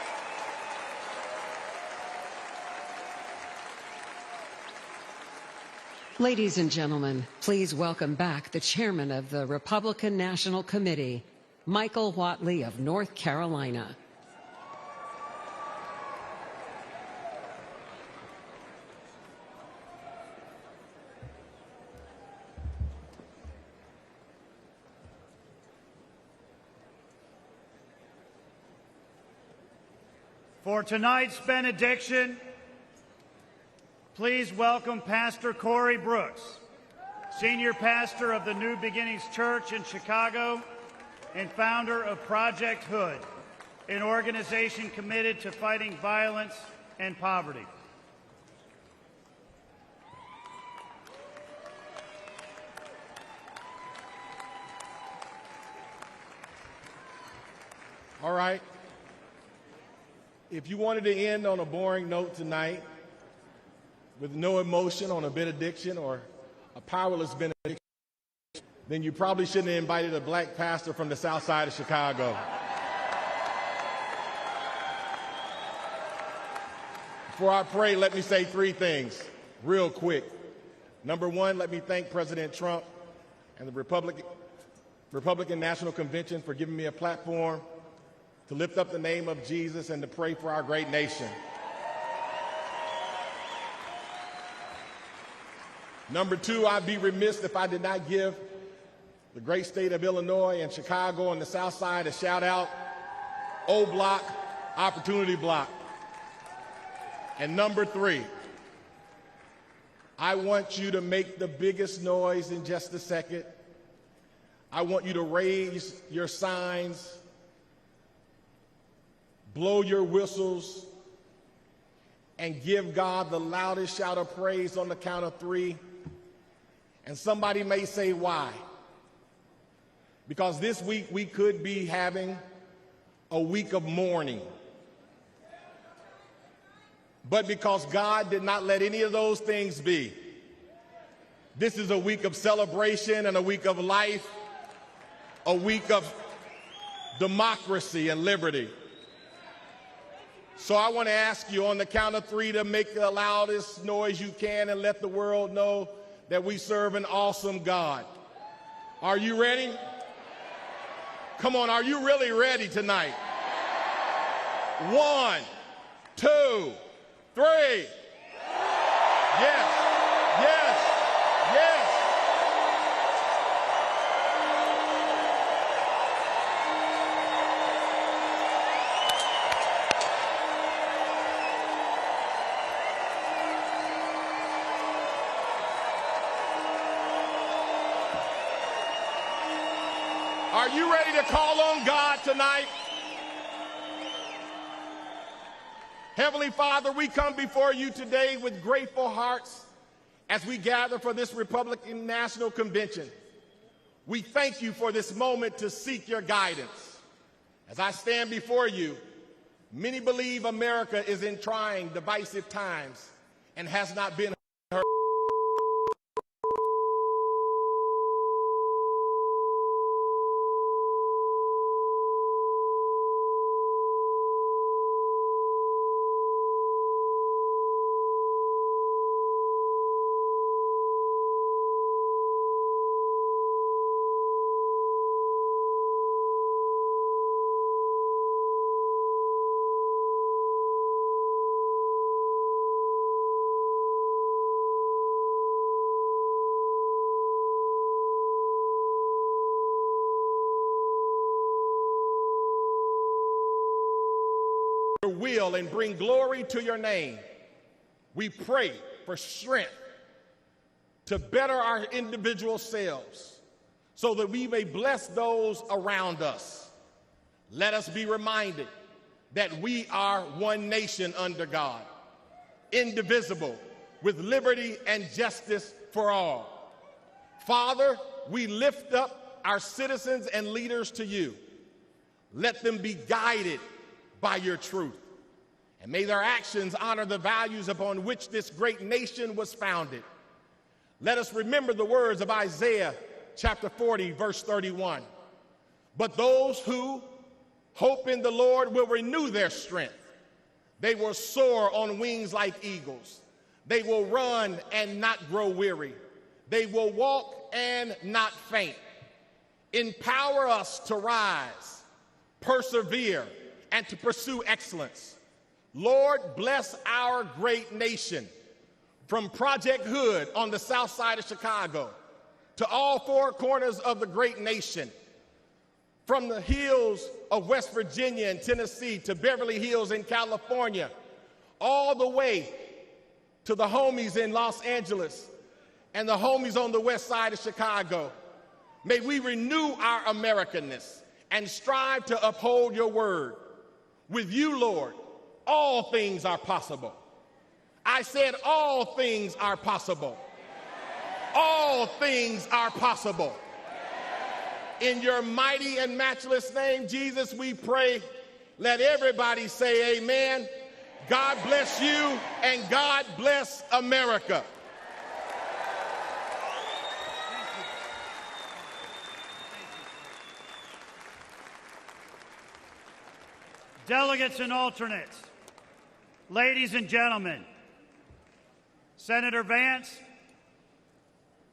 Ladies and gentlemen, please welcome back the chairman of the Republican National Committee, Michael Whatley of North Carolina. For tonight's benediction, please welcome Pastor Corey Brooks, senior pastor of the New Beginnings Church in Chicago and founder of Project Hood, an organization committed to fighting violence and poverty. All right. If you wanted to end on a boring note tonight, with no emotion on a benediction or a powerless benediction, then you probably shouldn't have invited a black pastor from the south side of Chicago. Before I pray, let me say three things real quick. Number one, let me thank President Trump and the Republican National Convention for giving me a platform to lift up the name of Jesus and to pray for our great nation. Number two, I'd be remiss if I did not give the great state of Illinois and Chicago and the South Side a shout out. O Block, Opportunity Block. And number three, I want you to make the biggest noise in just a second. I want you to raise your signs, blow your whistles, and give God the loudest shout of praise on the count of three. And somebody may say, why? Because this week we could be having a week of mourning. But because God did not let any of those things be, this is a week of celebration and a week of life, a week of democracy and liberty. So I want to ask you on the count of three to make the loudest noise you can and let the world know that we serve an awesome God. Are you ready? Come on, are you really ready tonight? 1, 2, 3. Yes, yes, yes. Are you ready to call on God tonight? Heavenly Father, we come before you today with grateful hearts as we gather for this Republican National Convention. We thank you for this moment to seek your guidance. As I stand before you, many believe America is in trying, divisive times and has not been heard. Your will and bring glory to your name. We pray for strength to better our individual selves so that we may bless those around us. Let us be reminded that we are one nation under God, indivisible, with liberty and justice for all. Father, we lift up our citizens and leaders to you. Let them be guided by your truth. And may their actions honor the values upon which this great nation was founded. Let us remember the words of Isaiah chapter 40, verse 31. But those who hope in the Lord will renew their strength. They will soar on wings like eagles. They will run and not grow weary. They will walk and not faint. Empower us to rise, persevere, and to pursue excellence. Lord, bless our great nation, from Project Hood on the south side of Chicago to all four corners of the great nation, from the hills of West Virginia and Tennessee to Beverly Hills in California, all the way to the homies in Los Angeles and the homies on the west side of Chicago. May we renew our Americanness and strive to uphold your word. With you, Lord, all things are possible. I said all things are possible. All things are possible. In your mighty and matchless name, Jesus, we pray. Let everybody say amen. God bless you and God bless America. Delegates and alternates, ladies and gentlemen, Senator Vance,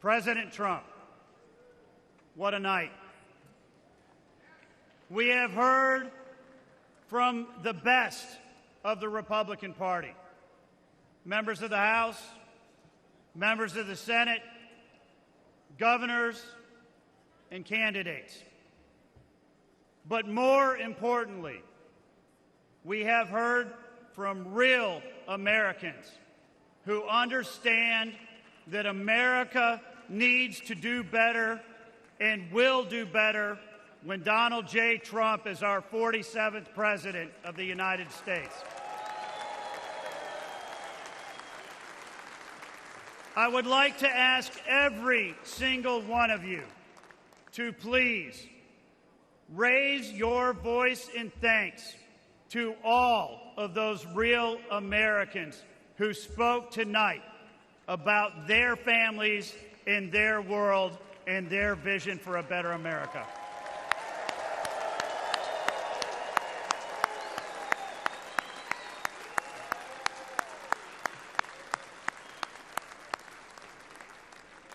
President Trump, what a night. We have heard from the best of the Republican Party, members of the House, members of the Senate, governors, and candidates. But more importantly, we have heard from real Americans who understand that America needs to do better and will do better when Donald J. Trump is our 47th President of the United States. I would like to ask every single one of you to please raise your voice in thanks to all of those real Americans who spoke tonight about their families and their world and their vision for a better America.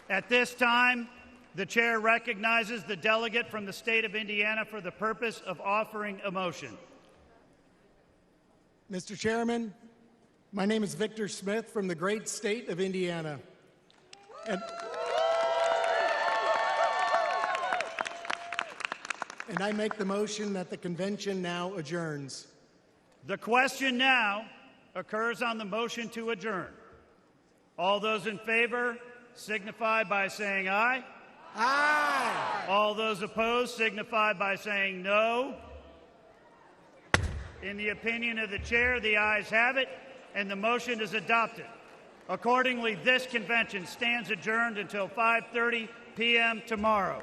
At this time, the chair recognizes the delegate from the state of Indiana for the purpose of offering a motion. Mr. Chairman, my name is Victor Smith from the great state of Indiana. And I make the motion that the convention now adjourns. The question now occurs on the motion to adjourn. All those in favor signify by saying aye. Aye. All those opposed signify by saying no. In the opinion of the chair, the ayes have it, and the motion is adopted. Accordingly, this convention stands adjourned until 5:30 p.m. tomorrow.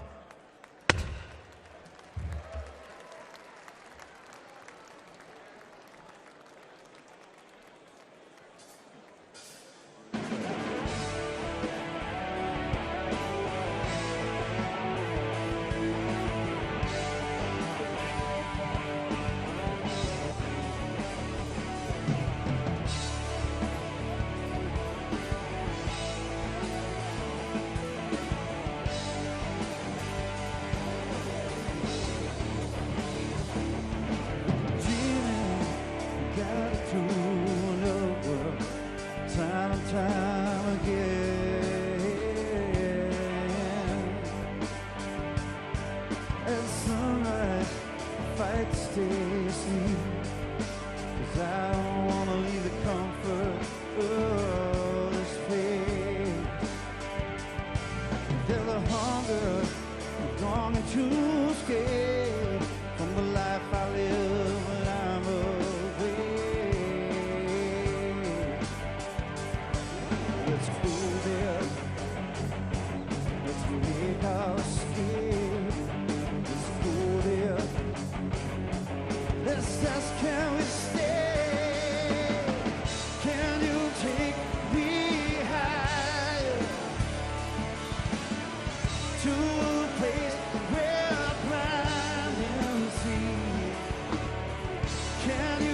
Can you take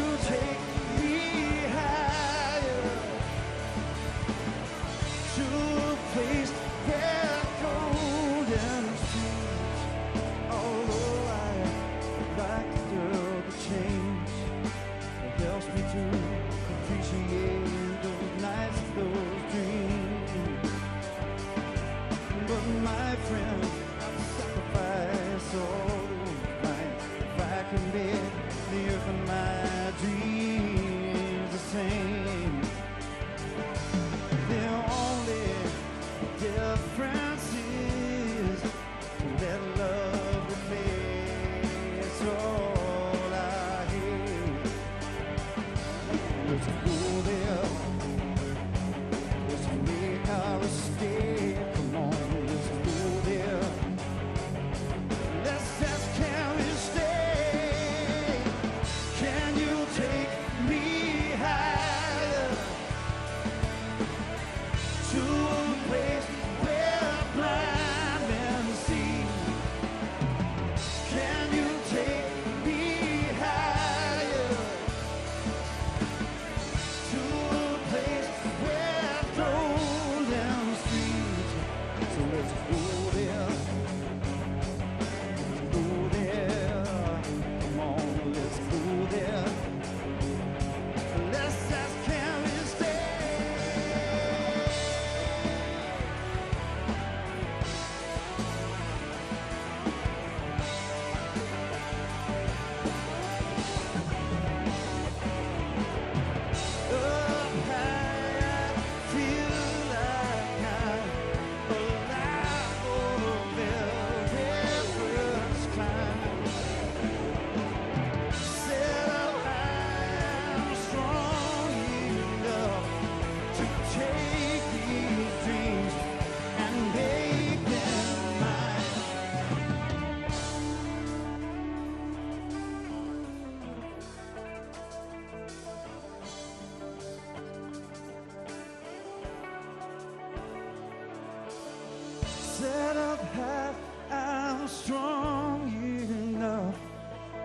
set up high, I'm strong enough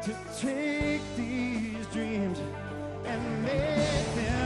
to take these dreams and make them